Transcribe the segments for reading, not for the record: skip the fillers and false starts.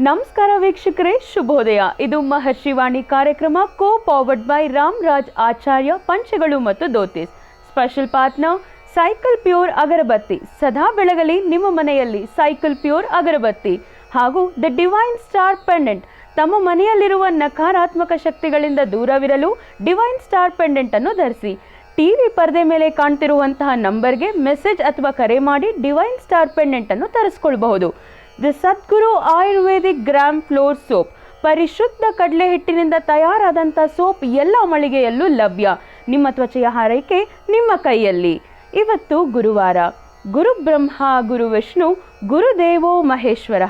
ನಮಸ್ಕಾರ ವೀಕ್ಷಕರೇ, ಶುಭೋದಯ. ಇದು ಮಹರ್ಷಿವಾಣಿ ಕಾರ್ಯಕ್ರಮ ಪವರ್ಡ್ ಬೈ ರಾಮರಾಜ್ ಆಚಾರ್ಯ ಪಂಚಗಳು ಮತ್ತು dhotis. Special partner Cycle pure agarbatti. ಸದಾ ಬೆಳಗಲಿ ನಿಮ್ಮ ಮನೆಯಲ್ಲಿ ಸೈಕಲ್ ಪ್ಯೂರ್ ಅಗರಬತ್ತಿ ಹಾಗೂ ದ ಡಿವೈನ್ ಸ್ಟಾರ್ ಪೆಂಡೆಂಟ್. ತಮ್ಮ ಮನೆಯಲ್ಲಿರುವ ನಕಾರಾತ್ಮಕ ಶಕ್ತಿಗಳಿಂದ ದೂರವಿರಲು ಡಿವೈನ್ ಸ್ಟಾರ್ ಪೆಂಡೆಂಟ್ ಅನ್ನು ಧರಿಸಿ. ಟಿವಿ ಪರದೆ ಮೇಲೆ ಕಾಣ್ತಿರುವಂತಹ ನಂಬರ್ಗೆ ಮೆಸೇಜ್ ಅಥವಾ ಕರೆ ಮಾಡಿ ಡಿವೈನ್ ಸ್ಟಾರ್ ಪೆಂಡೆಂಟ್ ಅನ್ನು ತರಿಸಿಕೊಳ್ಳಬಹುದು. The Sadguru ayurvedic gram flour soap. ಪರಿಶುದ್ಧ ಕಡಲೆ ಹಿಟ್ಟಿನಿಂದ ತಯಾರಾದಂಥ ಸೋಪ್ ಎಲ್ಲ ಮಳಿಗೆಯಲ್ಲೂ ಲಭ್ಯ. ನಿಮ್ಮ ತ್ವಚೆಯ ಹಾರೈಕೆ ನಿಮ್ಮ ಕೈಯಲ್ಲಿ. ಇವತ್ತು ಗುರುವಾರ. ಗುರು ಬ್ರಹ್ಮ ಗುರು ವಿಷ್ಣು ಗುರುದೇವೋ ಮಹೇಶ್ವರ.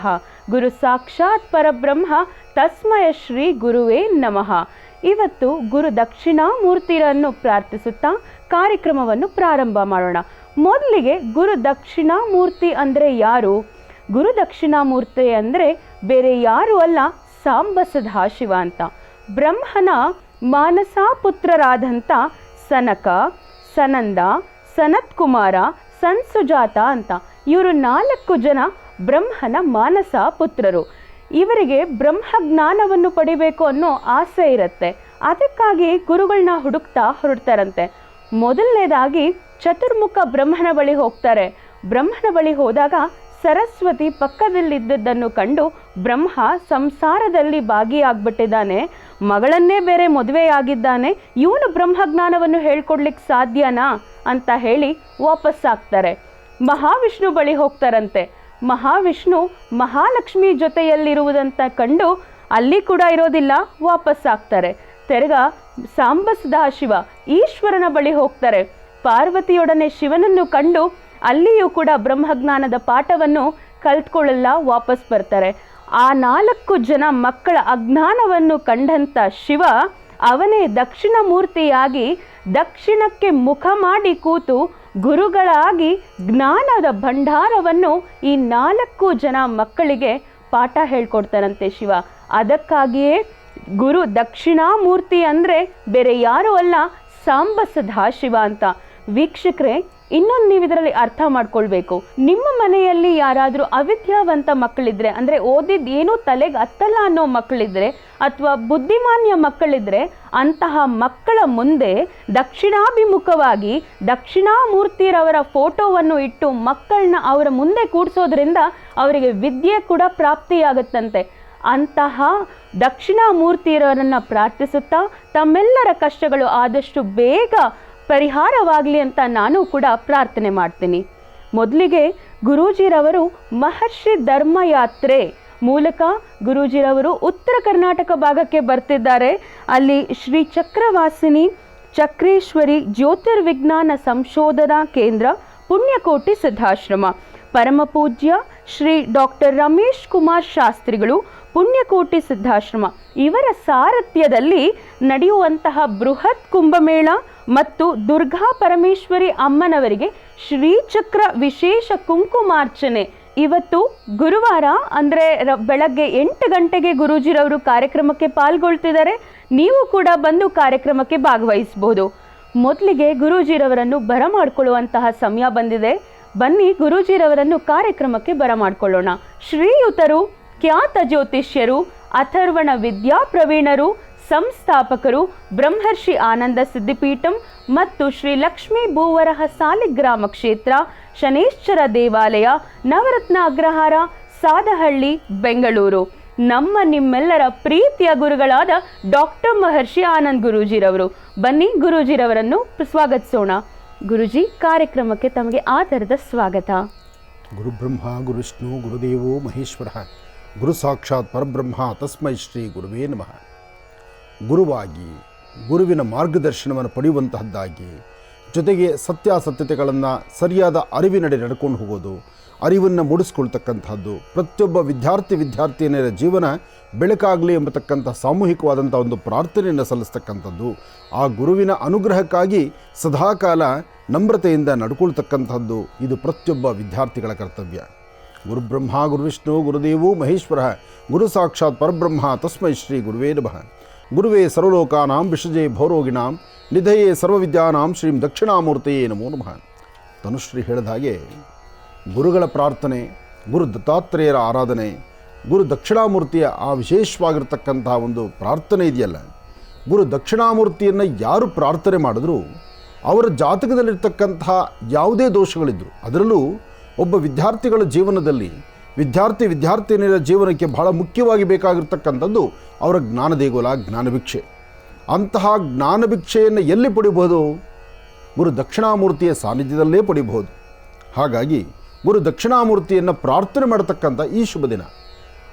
ಗುರು ಸಾಕ್ಷಾತ್ ಪರಬ್ರಹ್ಮ ತಸ್ಮಯ ಶ್ರೀ ಗುರುವೇ ನಮಃ. ಇವತ್ತು ಗುರು ದಕ್ಷಿಣಾಮೂರ್ತಿರನ್ನು ಪ್ರಾರ್ಥಿಸುತ್ತಾ ಕಾರ್ಯಕ್ರಮವನ್ನು ಪ್ರಾರಂಭ ಮಾಡೋಣ. ಮೊದಲಿಗೆ ಗುರು ದಕ್ಷಿಣಾಮೂರ್ತಿ ಅಂದರೆ ಯಾರು? ಗುರು ದಕ್ಷಿಣಾಮೂರ್ತಿ ಅಂದರೆ ಬೇರೆ ಯಾರು ಅಲ್ಲ, ಸಾಂಬ ಸದಾಶಿವ ಅಂತ. ಬ್ರಹ್ಮನ ಮಾನಸ ಪುತ್ರರಾದಂಥ ಸನಕ, ಸನಂದ, ಸನತ್ ಕುಮಾರ, ಸಂಸುಜಾತ ಅಂತ ಇವರು 4 ಜನ ಬ್ರಹ್ಮನ ಮಾನಸ ಪುತ್ರರು. ಇವರಿಗೆ ಬ್ರಹ್ಮಜ್ಞಾನವನ್ನು ಪಡಿಬೇಕು ಅನ್ನೋ ಆಸೆ ಇರುತ್ತೆ. ಅದಕ್ಕಾಗಿ ಗುರುಗಳನ್ನ ಹುಡುಕ್ತಾ ಹೊರಡ್ತಾರಂತೆ. ಮೊದಲನೇದಾಗಿ ಚತುರ್ಮುಖ ಬ್ರಹ್ಮನ ಬಳಿ ಹೋಗ್ತಾರೆ. ಬ್ರಹ್ಮನ ಬಳಿ ಹೋದಾಗ ಸರಸ್ವತಿ ಪಕ್ಕದಲ್ಲಿದ್ದದ್ದನ್ನು ಕಂಡು ಬ್ರಹ್ಮ ಸಂಸಾರದಲ್ಲಿ ಭಾಗಿಯಾಗ್ಬಿಟ್ಟಿದ್ದಾನೆ, ಮಗಳನ್ನೇ ಬೇರೆ ಮದುವೆಯಾಗಿದ್ದಾನೆ, ಇವನು ಬ್ರಹ್ಮಜ್ಞಾನವನ್ನು ಹೇಳ್ಕೊಡ್ಲಿಕ್ಕೆ ಸಾಧ್ಯನಾ ಅಂತ ಹೇಳಿ ವಾಪಸ್ಸಾಗ್ತಾರೆ. ಮಹಾವಿಷ್ಣು ಬಳಿ ಹೋಗ್ತಾರಂತೆ. ಮಹಾವಿಷ್ಣು ಮಹಾಲಕ್ಷ್ಮಿ ಜೊತೆಯಲ್ಲಿರುವುದಂತ ಕಂಡು ಅಲ್ಲಿ ಕೂಡ ಇರೋದಿಲ್ಲ, ವಾಪಸ್ಸಾಗ್ತಾರೆ. ತೆರಗ ಸಾಂಬ ಸದಾಶಿವ ಈಶ್ವರನ ಬಳಿ ಹೋಗ್ತಾರೆ. ಪಾರ್ವತಿಯೊಡನೆ ಶಿವನನ್ನು ಕಂಡು ಅಲ್ಲಿಯೂ ಕೂಡ ಬ್ರಹ್ಮಜ್ಞಾನದ ಪಾಠವನ್ನು ಕಲ್ತ್ಕೊಳ್ಳಲ್ಲ, ವಾಪಸ್ ಬರ್ತಾರೆ. ಆ 4 ಜನ ಮಕ್ಕಳ ಅಜ್ಞಾನವನ್ನು ಕಂಡಂಥ ಶಿವ ಅವನೇ ದಕ್ಷಿಣ ಮೂರ್ತಿಯಾಗಿ ದಕ್ಷಿಣಕ್ಕೆ ಮುಖ ಮಾಡಿ ಕೂತು ಗುರುಗಳಾಗಿ ಜ್ಞಾನದ ಭಂಡಾರವನ್ನು ಈ 4 ಜನ ಮಕ್ಕಳಿಗೆ ಪಾಠ ಹೇಳ್ಕೊಡ್ತಾರಂತೆ ಶಿವ. ಅದಕ್ಕಾಗಿಯೇ ಗುರು ದಕ್ಷಿಣಾಮೂರ್ತಿ ಅಂದರೆ ಬೇರೆ ಯಾರೂ ಅಲ್ಲ, ಸಾಂಬ ಸದಾಶಿವ ಅಂತ. ವೀಕ್ಷಕರೇ, ಇನ್ನೊಂದು ನೀವು ಇದರಲ್ಲಿ ಅರ್ಥ ಮಾಡ್ಕೊಳ್ಬೇಕು. ನಿಮ್ಮ ಮನೆಯಲ್ಲಿ ಯಾರಾದರೂ ಅವಿದ್ಯಾವಂತ ಮಕ್ಕಳಿದ್ರೆ, ಅಂದರೆ ಓದಿದ್ದು ಏನೂ ತಲೆಗೆ ಹತ್ತಲ್ಲ ಅನ್ನೋ ಮಕ್ಕಳಿದ್ರೆ, ಅಥವಾ ಬುದ್ಧಿಮಾನ್ಯ ಮಕ್ಕಳಿದ್ರೆ, ಅಂತಹ ಮಕ್ಕಳ ಮುಂದೆ ದಕ್ಷಿಣಾಭಿಮುಖವಾಗಿ ದಕ್ಷಿಣಾಮೂರ್ತಿರವರ ಫೋಟೋವನ್ನು ಇಟ್ಟು ಮಕ್ಕಳನ್ನ ಅವರ ಮುಂದೆ ಕೂಡಿಸೋದ್ರಿಂದ ಅವರಿಗೆ ವಿದ್ಯೆ ಕೂಡ ಪ್ರಾಪ್ತಿಯಾಗುತ್ತಂತೆ. ಅಂತಹ ದಕ್ಷಿಣಾಮೂರ್ತಿಯರನ್ನು ಪ್ರಾರ್ಥಿಸುತ್ತಾ ತಮ್ಮೆಲ್ಲರ ಕಷ್ಟಗಳು ಆದಷ್ಟು ಬೇಗ ಪರಿಹಾರವಾಗಲಿ ಅಂತ ನಾನು ಕೂಡ ಪ್ರಾರ್ಥನೆ ಮಾಡ್ತೀನಿ. ಮೊದಲಿಗೆ ಗುರೂಜಿರವರು ಮಹರ್ಷಿ ಧರ್ಮಯಾತ್ರೆ ಮೂಲಕ ಗುರೂಜಿರವರು ಉತ್ತರ ಕರ್ನಾಟಕ ಭಾಗಕ್ಕೆ ಬರ್ತಿದ್ದಾರೆ. ಅಲ್ಲಿ ಶ್ರೀ ಚಕ್ರವಾಸಿನಿ ಚಕ್ರೇಶ್ವರಿ ಜ್ಯೋತಿರ್ವಿಜ್ಞಾನ ಸಂಶೋಧನಾ ಕೇಂದ್ರ, ಪುಣ್ಯಕೋಟಿ ಸಿದ್ಧಾಶ್ರಮ, ಪರಮಪೂಜ್ಯ ಶ್ರೀ ಡಾಕ್ಟರ್ ರಮೇಶ್ ಕುಮಾರ್ ಶಾಸ್ತ್ರಿಗಳು, ಪುಣ್ಯಕೋಟಿ ಸಿದ್ಧಾಶ್ರಮ ಇವರ ಸಾರಥ್ಯದಲ್ಲಿ ನಡೆಯುವಂತಹ ಬೃಹತ್ ಕುಂಭಮೇಳ ಮತ್ತು ದುರ್ಗಾ ಪರಮೇಶ್ವರಿ ಅಮ್ಮನವರಿಗೆ ಶ್ರೀಚಕ್ರ ವಿಶೇಷ ಕುಂಕುಮಾರ್ಚನೆ. ಇವತ್ತು ಗುರುವಾರ ಅಂದರೆ ಬೆಳಗ್ಗೆ 8 ಗಂಟೆಗೆ ಗುರೂಜಿರವರು ಕಾರ್ಯಕ್ರಮಕ್ಕೆ ಪಾಲ್ಗೊಳ್ತಿದ್ದಾರೆ. ನೀವು ಕೂಡ ಬಂದು ಕಾರ್ಯಕ್ರಮಕ್ಕೆ ಭಾಗವಹಿಸಬಹುದು. ಮೊದಲಿಗೆ ಗುರೂಜಿರವರನ್ನು ಬರಮಾಡಿಕೊಳ್ಳುವಂತಹ ಸಮಯ ಬಂದಿದೆ. ಬನ್ನಿ ಗುರೂಜಿರವರನ್ನು ಕಾರ್ಯಕ್ರಮಕ್ಕೆ ಬರಮಾಡಿಕೊಳ್ಳೋಣ. ಶ್ರೀಯುತರು ಖ್ಯಾತ ಜ್ಯೋತಿಷ್ಯರು, ಅಥರ್ವಣ ವಿದ್ಯಾ ಪ್ರವೀಣರು, ಸಂಸ್ಥಾಪಕರು, ಬ್ರಹ್ಮರ್ಷಿ ಆನಂದ ಸಿದ್ಧಿಪೀಠಂ ಮತ್ತು ಶ್ರೀ ಲಕ್ಷ್ಮೀ ಭೂವರಹ ಸಾಲಿಗ್ರಾಮ ಕ್ಷೇತ್ರ, ಶನೇಶ್ವರ ದೇವಾಲಯ, ನವರತ್ನ ಅಗ್ರಹಾರ, ಸಾದಹಳ್ಳಿ, ಬೆಂಗಳೂರು. ನಿಮ್ಮೆಲ್ಲರ ಪ್ರೀತಿಯ ಗುರುಗಳಾದ ಡಾಕ್ಟರ್ ಮಹರ್ಷಿ ಆನಂದ್ ಗುರೂಜಿರವರು. ಬನ್ನಿ ಗುರೂಜಿರವರನ್ನು ಸ್ವಾಗತಿಸೋಣ. ಗುರುಜಿ, ಕಾರ್ಯಕ್ರಮಕ್ಕೆ ತಮಗೆ ಆಧಾರದ ಸ್ವಾಗತ. ಗುರು ಬ್ರಹ್ಮ ಗುರು ವಿಷ್ಣು ಗುರುದೇವೋ ಮಹೇಶ್ವರ. ಗುರು ಸಾಕ್ಷಾತ್ ಪರಬ್ರಹ್ಮ ತಸ್ಮೈ ಶ್ರೀ ಗುರುವೇ ನಮಃ. ಗುರುವಾಗಿ ಗುರುವಿನ ಮಾರ್ಗದರ್ಶನವನ್ನು ಪಡೆಯುವಂತಹದ್ದಾಗಿ, ಜೊತೆಗೆ ಸತ್ಯಾಸತ್ಯತೆಗಳನ್ನು ಸರಿಯಾದ ಅರಿವಿನಡೆ ನಡ್ಕೊಂಡು ಹೋಗೋದು, ಅರಿವನ್ನು ಮೂಡಿಸ್ಕೊಳ್ತಕ್ಕಂಥದ್ದು, ಪ್ರತಿಯೊಬ್ಬ ವಿದ್ಯಾರ್ಥಿನಿಯರ ಜೀವನ ಬೆಳಕಾಗಲಿ ಎಂಬತಕ್ಕಂಥ ಸಾಮೂಹಿಕವಾದಂಥ ಒಂದು ಪ್ರಾರ್ಥನೆಯನ್ನು ಸಲ್ಲಿಸ್ತಕ್ಕಂಥದ್ದು, ಆ ಗುರುವಿನ ಅನುಗ್ರಹಕ್ಕಾಗಿ ಸದಾಕಾಲ ನಮ್ರತೆಯಿಂದ ನಡ್ಕೊಳ್ತಕ್ಕಂಥದ್ದು, ಇದು ಪ್ರತಿಯೊಬ್ಬ ವಿದ್ಯಾರ್ಥಿಗಳ ಕರ್ತವ್ಯ. ಗುರು ಬ್ರಹ್ಮ ಗುರು ವಿಷ್ಣು ಗುರುದೇವೋ ಮಹೇಶ್ವರ. ಗುರು ಸಾಕ್ಷಾತ್ ಪರಬ್ರಹ್ಮ ತಸ್ಮೈ ಶ್ರೀ ಗುರುವೇ ನಮಃ. ಗುರುವೇ ಸರ್ವಲೋಕಾನಾಂ ವಿಷಜೇ ಭೌರೋಗಿಣಾಂ ನಿಧಯೇ ಸರ್ವವಿದ್ಯಾನಾಂ ಶ್ರೀಂ ದಕ್ಷಿಣಾಮೂರ್ತಿಯೇ ನಮೋ ನಮಃ. ತನುಶ್ರೀ ಹೇಳಿದ ಹಾಗೆ ಗುರುಗಳ ಪ್ರಾರ್ಥನೆ, ಗುರು ದತ್ತಾತ್ರೇಯರ ಆರಾಧನೆ, ಗುರು ದಕ್ಷಿಣಾಮೂರ್ತಿಯ ಆ ವಿಶೇಷವಾಗಿರ್ತಕ್ಕಂತಹ ಒಂದು ಪ್ರಾರ್ಥನೆ ಇದೆಯಲ್ಲ, ಗುರು ದಕ್ಷಿಣಾಮೂರ್ತಿಯನ್ನು ಯಾರು ಪ್ರಾರ್ಥನೆ ಮಾಡಿದ್ರು ಅವರ ಜಾತಕದಲ್ಲಿರ್ತಕ್ಕಂತಹ ಯಾವುದೇ ದೋಷಗಳಿದ್ದರು, ಅದರಲ್ಲೂ ಒಬ್ಬ ವಿದ್ಯಾರ್ಥಿಗಳ ಜೀವನದಲ್ಲಿ ವಿದ್ಯಾರ್ಥಿನಿಯರ ಜೀವನಕ್ಕೆ ಬಹಳ ಮುಖ್ಯವಾಗಿ ಬೇಕಾಗಿರ್ತಕ್ಕಂಥದ್ದು ಅವರ ಜ್ಞಾನದೇಗುಲ, ಜ್ಞಾನಭಿಕ್ಷೆ. ಅಂತಹ ಜ್ಞಾನಭಿಕ್ಷೆಯನ್ನು ಎಲ್ಲಿ ಪಡಿಬಹುದು? ಗುರು ದಕ್ಷಿಣಾಮೂರ್ತಿಯ ಸಾನ್ನಿಧ್ಯದಲ್ಲೇ ಪಡಿಬಹುದು. ಹಾಗಾಗಿ ಗುರು ದಕ್ಷಿಣಾಮೂರ್ತಿಯನ್ನು ಪ್ರಾರ್ಥನೆ ಮಾಡತಕ್ಕಂಥ ಈ ಶುಭ ದಿನ.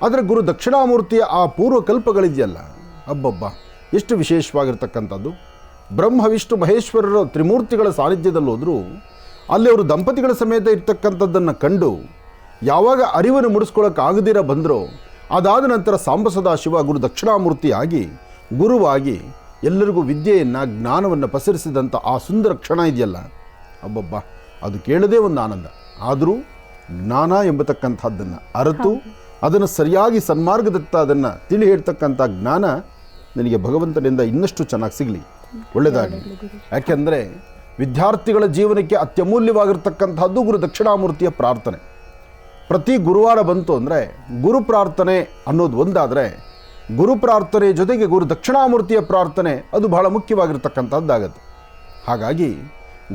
ಆದರೆ ಗುರು ದಕ್ಷಿಣಾಮೂರ್ತಿಯ ಆ ಪೂರ್ವಕಲ್ಪಗಳಿದೆಯಲ್ಲ, ಅಬ್ಬಬ್ಬ ಎಷ್ಟು ವಿಶೇಷವಾಗಿರ್ತಕ್ಕಂಥದ್ದು. ಬ್ರಹ್ಮ ವಿಷ್ಣು ಮಹೇಶ್ವರರ ತ್ರಿಮೂರ್ತಿಗಳ ಸಾನ್ನಿಧ್ಯದಲ್ಲಿ ಹೋದರೂ ಅಲ್ಲಿ ಅವರು ದಂಪತಿಗಳ ಸಮೇತ ಇರ್ತಕ್ಕಂಥದ್ದನ್ನು ಕಂಡು ಯಾವಾಗ ಅರಿವನ್ನು ಮೂಡಿಸ್ಕೊಳ್ಳೋಕ್ಕಾಗದಿರ ಬಂದರೋ ಅದಾದ ನಂತರ ಸಾಂಬ ಸದಾಶಿವ ಗುರು ದಕ್ಷಿಣಾಮೂರ್ತಿಯಾಗಿ ಗುರುವಾಗಿ ಎಲ್ಲರಿಗೂ ವಿದ್ಯೆಯನ್ನು ಜ್ಞಾನವನ್ನು ಪಸರಿಸಿದಂಥ ಆ ಸುಂದರ ಕ್ಷಣ ಇದೆಯಲ್ಲ, ಅಬ್ಬಬ್ಬ ಅದು ಕೇಳದೇ ಒಂದು ಆನಂದ. ಆದರೂ ಜ್ಞಾನ ಎಂಬತಕ್ಕಂಥದ್ದನ್ನು ಅರಿತು ಅದನ್ನು ಸರಿಯಾಗಿ ಸನ್ಮಾರ್ಗದತ್ತ ಅದನ್ನು ತಿಳಿ ಹೇಳ್ತಕ್ಕಂಥ ಜ್ಞಾನ ನಿನಗೆ ಭಗವಂತನಿಂದ ಇನ್ನಷ್ಟು ಚೆನ್ನಾಗಿ ಸಿಗಲಿ, ಒಳ್ಳೆಯದಾಗಲಿ. ಯಾಕೆಂದರೆ ವಿದ್ಯಾರ್ಥಿಗಳ ಜೀವನಕ್ಕೆ ಅತ್ಯಮೂಲ್ಯವಾಗಿರ್ತಕ್ಕಂಥದ್ದು ಗುರು ದಕ್ಷಿಣಾಮೂರ್ತಿಯ ಪ್ರಾರ್ಥನೆ. ಪ್ರತಿ ಗುರುವಾರ ಬಂತು ಅಂದರೆ ಗುರು ಪ್ರಾರ್ಥನೆ ಅನ್ನೋದು ಒಂದಾದರೆ, ಗುರು ಪ್ರಾರ್ಥನೆ ಜೊತೆಗೆ ಗುರು ದಕ್ಷಿಣಾಮೂರ್ತಿಯ ಪ್ರಾರ್ಥನೆ ಅದು ಬಹಳ ಮುಖ್ಯವಾಗಿರ್ತಕ್ಕಂಥದ್ದಾಗತ್ತೆ. ಹಾಗಾಗಿ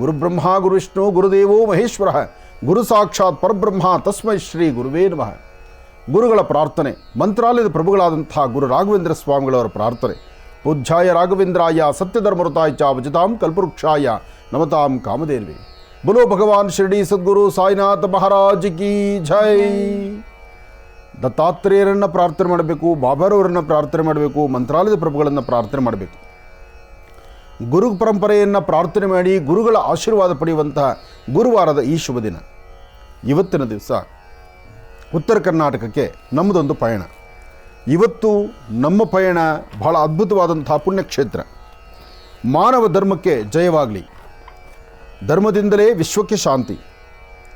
ಗುರುಬ್ರಹ್ಮ ಗುರುವಿಷ್ಣು ಗುರುದೇವೋ ಮಹೇಶ್ವರ ಗುರು ಸಾಕ್ಷಾತ್ ಪರಬ್ರಹ್ಮ ತಸ್ಮೈ ಶ್ರೀ ಗುರುವೇ ನಮಃ. ಗುರುಗಳ ಪ್ರಾರ್ಥನೆ, ಮಂತ್ರಾಲಯದ ಪ್ರಭುಗಳಾದಂಥ ಗುರು ರಾಘವೇಂದ್ರ ಸ್ವಾಮಿಗಳವರ ಪ್ರಾರ್ಥನೆ. ಪೂಜ್ಯಾಯ ರಾಘವೇಂದ್ರಾಯ ಸತ್ಯಧರ್ಮಋತಾಯ ಚ ಭಜತಾಂ ಕಲ್ಪವೃಕ್ಷಾಯ ನಮತಾಂ ಕಾಮಧೇನ್ವೇ. बोलो भगवान शिरडी सद्गुरु ಸಾಯಿನಾಥ ಮಹಾರಾಜ್ ಕಿ ಜೈ. ದತ್ತಾತ್ರೇಯರನ್ನು ಪ್ರಾರ್ಥನೆ ಮಾಡಬೇಕು, ಬಾಬಾರವರನ್ನು ಪ್ರಾರ್ಥನೆ ಮಾಡಬೇಕು, ಮಂತ್ರಾಲಯದ ಪ್ರಭುಗಳನ್ನು ಪ್ರಾರ್ಥನೆ ಮಾಡಬೇಕು. ಗುರು ಪರಂಪರೆಯನ್ನು ಪ್ರಾರ್ಥನೆ ಮಾಡಿ ಗುರುಗಳ ಆಶೀರ್ವಾದ ಪಡೆಯುವಂತಹ ಗುರುವಾರದ ಈ ಶುಭ ದಿನ. ಇವತ್ತಿನ ದಿವಸ ಉತ್ತರ ಕರ್ನಾಟಕಕ್ಕೆ ನಮ್ಮದೊಂದು ಪಯಣ. ಇವತ್ತು ನಮ್ಮ ಪಯಣ ಬಹಳ ಅದ್ಭುತವಾದಂತಹ ಪುಣ್ಯಕ್ಷೇತ್ರ. ಮಾನವ ಧರ್ಮಕ್ಕೆ ಜಯವಾಗಲಿ, ಧರ್ಮದಿಂದಲೇ ವಿಶ್ವಕ್ಕೆ ಶಾಂತಿ.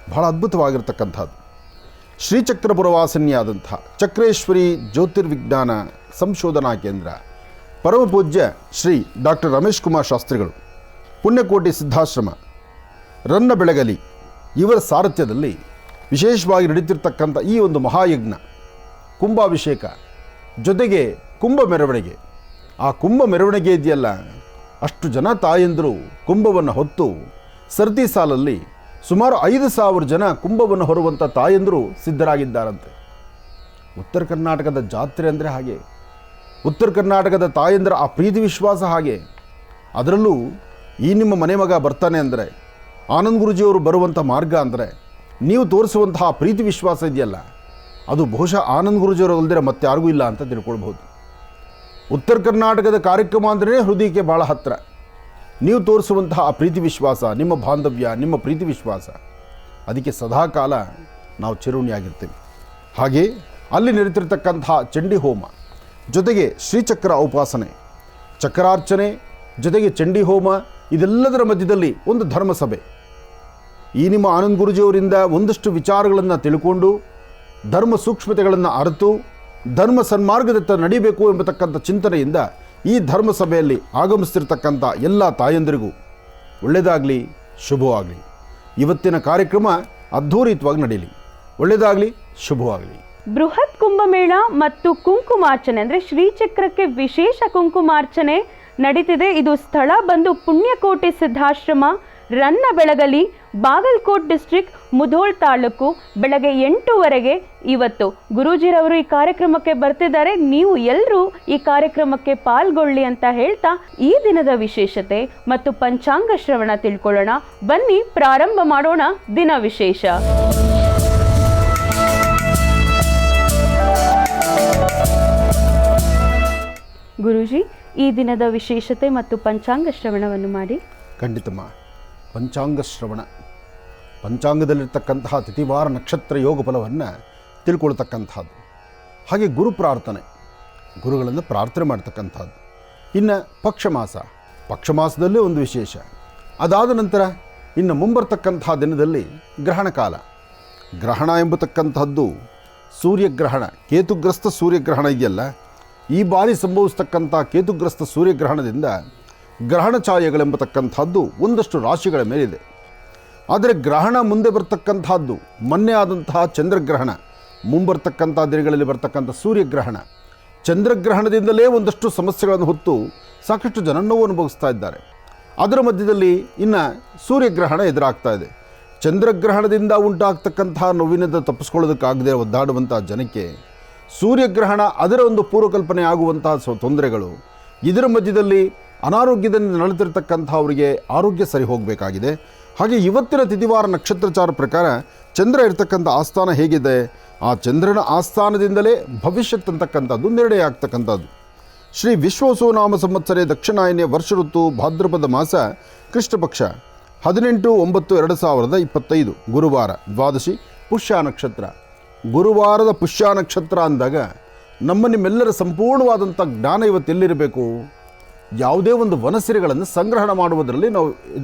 ಬಹಳ ಅದ್ಭುತವಾಗಿರ್ತಕ್ಕಂಥದ್ದು. ಶ್ರೀಚಕ್ರಪುರವಾಸಿನಿಯಾದಂಥ ಚಕ್ರೇಶ್ವರಿ ಜ್ಯೋತಿರ್ವಿಜ್ಞಾನ ಸಂಶೋಧನಾ ಕೇಂದ್ರ ಪರಮಪೂಜ್ಯ ಶ್ರೀ ಡಾಕ್ಟರ್ ರಮೇಶ್ ಕುಮಾರ್ ಶಾಸ್ತ್ರಿಗಳು, ಪುಣ್ಯಕೋಟಿ ಸಿದ್ಧಾಶ್ರಮ, ರನ್ನ ಬೆಳಗಲಿ ಇವರ ಸಾರಥ್ಯದಲ್ಲಿ ವಿಶೇಷವಾಗಿ ನಡೀತಿರ್ತಕ್ಕಂಥ ಈ ಒಂದು ಮಹಾಯಜ್ಞ, ಕುಂಭಾಭಿಷೇಕ ಜೊತೆಗೆ ಕುಂಭ ಮೆರವಣಿಗೆ. ಆ ಕುಂಭ ಮೆರವಣಿಗೆ ಇದೆಯಲ್ಲ, ಅಷ್ಟು ಜನ ತಾಯಂದರು ಕುಂಭವನ್ನು ಹೊತ್ತು ಸರತಿ ಸಾಲಲ್ಲಿ ಸುಮಾರು 5,000 ಜನ ಕುಂಭವನ್ನು ಹೊರುವಂಥ ತಾಯಂದರು ಸಿದ್ಧರಾಗಿದ್ದಾರಂತೆ. ಉತ್ತರ ಕರ್ನಾಟಕದ ಜಾತ್ರೆ ಅಂದರೆ ಹಾಗೆ, ಉತ್ತರ ಕರ್ನಾಟಕದ ತಾಯಂದರ ಆ ಪ್ರೀತಿ ವಿಶ್ವಾಸ ಹಾಗೆ. ಅದರಲ್ಲೂ ಈ ನಿಮ್ಮ ಮನೆ ಮಗ ಬರ್ತಾನೆ ಅಂದರೆ, ಆನಂದ್ ಗುರುಜಿಯವರು ಬರುವಂಥ ಮಾರ್ಗ ಅಂದರೆ, ನೀವು ತೋರಿಸುವಂತಹ ಪ್ರೀತಿ ವಿಶ್ವಾಸ ಇದೆಯಲ್ಲ, ಅದು ಬಹುಶಃ ಆನಂದ್ ಗುರುಜಿಯವರು ಅಲ್ಲದೆ ಮತ್ತೆ ಯಾರಿಗೂ ಇಲ್ಲ ಅಂತ ತಿಳ್ಕೊಳ್ಬೋದು. ಉತ್ತರ ಕರ್ನಾಟಕದ ಕಾರ್ಯಕ್ರಮ ಅಂದರೆ ಹೃದಯಕ್ಕೆ ಭಾಳ ಹತ್ತಿರ. ನೀವು ತೋರಿಸುವಂತಹ ಆ ಪ್ರೀತಿ ವಿಶ್ವಾಸ, ನಿಮ್ಮ ಬಾಂಧವ್ಯ, ನಿಮ್ಮ ಪ್ರೀತಿ ವಿಶ್ವಾಸ, ಅದಕ್ಕೆ ಸದಾಕಾಲ ನಾವು ಚಿರುಣಿಯಾಗಿರ್ತೇವೆ. ಹಾಗೆ ಅಲ್ಲಿ ನಡೀತಿರ್ತಕ್ಕಂತಹ ಚಂಡಿ ಹೋಮ ಜೊತೆಗೆ ಶ್ರೀಚಕ್ರ ಉಪಾಸನೆ, ಚಕ್ರಾರ್ಚನೆ ಜೊತೆಗೆ ಚಂಡಿ ಹೋಮ, ಇದೆಲ್ಲದರ ಮಧ್ಯದಲ್ಲಿ ಒಂದು ಧರ್ಮಸಭೆ. ಈ ನಿಮ್ಮ ಆನಂದ್ ಗುರುಜಿಯವರಿಂದ ಒಂದಷ್ಟು ವಿಚಾರಗಳನ್ನು ತಿಳ್ಕೊಂಡು ಧರ್ಮ ಸೂಕ್ಷ್ಮತೆಗಳನ್ನು ಅರಿತು ಧರ್ಮ ಸನ್ಮಾರ್ಗದತ್ತ ನಡಿಬೇಕು ಎಂಬತಕ್ಕಂಥ ಚಿಂತನೆಯಿಂದ ಈ ಧರ್ಮಸಭೆಯಲ್ಲಿ ಆಗಮಿಸ್ತಿರ್ತಕ್ಕಂಥ ಎಲ್ಲ ತಾಯಂದಿರಿಗೂ ಒಳ್ಳೆಯದಾಗಲಿ, ಶುಭವಾಗಲಿ. ಇವತ್ತಿನ ಕಾರ್ಯಕ್ರಮ ಅದ್ಧೂರಿತವಾಗಿ ನಡೀಲಿ, ಒಳ್ಳೆಯದಾಗಲಿ, ಶುಭವಾಗಲಿ. ಬೃಹತ್ ಕುಂಭಮೇಳ ಮತ್ತು ಕುಂಕುಮಾರ್ಚನೆ ಅಂದರೆ ಶ್ರೀಚಕ್ರಕ್ಕೆ ವಿಶೇಷ ಕುಂಕುಮಾರ್ಚನೆ ನಡೀತಿದೆ. ಇದು ಸ್ಥಳ ಬಂದು ಪುಣ್ಯಕೋಟಿ ಸಿದ್ಧಾಶ್ರಮ, ರನ್ನ ಬೆಳಗಲಿ, ಬಾಗಲಕೋಟ್ ಡಿಸ್ಟ್ರಿಕ್ಟ್, ಮುಧೋಳ್ ತಾಲೂಕು. ಬೆಳಗ್ಗೆ 8 ಇವತ್ತು ಗುರೂಜಿರವರು ಈ ಕಾರ್ಯಕ್ರಮಕ್ಕೆ ಬರ್ತಿದ್ದಾರೆ. ನೀವು ಎಲ್ಲರೂ ಈ ಕಾರ್ಯಕ್ರಮಕ್ಕೆ ಪಾಲ್ಗೊಳ್ಳಿ ಅಂತ ಹೇಳ್ತಾ ಈ ದಿನದ ವಿಶೇಷತೆ ಮತ್ತು ಪಂಚಾಂಗ ಶ್ರವಣ ತಿಳ್ಕೊಳ್ಳೋಣ. ಬನ್ನಿ ಪ್ರಾರಂಭ ಮಾಡೋಣ ದಿನ ವಿಶೇಷ. ಗುರೂಜಿ, ಈ ದಿನದ ವಿಶೇಷತೆ ಮತ್ತು ಪಂಚಾಂಗ ಶ್ರವಣವನ್ನು ಮಾಡಿ. ಖಂಡಿತಮ್ಮ. ಪಂಚಾಂಗ ಶ್ರವಣ, ಪಂಚಾಂಗದಲ್ಲಿರ್ತಕ್ಕಂತಹ ತಿಥಿವಾರ ನಕ್ಷತ್ರ ಯೋಗ ಫಲವನ್ನು ತಿಳ್ಕೊಳ್ತಕ್ಕಂಥದ್ದು. ಹಾಗೆ ಗುರು ಪ್ರಾರ್ಥನೆ, ಗುರುಗಳನ್ನು ಪ್ರಾರ್ಥನೆ ಮಾಡ್ತಕ್ಕಂಥದ್ದು. ಇನ್ನು ಪಕ್ಷಮಾಸದಲ್ಲೇ ಒಂದು ವಿಶೇಷ. ಅದಾದ ನಂತರ ಇನ್ನು ಮುಂಬರ್ತಕ್ಕಂತಹ ದಿನದಲ್ಲಿ ಗ್ರಹಣ ಕಾಲ. ಗ್ರಹಣ ಎಂಬತಕ್ಕಂಥದ್ದು ಸೂರ್ಯಗ್ರಹಣ, ಕೇತುಗ್ರಸ್ತ ಸೂರ್ಯಗ್ರಹಣ ಇದೆಯಲ್ಲ, ಈ ಬಾರಿ ಸಂಭವಿಸ್ತಕ್ಕಂಥ ಕೇತುಗ್ರಸ್ತ ಸೂರ್ಯಗ್ರಹಣದಿಂದ ಗ್ರಹಣ ಛಾಯೆಗಳೆಂಬತಕ್ಕಂಥದ್ದು ಒಂದಷ್ಟು ರಾಶಿಗಳ ಮೇಲಿದೆ. ಆದರೆ ಗ್ರಹಣ ಮುಂದೆ ಬರ್ತಕ್ಕಂಥದ್ದು ಮೊನ್ನೆ ಆದಂತಹ ಚಂದ್ರಗ್ರಹಣ ಮುಂಬರ್ತಕ್ಕಂಥ ದಿನಗಳಲ್ಲಿ ಬರ್ತಕ್ಕಂಥ ಸೂರ್ಯಗ್ರಹಣ, ಚಂದ್ರಗ್ರಹಣದಿಂದಲೇ ಒಂದಷ್ಟು ಸಮಸ್ಯೆಗಳನ್ನು ಹೊತ್ತು ಸಾಕಷ್ಟು ಜನ ನೋವು ಅನುಭವಿಸ್ತಾ ಇದ್ದಾರೆ. ಅದರ ಮಧ್ಯದಲ್ಲಿ ಇನ್ನು ಸೂರ್ಯಗ್ರಹಣ ಎದುರಾಗ್ತಾ ಇದೆ. ಚಂದ್ರಗ್ರಹಣದಿಂದ ಉಂಟಾಗ್ತಕ್ಕಂತಹ ನೋವಿನಿಂದ ತಪ್ಪಿಸ್ಕೊಳ್ಳೋದಕ್ಕಾಗದೆ ಒದ್ದಾಡುವಂಥ ಜನಕ್ಕೆ ಸೂರ್ಯಗ್ರಹಣ ಅದರ ಒಂದು ಪೂರ್ವಕಲ್ಪನೆ ಆಗುವಂತಹ ತೊಂದರೆಗಳು, ಇದರ ಮಧ್ಯದಲ್ಲಿ ಅನಾರೋಗ್ಯದಿಂದ ನರಳುತ್ತಿರ್ತಕ್ಕಂಥ ಅವರಿಗೆ ಆರೋಗ್ಯ ಸರಿ ಹೋಗಬೇಕಾಗಿದೆ. ಹಾಗೆ ಇವತ್ತಿನ ತಿಥಿವಾರ ನಕ್ಷತ್ರಚಾರ ಪ್ರಕಾರ ಚಂದ್ರ ಇರ್ತಕ್ಕಂಥ ಆಸ್ಥಾನ ಹೇಗಿದೆ, ಆ ಚಂದ್ರನ ಆಸ್ಥಾನದಿಂದಲೇ ಭವಿಷ್ಯತ್ ಅಂತಕ್ಕಂಥದ್ದು ನಿರ್ಣಯ ಆಗ್ತಕ್ಕಂಥದ್ದು. ಶ್ರೀ ವಿಶ್ವವಸುನಾಮ ಸಂವತ್ಸರೆ ದಕ್ಷಿಣಾಯನ ವರ್ಷ ಋತು ಭಾದ್ರಪದ ಮಾಸ ಕೃಷ್ಣ ಪಕ್ಷ 18/9/2025 ಗುರುವಾರ ದ್ವಾದಶಿ ಪುಷ್ಯ ನಕ್ಷತ್ರ. ಗುರುವಾರದ ಪುಷ್ಯ ನಕ್ಷತ್ರ ಅಂದಾಗ ನಿಮ್ಮೆಲ್ಲರ ಸಂಪೂರ್ಣವಾದಂಥ ಜ್ಞಾನ ಇವತ್ತು ಎಲ್ಲಿರಬೇಕು? ಯಾವುದೇ ಒಂದು ವನಸಿರಿಗಳನ್ನು ಸಂಗ್ರಹಣ ಮಾಡುವುದರಲ್ಲಿ ನಾವು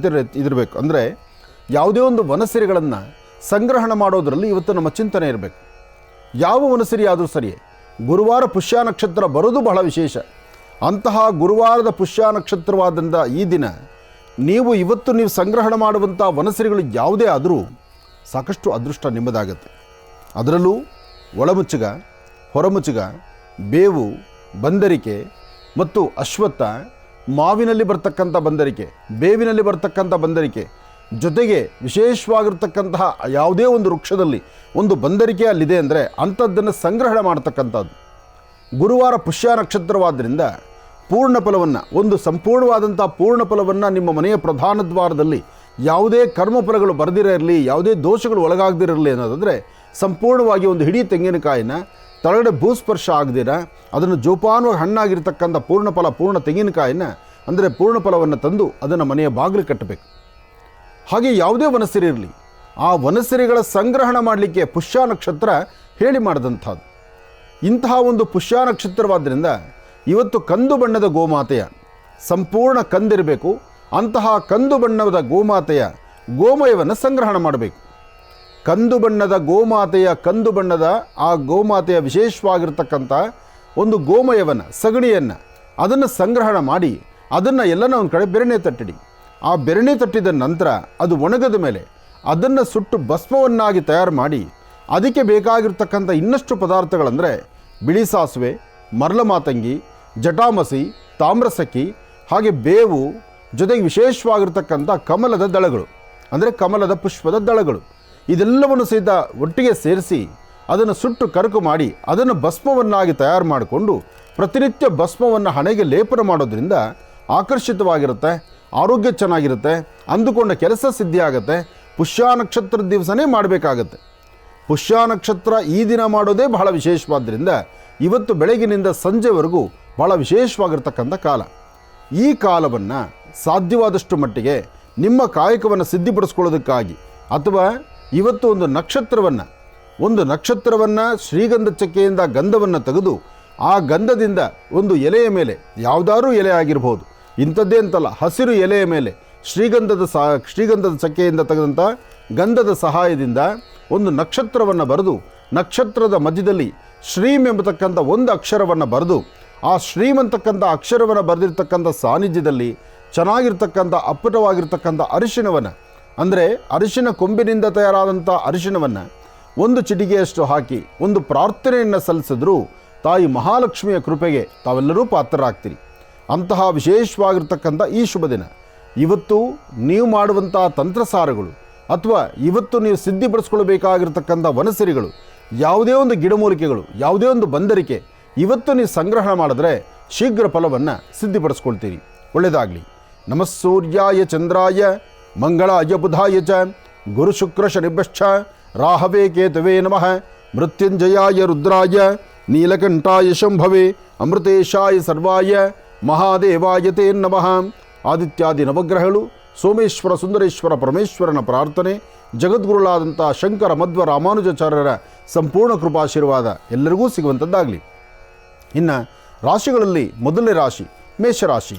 ಇದಿರಬೇಕು. ಅಂದರೆ ಯಾವುದೇ ಒಂದು ವನಸಿರಿಗಳನ್ನು ಸಂಗ್ರಹಣ ಮಾಡೋದರಲ್ಲಿ ಇವತ್ತು ನಮ್ಮ ಚಿಂತನೆ ಇರಬೇಕು. ಯಾವ ವನಸಿರಿ ಆದರೂ ಸರಿಯೇ, ಗುರುವಾರ ಪುಷ್ಯ ನಕ್ಷತ್ರ ಬರೋದು ಬಹಳ ವಿಶೇಷ. ಅಂತಹ ಗುರುವಾರದ ಪುಷ್ಯ ನಕ್ಷತ್ರವಾದಂಥ ಈ ದಿನ ನೀವು ಸಂಗ್ರಹಣ ಮಾಡುವಂಥ ವನಸಿರಿಗಳು ಯಾವುದೇ ಆದರೂ ಸಾಕಷ್ಟು ಅದೃಷ್ಟ ನಿಮ್ಮದಾಗತ್ತೆ. ಅದರಲ್ಲೂ ಒಳಮುಚ್ಚುಗ, ಹೊರಮುಚ್ಚುಗ, ಬೇವು, ಬಂದರಿಕೆ ಮತ್ತು ಅಶ್ವತ್ಥ, ಮಾವಿನಲ್ಲಿ ಬರ್ತಕ್ಕಂಥ ಬಂದರಿಕೆ, ಬೇವಿನಲ್ಲಿ ಬರ್ತಕ್ಕಂಥ ಬಂದರಿಕೆ, ಜೊತೆಗೆ ವಿಶೇಷವಾಗಿರ್ತಕ್ಕಂತಹ ಯಾವುದೇ ಒಂದು ವೃಕ್ಷದಲ್ಲಿ ಒಂದು ಬಂದರಿಕೆ ಅಲ್ಲಿದೆ ಅಂದರೆ ಅಂಥದ್ದನ್ನು ಸಂಗ್ರಹಣ ಮಾಡ್ತಕ್ಕಂಥದ್ದು. ಗುರುವಾರ ಪುಷ್ಯ ನಕ್ಷತ್ರವಾದ್ದರಿಂದ ಪೂರ್ಣ ಫಲವನ್ನು, ಒಂದು ಸಂಪೂರ್ಣವಾದಂಥ ಪೂರ್ಣ ಫಲವನ್ನು ನಿಮ್ಮ ಮನೆಯ ಪ್ರಧಾನ ದ್ವಾರದಲ್ಲಿ ಯಾವುದೇ ಕರ್ಮಫಲಗಳು ಬರೆದಿರಲಿ, ಯಾವುದೇ ದೋಷಗಳು ಒಳಗಾಗದಿರಲಿ ಅನ್ನೋದಾದರೆ ಸಂಪೂರ್ಣವಾಗಿ ಒಂದು ಹಿಡೀ ತೆಂಗಿನಕಾಯಿನ ತಳಗಡೆ ಭೂಸ್ಪರ್ಶ ಆಗದಿರ ಅದನ್ನು ಜೋಪಾನವಾಗಿ ಹಣ್ಣಾಗಿರ್ತಕ್ಕಂಥ ಪೂರ್ಣಫಲ ಪೂರ್ಣ ತೆಂಗಿನಕಾಯಿನ ಅಂದರೆ ಪೂರ್ಣಫಲವನ್ನು ತಂದು ಅದನ್ನು ಮನೆಯ ಬಾಗಿಲು ಕಟ್ಟಬೇಕು. ಹಾಗೆ ಯಾವುದೇ ವನಸಿರಿ ಇರಲಿ, ಆ ವನಸಿರಿಗಳ ಸಂಗ್ರಹಣ ಮಾಡಲಿಕ್ಕೆ ಪುಷ್ಯ ನಕ್ಷತ್ರ ಹೇಳಿ ಮಾಡಿದಂಥದ್ದು. ಇಂತಹ ಒಂದು ಪುಷ್ಯ ನಕ್ಷತ್ರವಾದ್ದರಿಂದ ಇವತ್ತು ಕಂದು ಬಣ್ಣದ ಗೋಮಾತೆಯ ಸಂಪೂರ್ಣ ಕಂದಿರಬೇಕು. ಅಂತಹ ಕಂದು ಬಣ್ಣದ ಗೋಮಾತೆಯ ಗೋಮಯವನ್ನು ಸಂಗ್ರಹಣ ಮಾಡಬೇಕು. ಕಂದು ಬಣ್ಣದ ಆ ಗೋಮಾತೆಯ ವಿಶೇಷವಾಗಿರ್ತಕ್ಕಂಥ ಒಂದು ಗೋಮಯವನ್ನು, ಸಗಣಿಯನ್ನು ಅದನ್ನು ಸಂಗ್ರಹಣ ಮಾಡಿ ಅದನ್ನು ಎಲ್ಲನ ಒಂದು ಕಡೆ ಬೆರಣೆ ತಟ್ಟಿಡಿ. ಆ ಬೆರಣೆ ತಟ್ಟಿದ ನಂತರ ಅದು ಒಣಗದ ಮೇಲೆ ಅದನ್ನು ಸುಟ್ಟು ಭಸ್ಮವನ್ನಾಗಿ ತಯಾರು ಮಾಡಿ ಅದಕ್ಕೆ ಬೇಕಾಗಿರ್ತಕ್ಕಂಥ ಇನ್ನಷ್ಟು ಪದಾರ್ಥಗಳಂದರೆ ಬಿಳಿ ಸಾಸಿವೆ, ಮರಳ ಮಾತಂಗಿ, ಜಟಾಮಸಿ, ತಾಮ್ರಸಕ್ಕಿ, ಹಾಗೆ ಬೇವು, ಜೊತೆಗೆ ವಿಶೇಷವಾಗಿರ್ತಕ್ಕಂಥ ಕಮಲದ ದಳಗಳು ಅಂದರೆ ಕಮಲದ ಪುಷ್ಪದ ದಳಗಳು, ಇದೆಲ್ಲವನ್ನು ಸಹಿತ ಒಟ್ಟಿಗೆ ಸೇರಿಸಿ ಅದನ್ನು ಸುಟ್ಟು ಕರಕು ಮಾಡಿ ಅದನ್ನು ಭಸ್ಮವನ್ನಾಗಿ ತಯಾರು ಮಾಡಿಕೊಂಡು ಪ್ರತಿನಿತ್ಯ ಭಸ್ಮವನ್ನು ಹಣೆಗೆ ಲೇಪನ ಮಾಡೋದ್ರಿಂದ ಆಕರ್ಷಿತವಾಗಿರುತ್ತೆ, ಆರೋಗ್ಯ ಚೆನ್ನಾಗಿರುತ್ತೆ, ಅಂದುಕೊಂಡ ಕೆಲಸ ಸಿದ್ಧಿ ಆಗುತ್ತೆ. ಪುಷ್ಯ ನಕ್ಷತ್ರದ ದಿವಸನೇ ಮಾಡಬೇಕಾಗತ್ತೆ. ಪುಷ್ಯ ನಕ್ಷತ್ರ ಈ ದಿನ ಮಾಡೋದೇ ಬಹಳ ವಿಶೇಷವಾದ್ದರಿಂದ ಇವತ್ತು ಬೆಳಗಿನಿಂದ ಸಂಜೆವರೆಗೂ ಬಹಳ ವಿಶೇಷವಾಗಿರ್ತಕ್ಕಂಥ ಕಾಲ. ಈ ಕಾಲವನ್ನು ಸಾಧ್ಯವಾದಷ್ಟು ಮಟ್ಟಿಗೆ ನಿಮ್ಮ ಕಾಯಕವನ್ನು ಸಿದ್ಧಿಪಡಿಸ್ಕೊಳ್ಳೋದಕ್ಕಾಗಿ ಅಥವಾ ಇವತ್ತು ಒಂದು ನಕ್ಷತ್ರವನ್ನು ಶ್ರೀಗಂಧ ಚಕ್ಕೆಯಿಂದ ಗಂಧವನ್ನು ತೆಗೆದು ಆ ಗಂಧದಿಂದ ಒಂದು ಎಲೆಯ ಮೇಲೆ, ಯಾವುದಾದ್ರೂ ಎಲೆ ಆಗಿರ್ಬೋದು, ಇಂಥದ್ದೇ ಅಂತಲ್ಲ, ಹಸಿರು ಎಲೆಯ ಮೇಲೆ ಶ್ರೀಗಂಧದ ಚಕ್ಕೆಯಿಂದ ತೆಗೆದಂಥ ಗಂಧದ ಸಹಾಯದಿಂದ ಒಂದು ನಕ್ಷತ್ರವನ್ನು ಬರೆದು ನಕ್ಷತ್ರದ ಮಧ್ಯದಲ್ಲಿ ಶ್ರೀಮ್ ಎಂಬತಕ್ಕಂಥ ಒಂದು ಅಕ್ಷರವನ್ನು ಬರೆದು ಆ ಶ್ರೀಮ್ ಅಂತಕ್ಕಂಥ ಅಕ್ಷರವನ್ನು ಬರೆದಿರ್ತಕ್ಕಂಥ ಸಾನ್ನಿಧ್ಯದಲ್ಲಿ ಚೆನ್ನಾಗಿರ್ತಕ್ಕಂಥ ಅಪ್ಪಟವಾಗಿರ್ತಕ್ಕಂಥ ಅರಿಶಿಣವನ್ನು, ಅಂದರೆ ಅರಿಶಿಣ ಕೊಂಬಿನಿಂದ ತಯಾರಾದಂಥ ಅರಿಶಿಣವನ್ನು ಒಂದು ಚಿಟಿಕೆಯಷ್ಟು ಹಾಕಿ ಒಂದು ಪ್ರಾರ್ಥನೆಯನ್ನು ಸಲ್ಲಿಸಿದ್ರೂ ತಾಯಿ ಮಹಾಲಕ್ಷ್ಮಿಯ ಕೃಪೆಗೆ ತಾವೆಲ್ಲರೂ ಪಾತ್ರರಾಗ್ತೀರಿ. ಅಂತಹ ವಿಶೇಷವಾಗಿರ್ತಕ್ಕಂಥ ಈ ಶುಭ ದಿನ ಇವತ್ತು ನೀವು ಮಾಡುವಂಥ ತಂತ್ರಸಾರಗಳು ಅಥವಾ ಇವತ್ತು ನೀವು ಸಿದ್ಧಿಪಡಿಸ್ಕೊಳ್ಬೇಕಾಗಿರ್ತಕ್ಕಂಥ ವನಸಿರಿಗಳು, ಯಾವುದೇ ಒಂದು ಗಿಡಮೂಲಿಕೆಗಳು, ಯಾವುದೇ ಒಂದು ಬಂದರಿಕೆ ಇವತ್ತು ನೀವು ಸಂಗ್ರಹಣ ಮಾಡಿದ್ರೆ ಶೀಘ್ರ ಫಲವನ್ನು ಸಿದ್ಧಿಪಡಿಸ್ಕೊಳ್ತೀರಿ. ಒಳ್ಳೆಯದಾಗಲಿ. ನಮಃ ಸೂರ್ಯಾಯ ಚಂದ್ರಾಯ ಮಂಗಳಾಯ ಬುಧಾಯ ಚ ಗುರು ಶುಕ್ರ ಶನಿಭ್ಯಶ್ಚ ರಾಹವೇ ಕೇತವೇ ನಮಃ. ಮೃತ್ಯುಂಜಯಾಯ ರುದ್ರಾಯ ನೀಲಕಂಠಾಯ ಶಂಭವೇ ಅಮೃತೇಶಾಯ ಸರ್ವಾಯ ಮಹಾದೇವಾಯ ತೇ ನಮಃ. ಆದಿತ್ಯಾದಿ ನವಗ್ರಹಗಳು, ಸೋಮೇಶ್ವರ ಸುಂದರೇಶ್ವರ ಪರಮೇಶ್ವರನ ಪ್ರಾರ್ಥನೆ, ಜಗದ್ಗುರುಳಾದಂಥ ಶಂಕರ ಮಧ್ವ ರಾಮಾನುಜಾಚಾರ್ಯರ ಸಂಪೂರ್ಣ ಕೃಪಾಶೀರ್ವಾದ ಎಲ್ಲರಿಗೂ ಸಿಗುವಂಥದ್ದಾಗಲಿ. ಇನ್ನು ರಾಶಿಗಳಲ್ಲಿ ಮೊದಲನೇ ರಾಶಿ ಮೇಷರಾಶಿ.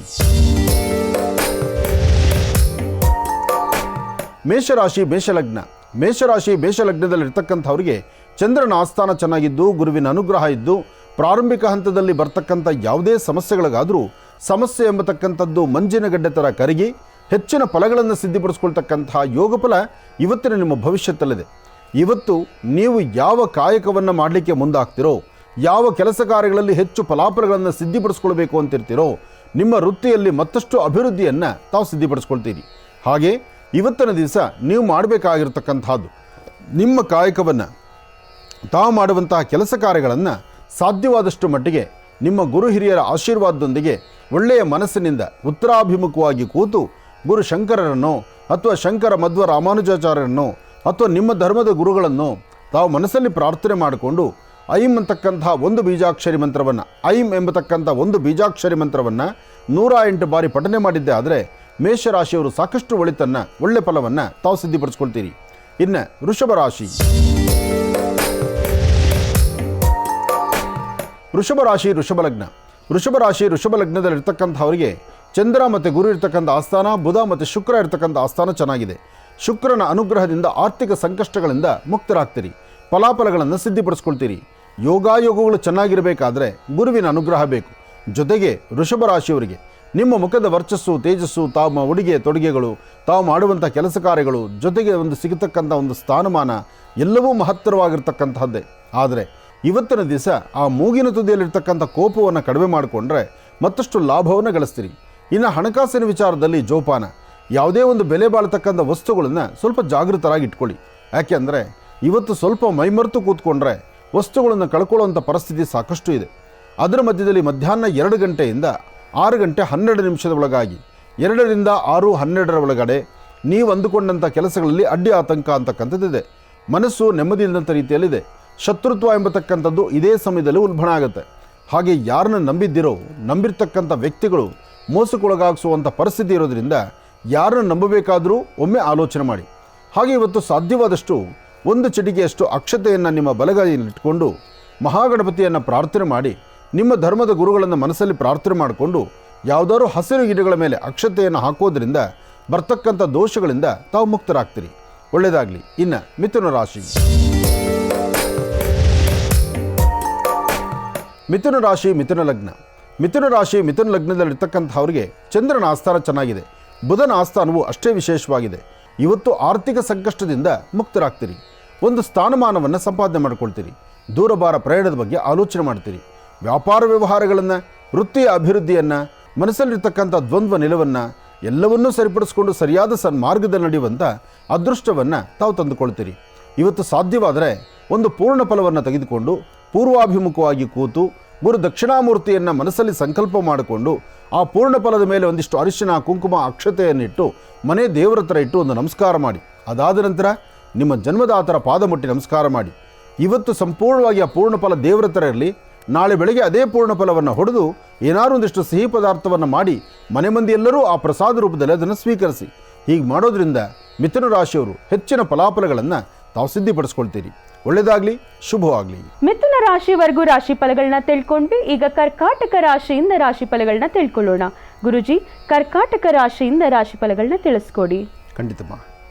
ಮೇಷರಾಶಿ ಮೇಷಲಗ್ನದಲ್ಲಿರ್ತಕ್ಕಂಥವ್ರಿಗೆ ಚಂದ್ರನ ಆಸ್ಥಾನ ಚೆನ್ನಾಗಿದ್ದು ಗುರುವಿನ ಅನುಗ್ರಹ ಇದ್ದು ಪ್ರಾರಂಭಿಕ ಹಂತದಲ್ಲಿ ಬರ್ತಕ್ಕಂಥ ಯಾವುದೇ ಸಮಸ್ಯೆಗಳಿಗಾದರೂ ಸಮಸ್ಯೆ ಎಂಬತಕ್ಕಂಥದ್ದು ಮಂಜಿನ ಗಡ್ಡೆ ಥರ ಕರಗಿ ಹೆಚ್ಚಿನ ಫಲಗಳನ್ನು ಸಿದ್ಧಿಪಡಿಸ್ಕೊಳ್ತಕ್ಕಂತಹ ಯೋಗಫಲ ಇವತ್ತಿನ ನಿಮ್ಮ ಭವಿಷ್ಯತ್ತಲ್ಲಿದೆ. ಇವತ್ತು ನೀವು ಯಾವ ಕಾಯಕವನ್ನು ಮಾಡಲಿಕ್ಕೆ ಮುಂದಾಗ್ತಿರೋ, ಯಾವ ಕೆಲಸ ಕಾರ್ಯಗಳಲ್ಲಿ ಹೆಚ್ಚು ಫಲಾಫಲಗಳನ್ನು ಸಿದ್ಧಿಪಡಿಸ್ಕೊಳ್ಬೇಕು ಅಂತಿರ್ತೀರೋ, ನಿಮ್ಮ ವೃತ್ತಿಯಲ್ಲಿ ಮತ್ತಷ್ಟು ಅಭಿವೃದ್ಧಿಯನ್ನು ತಾವು ಸಿದ್ಧಿಪಡಿಸ್ಕೊಳ್ತೀರಿ. ಹಾಗೆ ಇವತ್ತಿನ ದಿವಸ ನೀವು ಮಾಡಬೇಕಾಗಿರ್ತಕ್ಕಂಥದ್ದು, ನಿಮ್ಮ ಕಾಯಕವನ್ನು ತಾವು ಮಾಡುವಂತಹ ಕೆಲಸ ಕಾರ್ಯಗಳನ್ನು ಸಾಧ್ಯವಾದಷ್ಟು ಮಟ್ಟಿಗೆ ನಿಮ್ಮ ಗುರು ಹಿರಿಯರ ಆಶೀರ್ವಾದದೊಂದಿಗೆ ಒಳ್ಳೆಯ ಮನಸ್ಸಿನಿಂದ ಉತ್ತರಾಭಿಮುಖವಾಗಿ ಕೂತು ಗುರು ಶಂಕರರನ್ನು ಅಥವಾ ಶಂಕರ ಮಧ್ವ ರಾಮಾನುಜಾಚಾರ್ಯರನ್ನು ಅಥವಾ ನಿಮ್ಮ ಧರ್ಮದ ಗುರುಗಳನ್ನು ತಾವು ಮನಸ್ಸಲ್ಲಿ ಪ್ರಾರ್ಥನೆ ಮಾಡಿಕೊಂಡು ಐಂ ಅಂತಕ್ಕಂಥ ಒಂದು ಬೀಜಾಕ್ಷರಿ ಮಂತ್ರವನ್ನು, ಐಂ ಎಂಬತಕ್ಕಂಥ ಒಂದು ಬೀಜಾಕ್ಷರಿ ಮಂತ್ರವನ್ನು 108 ಬಾರಿ ಪಠನೆ ಮಾಡಿದ್ದೆ ಆದರೆ ಮೇಷರಾಶಿಯವರು ಸಾಕಷ್ಟು ಒಳಿತನ್ನು, ಒಳ್ಳೆ ಫಲವನ್ನು ತಾವು ಸಿದ್ಧಿಪಡಿಸ್ಕೊಳ್ತೀರಿ. ಇನ್ನು ವೃಷಭ ರಾಶಿ, ವೃಷಭ ರಾಶಿ ವೃಷಭ ಲಗ್ನದಲ್ಲಿರ್ತಕ್ಕಂಥವರಿಗೆ ಚಂದ್ರ ಮತ್ತು ಗುರು ಇರ್ತಕ್ಕಂಥ ಆಸ್ಥಾನ, ಬುಧ ಮತ್ತು ಶುಕ್ರ ಇರ್ತಕ್ಕಂಥ ಆಸ್ಥಾನ ಚೆನ್ನಾಗಿದೆ. ಶುಕ್ರನ ಅನುಗ್ರಹದಿಂದ ಆರ್ಥಿಕ ಸಂಕಷ್ಟಗಳಿಂದ ಮುಕ್ತರಾಗ್ತೀರಿ, ಫಲಾಫಲಗಳನ್ನು ಸಿದ್ಧಿಪಡಿಸ್ಕೊಳ್ತೀರಿ. ಯೋಗಾಯೋಗಗಳು ಚೆನ್ನಾಗಿರಬೇಕಾದ್ರೆ ಗುರುವಿನ ಅನುಗ್ರಹ ಬೇಕು. ಜೊತೆಗೆ ವೃಷಭ ರಾಶಿಯವರಿಗೆ ನಿಮ್ಮ ಮುಖದ ವರ್ಚಸ್ಸು, ತೇಜಸ್ಸು, ತಾವು ಉಡುಗೆ ತೊಡುಗೆಗಳು, ತಾವು ಮಾಡುವಂಥ ಕೆಲಸ ಕಾರ್ಯಗಳು, ಜೊತೆಗೆ ಒಂದು ಸಿಗತಕ್ಕಂಥ ಒಂದು ಸ್ಥಾನಮಾನ ಎಲ್ಲವೂ ಮಹತ್ತರವಾಗಿರ್ತಕ್ಕಂಥದ್ದೇ. ಆದರೆ ಇವತ್ತಿನ ದಿವಸ ಆ ಮೂಗಿನ ತುದಿಯಲ್ಲಿರ್ತಕ್ಕಂಥ ಕೋಪವನ್ನು ಕಡಿಮೆ ಮಾಡಿಕೊಂಡ್ರೆ ಮತ್ತಷ್ಟು ಲಾಭವನ್ನು ಗಳಿಸ್ತೀರಿ. ಇನ್ನು ಹಣಕಾಸಿನ ವಿಚಾರದಲ್ಲಿ ಜೋಪಾನ, ಯಾವುದೇ ಒಂದು ಬೆಲೆ ಬಾಳ್ತಕ್ಕಂಥ ವಸ್ತುಗಳನ್ನು ಸ್ವಲ್ಪ ಜಾಗೃತರಾಗಿ ಇಟ್ಕೊಳ್ಳಿ. ಯಾಕೆಂದರೆ ಇವತ್ತು ಸ್ವಲ್ಪ ಮೈಮರೆತು ಕೂತ್ಕೊಂಡ್ರೆ ವಸ್ತುಗಳನ್ನು ಕಳ್ಕೊಳ್ಳುವಂಥ ಪರಿಸ್ಥಿತಿ ಸಾಕಷ್ಟು ಇದೆ. ಅದರ ಮಧ್ಯದಲ್ಲಿ ಮಧ್ಯಾಹ್ನ 2 ಗಂಟೆಯಿಂದ 6 ಗಂಟೆ 12 ನಿಮಿಷದ ಒಳಗಾಗಿ 2 ರಿಂದ 6:12 ಒಳಗಡೆ ನೀವು ಅಂದುಕೊಂಡಂಥ ಕೆಲಸಗಳಲ್ಲಿ ಅಡ್ಡಿ ಆತಂಕ ಅಂತಕ್ಕಂಥದ್ದಿದೆ. ಮನಸ್ಸು ನೆಮ್ಮದಿ ಇಲ್ಲದಂಥ ರೀತಿಯಲ್ಲಿದೆ. ಶತ್ರುತ್ವ ಎಂಬತಕ್ಕಂಥದ್ದು ಇದೇ ಸಮಯದಲ್ಲಿ ಉಲ್ಬಣ ಆಗುತ್ತೆ. ಹಾಗೆ ಯಾರನ್ನ ನಂಬಿದ್ದಿರೋ, ನಂಬಿರ್ತಕ್ಕಂಥ ವ್ಯಕ್ತಿಗಳು ಮೋಸಕ್ಕೊಳಗಾಗಿಸುವಂಥ ಪರಿಸ್ಥಿತಿ ಇರೋದ್ರಿಂದ ಯಾರನ್ನು ನಂಬಬೇಕಾದರೂ ಒಮ್ಮೆ ಆಲೋಚನೆ ಮಾಡಿ. ಹಾಗೆ ಇವತ್ತು ಸಾಧ್ಯವಾದಷ್ಟು 1 ಚಿಟಿಕೆಯಷ್ಟು ಅಕ್ಷತೆಯನ್ನು ನಿಮ್ಮ ಬಲಗೈಯಲ್ಲಿಟ್ಕೊಂಡು ಮಹಾಗಣಪತಿಯನ್ನು ಪ್ರಾರ್ಥನೆ ಮಾಡಿ, ನಿಮ್ಮ ಧರ್ಮದ ಗುರುಗಳನ್ನು ಮನಸ್ಸಲ್ಲಿ ಪ್ರಾರ್ಥನೆ ಮಾಡಿಕೊಂಡು ಯಾವುದಾದ್ರು ಹಸಿರು ಗಿಡಗಳ ಮೇಲೆ ಅಕ್ಷತೆಯನ್ನು ಹಾಕೋದ್ರಿಂದ ಬರ್ತಕ್ಕಂಥ ದೋಷಗಳಿಂದ ತಾವು ಮುಕ್ತರಾಗ್ತೀರಿ. ಒಳ್ಳೆಯದಾಗಲಿ. ಇನ್ನು ಮಿಥುನ ರಾಶಿ, ಮಿಥುನ ಲಗ್ನದಲ್ಲಿರ್ತಕ್ಕಂಥವ್ರಿಗೆ ಚಂದ್ರನ ಆಸ್ಥಾನ ಚೆನ್ನಾಗಿದೆ, ಬುಧನ ಆಸ್ಥಾನವು ಅಷ್ಟೇ ವಿಶೇಷವಾಗಿದೆ. ಇವತ್ತು ಆರ್ಥಿಕ ಸಂಕಷ್ಟದಿಂದ ಮುಕ್ತರಾಗ್ತೀರಿ, ಒಂದು ಸ್ಥಾನಮಾನವನ್ನು ಸಂಪಾದನೆ ಮಾಡ್ಕೊಳ್ತೀರಿ, ದೂರಭಾರ ಪ್ರಯಾಣದ ಬಗ್ಗೆ ಆಲೋಚನೆ ಮಾಡ್ತೀರಿ. ವ್ಯಾಪಾರ ವ್ಯವಹಾರಗಳನ್ನು, ವೃತ್ತಿಯ ಅಭಿವೃದ್ಧಿಯನ್ನು, ಮನಸ್ಸಲ್ಲಿರ್ತಕ್ಕಂಥ ದ್ವಂದ್ವ ನಿಲುವನ್ನು ಎಲ್ಲವನ್ನೂ ಸರಿಪಡಿಸ್ಕೊಂಡು ಸರಿಯಾದ ಸನ್ಮಾರ್ಗದಲ್ಲಿ ನಡೆಯುವಂಥ ಅದೃಷ್ಟವನ್ನು ತಾವು ತಂದುಕೊಳ್ತೀರಿ. ಇವತ್ತು ಸಾಧ್ಯವಾದರೆ ಒಂದು ಪೂರ್ಣ ಫಲವನ್ನು ತೆಗೆದುಕೊಂಡು ಪೂರ್ವಾಭಿಮುಖವಾಗಿ ಕೂತು ಗುರು ದಕ್ಷಿಣಾಮೂರ್ತಿಯನ್ನು ಮನಸ್ಸಲ್ಲಿ ಸಂಕಲ್ಪ ಮಾಡಿಕೊಂಡು ಆ ಪೂರ್ಣ ಫಲದ ಮೇಲೆ ಒಂದಿಷ್ಟು ಅರಿಶಿನ, ಕುಂಕುಮ, ಅಕ್ಷತೆಯನ್ನಿಟ್ಟು ಮನೆ ದೇವರ ಹತ್ರ ಇಟ್ಟು ಒಂದು ನಮಸ್ಕಾರ ಮಾಡಿ. ಅದಾದ ನಂತರ ನಿಮ್ಮ ಜನ್ಮದಾತರ ಪಾದ ಮುಟ್ಟಿ ನಮಸ್ಕಾರ ಮಾಡಿ. ಇವತ್ತು ಸಂಪೂರ್ಣವಾಗಿ ಆ ಪೂರ್ಣ ಫಲ ದೇವರ ಹತ್ರ ಇರಲಿ. ನಾಳೆ ಬೆಳಗ್ಗೆ ಅದೇ ಪೂರ್ಣ ಫಲವನ್ನು ಹೊಡೆದು ಏನಾದರೂ ಒಂದಿಷ್ಟು ಸಿಹಿ ಪದಾರ್ಥವನ್ನು ಮಾಡಿ ಮನೆ ಮಂದಿ ಎಲ್ಲರೂ ಆ ಪ್ರಸಾದ ರೂಪದಲ್ಲಿ ಅದನ್ನು ಸ್ವೀಕರಿಸಿ. ಹೀಗೆ ಮಾಡೋದ್ರಿಂದ ಮಿಥುನ ರಾಶಿಯವರು ಹೆಚ್ಚಿನ ಫಲಾಫಲಗಳನ್ನು ತಾವು ಸಿದ್ಧಿಪಡಿಸ್ಕೊಳ್ತೀರಿ. ಒಳ್ಳೆಯದಾಗಲಿ, ಶುಭವಾಗಲಿ. ಮಿಥುನ ರಾಶಿವರೆಗೂ ರಾಶಿ ಫಲಗಳನ್ನ ತಿಳ್ಕೊಂಡ್ವಿ. ಈಗ ಕರ್ಕಾಟಕ ರಾಶಿಯಿಂದ ರಾಶಿ ಫಲಗಳನ್ನ ತಿಳ್ಕೊಳ್ಳೋಣ. ಗುರುಜಿ, ಕರ್ಕಾಟಕ ರಾಶಿಯಿಂದ ರಾಶಿ ಫಲಗಳನ್ನ ತಿಳಿಸ್ಕೊಡಿ. ಖಂಡಿತಮ್ಮ,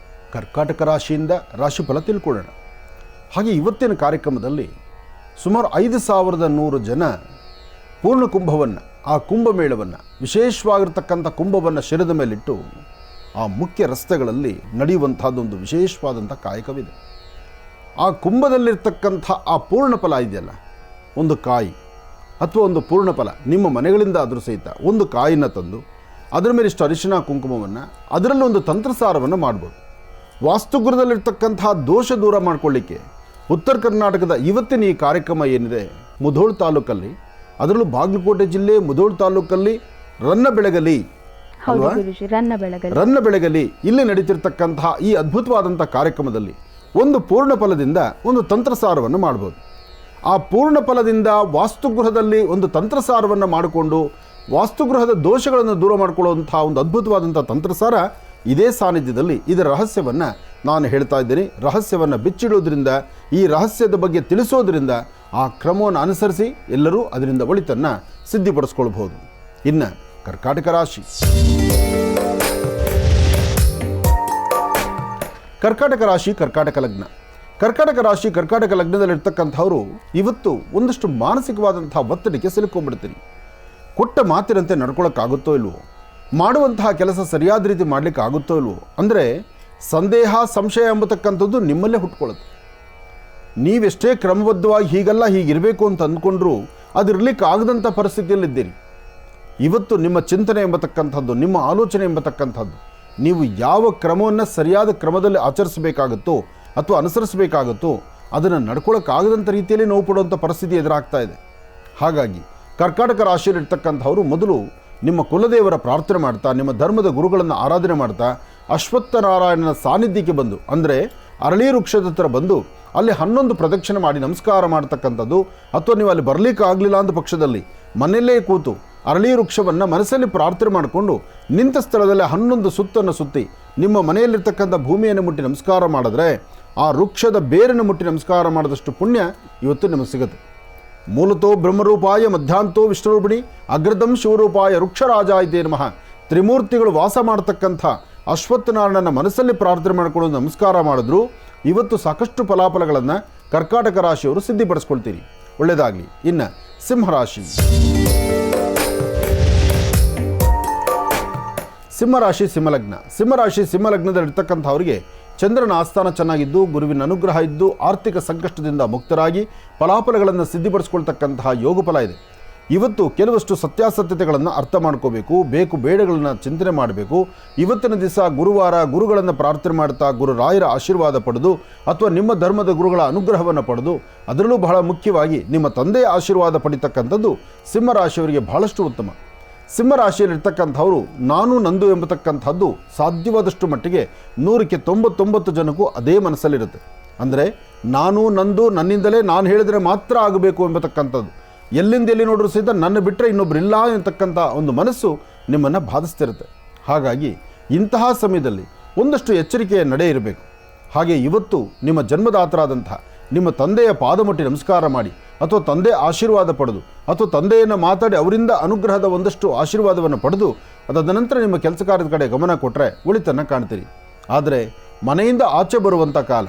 ಕರ್ಕಾಟಕ ರಾಶಿಯಿಂದ ರಾಶಿಫಲ ತಿಳ್ಕೊಳ್ಳೋಣ. ಹಾಗೆ ಇವತ್ತಿನ ಕಾರ್ಯಕ್ರಮದಲ್ಲಿ ಸುಮಾರು 5100 ಜನ ಪೂರ್ಣ ಕುಂಭವನ್ನು, ಆ ಕುಂಭಮೇಳವನ್ನು, ವಿಶೇಷವಾಗಿರ್ತಕ್ಕಂಥ ಕುಂಭವನ್ನು ಶಿರದ ಮೇಲಿಟ್ಟು ಆ ಮುಖ್ಯ ರಸ್ತೆಗಳಲ್ಲಿ ನಡೆಯುವಂಥದ್ದೊಂದು ವಿಶೇಷವಾದಂಥ ಕಾಯಕವಿದೆ. ಆ ಕುಂಭದಲ್ಲಿರ್ತಕ್ಕಂಥ ಆ ಪೂರ್ಣ ಫಲ ಇದೆಯಲ್ಲ, ಒಂದು ಕಾಯಿ ಅಥವಾ ಒಂದು ಪೂರ್ಣ ಫಲ ನಿಮ್ಮ ಮನೆಗಳಿಂದ ಆದರೂ ಸಹಿತ ಒಂದು ಕಾಯಿನ ತಂದು ಅದರ ಮೇಲೆ ಇಷ್ಟು ಅರಿಶಿನ ಕುಂಕುಮವನ್ನು, ಅದರಲ್ಲಿ ಒಂದು ತಂತ್ರಸಾರವನ್ನು ಮಾಡ್ಬೋದು. ವಾಸ್ತುಗೃಹದಲ್ಲಿರ್ತಕ್ಕಂಥ ದೋಷ ದೂರ ಮಾಡಿಕೊಳ್ಳಿಕ್ಕೆ ಉತ್ತರ ಕರ್ನಾಟಕದ ಇವತ್ತಿನ ಈ ಕಾರ್ಯಕ್ರಮ ಏನಿದೆ, ಮುಧೋಳ್ ತಾಲೂಕಲ್ಲಿ, ಅದರಲ್ಲೂ ಬಾಗಲಕೋಟೆ ಜಿಲ್ಲೆ ಮುಧೋಳ್ ತಾಲೂಕಲ್ಲಿ ರನ್ನಬೆಳಗಲಿ ಇಲ್ಲಿ ನಡೀತಿರ್ತಕ್ಕಂತಹ ಈ ಅದ್ಭುತವಾದಂಥ ಕಾರ್ಯಕ್ರಮದಲ್ಲಿ ಒಂದು ಪೂರ್ಣ ಫಲದಿಂದ ಒಂದು ತಂತ್ರಸಾರವನ್ನು ಮಾಡ್ಬೋದು. ಆ ಪೂರ್ಣ ಫಲದಿಂದ ವಾಸ್ತುಗೃಹದಲ್ಲಿ ಒಂದು ತಂತ್ರಸಾರವನ್ನು ಮಾಡಿಕೊಂಡು ವಾಸ್ತುಗೃಹದ ದೋಷಗಳನ್ನು ದೂರ ಮಾಡಿಕೊಳ್ಳುವಂಥ ಒಂದು ಅದ್ಭುತವಾದಂಥ ತಂತ್ರಸಾರ ಇದೇ ಸಾನ್ನಿಧ್ಯದಲ್ಲಿ. ಇದರ ರಹಸ್ಯವನ್ನು ನಾನು ಹೇಳ್ತಾ ಇದ್ದೀನಿ. ರಹಸ್ಯವನ್ನು ಬಿಚ್ಚಿಡೋದ್ರಿಂದ, ಈ ರಹಸ್ಯದ ಬಗ್ಗೆ ತಿಳಿಸೋದ್ರಿಂದ ಆ ಕ್ರಮವನ್ನು ಅನುಸರಿಸಿ ಎಲ್ಲರೂ ಅದರಿಂದ ಒಳಿತನ್ನು ಸಿದ್ಧಿಪಡಿಸ್ಕೊಳ್ಬಹುದು. ಇನ್ನು ಕರ್ಕಾಟಕ ರಾಶಿ, ಕರ್ಕಾಟಕ ಲಗ್ನ. ಕರ್ಕಾಟಕ ಲಗ್ನದಲ್ಲಿರ್ತಕ್ಕಂಥವರು ಇವತ್ತು ಒಂದಷ್ಟು ಮಾನಸಿಕವಾದಂಥ ಒತ್ತಡಕ್ಕೆ ಸಿಲುಕೊಂಡ್ಬಿಡ್ತೀರಿ. ಕೊಟ್ಟ ಮಾತಿನಂತೆ ನಡ್ಕೊಳ್ಳೋಕ್ಕಾಗುತ್ತೋ ಇಲ್ವೋ, ಮಾಡುವಂತಹ ಕೆಲಸ ಸರಿಯಾದ ರೀತಿ ಮಾಡಲಿಕ್ಕೆ ಆಗುತ್ತೋ ಇಲ್ವೋ ಅಂದರೆ ಸಂದೇಹ, ಸಂಶಯ ಎಂಬತಕ್ಕಂಥದ್ದು ನಿಮ್ಮಲ್ಲೇ ಹುಟ್ಕೊಳ್ಳುತ್ತೆ. ನೀವೆಷ್ಟೇ ಕ್ರಮಬದ್ಧವಾಗಿ ಹೀಗಲ್ಲ ಹೀಗಿರಬೇಕು ಅಂತ ಅಂದ್ಕೊಂಡ್ರೂ ಅದಿರಲಿಕ್ಕೆ ಆಗದಂಥ ಪರಿಸ್ಥಿತಿಯಲ್ಲಿದ್ದೀರಿ. ಇವತ್ತು ನಿಮ್ಮ ಚಿಂತನೆ ಎಂಬತಕ್ಕಂಥದ್ದು, ನಿಮ್ಮ ಆಲೋಚನೆ ಎಂಬತಕ್ಕಂಥದ್ದು, ನೀವು ಯಾವ ಕ್ರಮವನ್ನು ಸರಿಯಾದ ಕ್ರಮದಲ್ಲಿ ಆಚರಿಸಬೇಕಾಗುತ್ತೋ ಅಥವಾ ಅನುಸರಿಸಬೇಕಾಗುತ್ತೋ ಅದನ್ನು ನಡ್ಕೊಳ್ಳೋಕ್ಕಾಗದಂಥ ರೀತಿಯಲ್ಲಿ ನೋವು ಪಡುವಂಥ ಪರಿಸ್ಥಿತಿ ಎದುರಾಗ್ತಾ ಇದೆ. ಹಾಗಾಗಿ ಕರ್ಕಾಟಕ ರಾಶಿಯಲ್ಲಿರ್ತಕ್ಕಂಥವರು ಮೊದಲು ನಿಮ್ಮ ಕುಲದೇವರ ಪ್ರಾರ್ಥನೆ ಮಾಡ್ತಾ, ನಿಮ್ಮ ಧರ್ಮದ ಗುರುಗಳನ್ನು ಆರಾಧನೆ ಮಾಡ್ತಾ, ಅಶ್ವತ್ಥನಾರಾಯಣನ ಸಾನ್ನಿಧ್ಯಕ್ಕೆ ಬಂದು, ಅಂದರೆ ಅರಳಿ ವೃಕ್ಷದ ಹತ್ರ ಬಂದು ಅಲ್ಲಿ 11 ಪ್ರದಕ್ಷಿಣೆ ಮಾಡಿ ನಮಸ್ಕಾರ ಮಾಡ್ತಕ್ಕಂಥದ್ದು, ಅಥವಾ ನೀವು ಅಲ್ಲಿ ಬರಲಿಕ್ಕೆ ಆಗಲಿಲ್ಲ ಅಂದ ಪಕ್ಷದಲ್ಲಿ ಮನೆಯಲ್ಲೇ ಕೂತು ಅರಳಿ ವೃಕ್ಷವನ್ನು ಮನಸ್ಸಲ್ಲಿ ಪ್ರಾರ್ಥನೆ ಮಾಡಿಕೊಂಡು ನಿಂತ ಸ್ಥಳದಲ್ಲಿ 11 ಸುತ್ತನ್ನು ಸುತ್ತಿ ನಿಮ್ಮ ಮನೆಯಲ್ಲಿರ್ತಕ್ಕಂಥ ಭೂಮಿಯನ್ನು ಮುಟ್ಟಿ ನಮಸ್ಕಾರ ಮಾಡಿದ್ರೆ ಆ ವೃಕ್ಷದ ಬೇರನ್ನು ಮುಟ್ಟಿ ನಮಸ್ಕಾರ ಮಾಡಿದಷ್ಟು ಪುಣ್ಯ ಇವತ್ತು ನಿಮಗೆ ಸಿಗುತ್ತೆ. ಮೂಲತೋ ಬ್ರಹ್ಮರೂಪಾಯ ಮಧ್ಯಾಂತೋ ವಿಷ್ಣುರೂಪಿಣಿ ಅಗ್ರದಂ ಶಿವರೂಪಾಯ ವೃಕ್ಷರಾಜಾಯಿತೇ ನಮಃ. ತ್ರಿಮೂರ್ತಿಗಳು ವಾಸ ಮಾಡತಕ್ಕಂಥ ಅಶ್ವತ್ಥನಾರಾಯಣನ ಮನಸ್ಸಲ್ಲಿ ಪ್ರಾರ್ಥನೆ ಮಾಡಿಕೊಂಡು ನಮಸ್ಕಾರ ಮಾಡಿದ್ರು ಇವತ್ತು ಸಾಕಷ್ಟು ಫಲಾಫಲಗಳನ್ನು ಕರ್ಕಾಟಕ ರಾಶಿಯವರು ಸಿದ್ಧಿಪಡಿಸ್ಕೊಳ್ತೀರಿ. ಒಳ್ಳೆಯದಾಗಲಿ. ಇನ್ನು ಸಿಂಹರಾಶಿ. ಸಿಂಹರಾಶಿ ಸಿಂಹಲಗ್ನದಲ್ಲಿರ್ತಕ್ಕಂಥವರಿಗೆ ಚಂದ್ರನ ಆಸ್ಥಾನ ಚೆನ್ನಾಗಿದ್ದು, ಗುರುವಿನ ಅನುಗ್ರಹ ಇದ್ದು, ಆರ್ಥಿಕ ಸಂಕಷ್ಟದಿಂದ ಮುಕ್ತರಾಗಿ ಫಲಾಫಲಗಳನ್ನು ಸಿದ್ಧಿಪಡಿಸ್ಕೊಳ್ತಕ್ಕಂತಹ ಯೋಗ ಫಲ ಇದೆ. ಇವತ್ತು ಕೆಲವಷ್ಟು ಸತ್ಯಾಸತ್ಯತೆಗಳನ್ನು ಅರ್ಥ ಮಾಡ್ಕೋಬೇಕು, ಬೇಕು ಬೇಡಗಳನ್ನು ಚಿಂತನೆ ಮಾಡಬೇಕು. ಇವತ್ತಿನ ದಿವಸ ಗುರುವಾರ ಗುರುಗಳನ್ನು ಪ್ರಾರ್ಥನೆ ಮಾಡ್ತಾ ಗುರುರಾಯರ ಆಶೀರ್ವಾದ ಪಡೆದು ಅಥವಾ ನಿಮ್ಮ ಧರ್ಮದ ಗುರುಗಳ ಅನುಗ್ರಹವನ್ನು ಪಡೆದು, ಅದರಲ್ಲೂ ಬಹಳ ಮುಖ್ಯವಾಗಿ ನಿಮ್ಮ ತಂದೆಯ ಆಶೀರ್ವಾದ ಪಡಿತಕ್ಕಂಥದ್ದು ಸಿಂಹರಾಶಿಯವರಿಗೆ ಬಹಳಷ್ಟು ಉತ್ತಮ. ಸಿಂಹರಾಶಿಯಲ್ಲಿರ್ತಕ್ಕಂಥವರು ನಾನು ನಂದು ಎಂಬತಕ್ಕಂಥದ್ದು ಸಾಧ್ಯವಾದಷ್ಟು ಮಟ್ಟಿಗೆ 100ಕ್ಕೆ 99 ಜನಕ್ಕೂ ಅದೇ ಮನಸ್ಸಲ್ಲಿರುತ್ತೆ. ಅಂದರೆ ನಾನು ನಂದು, ನನ್ನಿಂದಲೇ ನಾನು ಹೇಳಿದರೆ ಮಾತ್ರ ಆಗಬೇಕು ಎಂಬತಕ್ಕಂಥದ್ದು, ಎಲ್ಲಿಂದ ಎಲ್ಲಿ ನೋಡ್ರೂ ಸಹಿತ ನನ್ನ ಬಿಟ್ಟರೆ ಇನ್ನೊಬ್ಬರಿಲ್ಲ ಎಂತಕ್ಕಂಥ ಒಂದು ಮನಸ್ಸು ನಿಮ್ಮನ್ನು ಬಾಧಿಸ್ತಿರುತ್ತೆ. ಹಾಗಾಗಿ ಇಂತಹ ಸಮಯದಲ್ಲಿ ಒಂದಷ್ಟು ಎಚ್ಚರಿಕೆಯ ನಡೆ ಇರಬೇಕು. ಹಾಗೆ ಇವತ್ತು ನಿಮ್ಮ ಜನ್ಮದಾತರಾದಂತಹ ನಿಮ್ಮ ತಂದೆಯ ಪಾದಮುಟ್ಟಿ ನಮಸ್ಕಾರ ಮಾಡಿ, ಅಥವಾ ತಂದೆ ಆಶೀರ್ವಾದ ಪಡೆದು, ಅಥವಾ ತಂದೆಯನ್ನು ಮಾತಾಡಿ ಅವರಿಂದ ಅನುಗ್ರಹದ ಒಂದಷ್ಟು ಆಶೀರ್ವಾದವನ್ನು ಪಡೆದು ಅದಾದ ನಂತರ ನಿಮ್ಮ ಕೆಲಸ ಕಾರ್ಯದ ಕಡೆ ಗಮನ ಕೊಟ್ಟರೆ ಒಳಿತನ್ನು ಕಾಣ್ತೀರಿ. ಆದರೆ ಮನೆಯಿಂದ ಆಚೆ ಬರುವಂಥ ಕಾಲ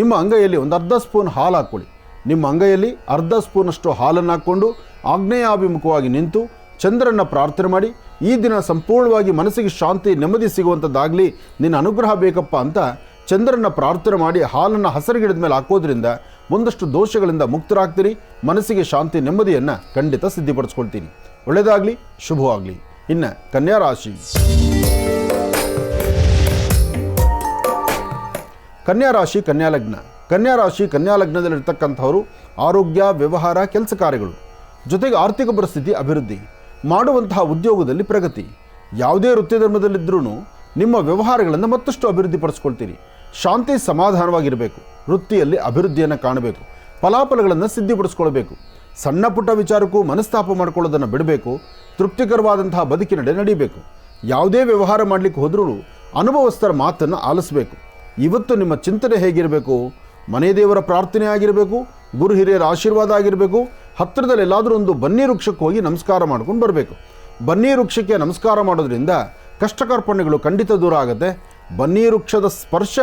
ನಿಮ್ಮ ಅಂಗೈಯಲ್ಲಿ ಒಂದು ಅರ್ಧ ಸ್ಪೂನ್ ಹಾಲು ಹಾಕ್ಕೊಳ್ಳಿ. ನಿಮ್ಮ ಅಂಗೈಯಲ್ಲಿ ಅರ್ಧ ಸ್ಪೂನಷ್ಟು ಹಾಲನ್ನು ಹಾಕ್ಕೊಂಡು ಆಗ್ನೇಯಾಭಿಮುಖವಾಗಿ ನಿಂತು ಚಂದ್ರನ ಪ್ರಾರ್ಥನೆ ಮಾಡಿ, ಈ ದಿನ ಸಂಪೂರ್ಣವಾಗಿ ಮನಸ್ಸಿಗೆ ಶಾಂತಿ ನೆಮ್ಮದಿ ಸಿಗುವಂಥದ್ದಾಗಲಿ, ನಿನ್ನ ಅನುಗ್ರಹ ಬೇಕಪ್ಪ ಅಂತ ಚಂದ್ರನ ಪ್ರಾರ್ಥನೆ ಮಾಡಿ ಹಾಲನ್ನು ಹಸರುಗಿಡದ ಮೇಲೆ ಹಾಕೋದ್ರಿಂದ ಒಂದಷ್ಟು ದೋಷಗಳಿಂದ ಮುಕ್ತರಾಗ್ತೀರಿ. ಮನಸ್ಸಿಗೆ ಶಾಂತಿ ನೆಮ್ಮದಿಯನ್ನು ಖಂಡಿತ ಸಿದ್ಧಿಪಡಿಸ್ಕೊಳ್ತೀರಿ. ಒಳ್ಳೆಯದಾಗಲಿ, ಶುಭವಾಗಲಿ. ಇನ್ನು ಕನ್ಯಾ ರಾಶಿ. ಕನ್ಯಾ ಲಗ್ನದಲ್ಲಿರ್ತಕ್ಕಂಥವರು ಆರೋಗ್ಯ, ವ್ಯವಹಾರ, ಕೆಲಸ ಕಾರ್ಯಗಳು ಜೊತೆಗೆ ಆರ್ಥಿಕ ಪರಿಸ್ಥಿತಿ ಅಭಿವೃದ್ಧಿ, ಮಾಡುವಂತಹ ಉದ್ಯೋಗದಲ್ಲಿ ಪ್ರಗತಿ. ಯಾವುದೇ ವೃತ್ತಿ ಧರ್ಮದಲ್ಲಿದ್ದರೂ ನಿಮ್ಮ ವ್ಯವಹಾರಗಳನ್ನು ಮತ್ತಷ್ಟು ಅಭಿವೃದ್ಧಿಪಡಿಸ್ಕೊಳ್ತೀರಿ. ಶಾಂತಿ ಸಮಾಧಾನವಾಗಿರಬೇಕು. ವೃತ್ತಿಯಲ್ಲಿ ಅಭಿವೃದ್ಧಿಯನ್ನು ಕಾಣಬೇಕು. ಫಲಾಫಲಗಳನ್ನು ಸಿದ್ಧಿಪಡಿಸ್ಕೊಳ್ಬೇಕು. ಸಣ್ಣ ಪುಟ್ಟ ವಿಚಾರಕ್ಕೂ ಮನಸ್ತಾಪ ಮಾಡ್ಕೊಳ್ಳೋದನ್ನು ಬಿಡಬೇಕು. ತೃಪ್ತಿಕರವಾದಂತಹ ಬದುಕಿನಡೆ ನಡೀಬೇಕು. ಯಾವುದೇ ವ್ಯವಹಾರ ಮಾಡಲಿಕ್ಕೆ ಹೋದರೂ ಅನುಭವಸ್ಥರ ಮಾತನ್ನು ಆಲಿಸಬೇಕು. ಇವತ್ತು ನಿಮ್ಮ ಚಿಂತನೆ ಹೇಗಿರಬೇಕು? ಮನೆ ದೇವರ ಪ್ರಾರ್ಥನೆ ಆಗಿರಬೇಕು, ಗುರು ಹಿರಿಯರ ಆಶೀರ್ವಾದ ಆಗಿರಬೇಕು. ಹತ್ತಿರದಲ್ಲಿ ಎಲ್ಲಾದರೂ ಒಂದು ಬನ್ನಿ ವೃಕ್ಷಕ್ಕೆ ಹೋಗಿ ನಮಸ್ಕಾರ ಮಾಡ್ಕೊಂಡು ಬರಬೇಕು. ಬನ್ನಿ ವೃಕ್ಷಕ್ಕೆ ನಮಸ್ಕಾರ ಮಾಡೋದ್ರಿಂದ ಕಷ್ಟಕಾರ್ಪಣ್ಯಗಳು ಖಂಡಿತ ದೂರ ಆಗುತ್ತೆ. ಬನ್ನಿ ವೃಕ್ಷದ ಸ್ಪರ್ಶ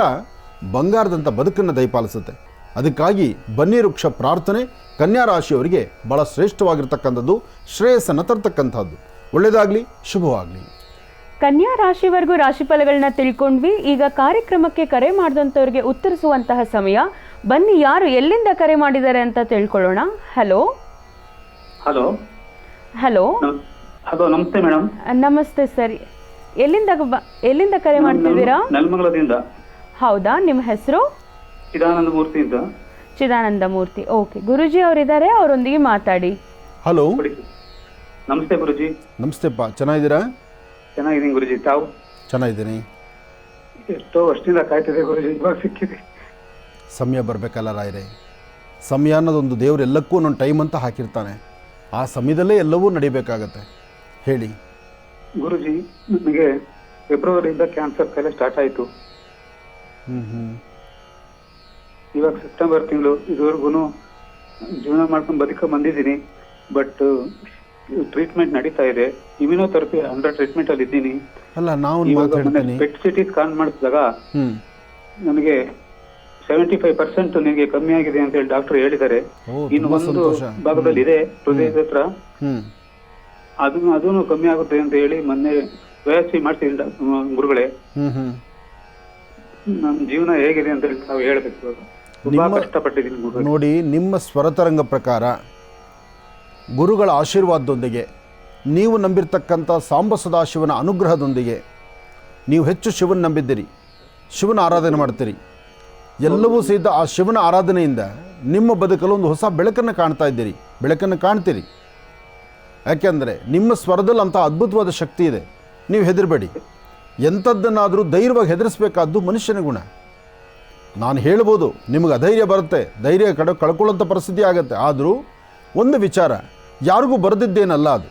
ಬಂಗಾರದಂಥ ಬದುಕನ್ನು ದಯಪಾಲಿಸುತ್ತೆ. ಅದಕ್ಕಾಗಿ ಬನ್ನಿ ವೃಕ್ಷ ಪ್ರಾರ್ಥನೆ ಕನ್ಯಾ ರಾಶಿಯವರಿಗೆ ಬಹಳ ಶ್ರೇಷ್ಠವಾಗಿರ್ತಕ್ಕಂಥದ್ದು, ಶ್ರೇಯಸ್ಸನ್ನು ತರ್ತಕ್ಕಂಥದ್ದು. ಒಳ್ಳೆಯದಾಗಲಿ, ಶುಭವಾಗಲಿ. ಕನ್ಯಾ ರಾಶಿವರೆಗೂ ರಾಶಿಫಲಗಳನ್ನ ತಿಳ್ಕೊಂಡ್ವಿ. ಈಗ ಕಾರ್ಯಕ್ರಮಕ್ಕೆ ಕರೆ ಮಾಡಿದಂಥವ್ರಿಗೆ ಉತ್ತರಿಸುವಂತಹ ಸಮಯ. ಬನ್ನಿ, ಯಾರು ಎಲ್ಲಿಂದ ಕರೆ ಮಾಡಿದ್ದಾರೆ ಅಂತ ತಿಳ್ಕೊಳ್ಳೋಣ. ಹಲೋ ಹಲೋ ಹಲೋ ಹಲೋ ನಮಸ್ತೆ ಮೇಡಮ್. ನಮಸ್ತೆ ಸರ್. ಎಲ್ಲಿಂದ ಕರೆ ಮಾಡ್ತಿದ್ದೀರಾ? ನೆಲಮಂಗಲದಿಂದ. ಹೌದಾ, ನಿಮ್ಮ ಹೆಸರು? ಚಿದಾನಂದ ಮೂರ್ತಿ ಅಂತ. ಚಿದಾನಂದ ಮೂರ್ತಿ. ಓಕೆ, ಗುರುಜಿ ಅವರಿದ್ದಾರೆ, ಅವರೊಂದಿಗೆ ಮಾತಾಡಿ. ಹಲೋ, ನಮಸ್ತೆ ಗುರುಜಿ. ನಮಸ್ತೆಪ್ಪ, ಚೆನ್ನಾಗಿದ್ದೀರಾ? ಚೆನ್ನಾಗಿದ್ದೀನಿ ಗುರುಜಿ, ತಾವು? ಚೆನ್ನಾಗಿದ್ದೀನಿ. ಎಷ್ಟೋ ವರ್ಷದಿಂದ ಕಾಯ್ತಿದೆ ಗುರುಜಿ, ಇವಾಗ ಸಿಕ್ಕಿದೆ. ಸಮಯ ಬರಬೇಕಲ್ಲ ರಾಯರೇ. ಸಮಯ ಅನ್ನೋದೊಂದು ದೇವರು ಎಲ್ಲಕ್ಕೂ ಒಂದೊಂದು ಟೈಮ್ ಅಂತ ಹಾಕಿರ್ತಾನೆ. ಆ ಸಮಯದಲ್ಲೇ ಎಲ್ಲವೂ ನಡಿಬೇಕಾಗತ್ತೆ. ಹೇಳಿ ಗುರುಜಿ. ನನಗೆ ಫೆಬ್ರವರಿಯಿಂದ ಕ್ಯಾನ್ಸರ್ ಕಾಯಿಲೆ ಸ್ಟಾರ್ಟ್ ಆಯಿತು. ಇವಾಗ ಸೆಪ್ಟೆಂಬರ್ ತಿಂಗಳು ಇದುವರೆಗೂ ಜೀವನ ಮಾಡ್ಕೊಂಡು ಬದುಕೊಂಡು ಬಂದಿದ್ದೀನಿ. ಬಟ್ ಟ್ರೀಟ್ಮೆಂಟ್ ನಡೀತಾ ಇದೆ. ಇಮ್ಯುನೋಥೆರಪಿ ಅಂಡರ್ ಟ್ರೀಟ್ಮೆಂಟ್ ಅಲ್ಲಿ ಇದ್ದೀನಿ. ಅಲ್ಲ, ನಾವು ಪೆಟ್ ಸಿಟಿ ಸ್ಕ್ಯಾನ್ ಮಾಡಿಸಿದಾಗ ನನಗೆ 75% ನಿಮಗೆ ಕಮ್ಮಿ ಆಗಿದೆ ಅಂತ ಹೇಳಿ ಡಾಕ್ಟರ್ ಹೇಳಿದ್ದಾರೆ. ಇನ್ನು ಒಂದು ಭಾಗದಲ್ಲಿ ಇದೆ ಹೃದಯದ ಹತ್ರ, ಅದನ್ನು ಕಮ್ಮಿ ಆಗುತ್ತೆ ಅಂತ ಹೇಳಿ ಮೊನ್ನೆ ಬಯಾಪ್ಸಿ ಮಾಡ್ತಿದ್ದೀನಿ ಗುರುಗಳೇ. ನನ್ನ ಜೀವನ ಹೇಗಿದೆ ಅಂತ ಹೇಳಿ ತಾವು ಹೇಳ್ಬೇಕು. ತುಂಬಾ ಕಷ್ಟಪಟ್ಟಿದ್ದೀನಿ ಗುರುಗಳೇ. ನೋಡಿ, ನಿಮ್ಮ ಸ್ವರತರಂಗ ಪ್ರಕಾರ ಗುರುಗಳ ಆಶೀರ್ವಾದದೊಂದಿಗೆ, ನೀವು ನಂಬಿರ್ತಕ್ಕಂಥ ಸಾಂಬ ಸದಾಶಿವನ ಅನುಗ್ರಹದೊಂದಿಗೆ, ನೀವು ಹೆಚ್ಚು ಶಿವನ ನಂಬಿದ್ದೀರಿ, ಶಿವನ ಆರಾಧನೆ ಮಾಡ್ತೀರಿ, ಎಲ್ಲವೂ ಸಹಿತ ಆ ಶಿವನ ಆರಾಧನೆಯಿಂದ ನಿಮ್ಮ ಬದುಕಲು ಒಂದು ಹೊಸ ಬೆಳಕನ್ನು ಕಾಣ್ತಾ ಇದ್ದೀರಿ, ಬೆಳಕನ್ನು ಕಾಣ್ತೀರಿ. ಯಾಕೆಂದರೆ ನಿಮ್ಮ ಸ್ವರದಲ್ಲಿ ಅಂಥ ಅದ್ಭುತವಾದ ಶಕ್ತಿ ಇದೆ. ನೀವು ಹೆದರಬೇಡಿ. ಎಂಥದ್ದನ್ನಾದರೂ ಧೈರ್ಯವಾಗಿ ಹೆದರಿಸಬೇಕಾದ್ದು ಮನುಷ್ಯನ ಗುಣ. ನಾನು ಹೇಳ್ಬೋದು, ನಿಮಗೆ ಅಧೈರ್ಯ ಬರುತ್ತೆ, ಧೈರ್ಯ ಕಳ್ಕೊಳ್ಳೋಂಥ ಪರಿಸ್ಥಿತಿ ಆಗುತ್ತೆ. ಆದರೂ ಒಂದು ವಿಚಾರ, ಯಾರಿಗೂ ಬರೆದಿದ್ದೇನಲ್ಲ ಅದು.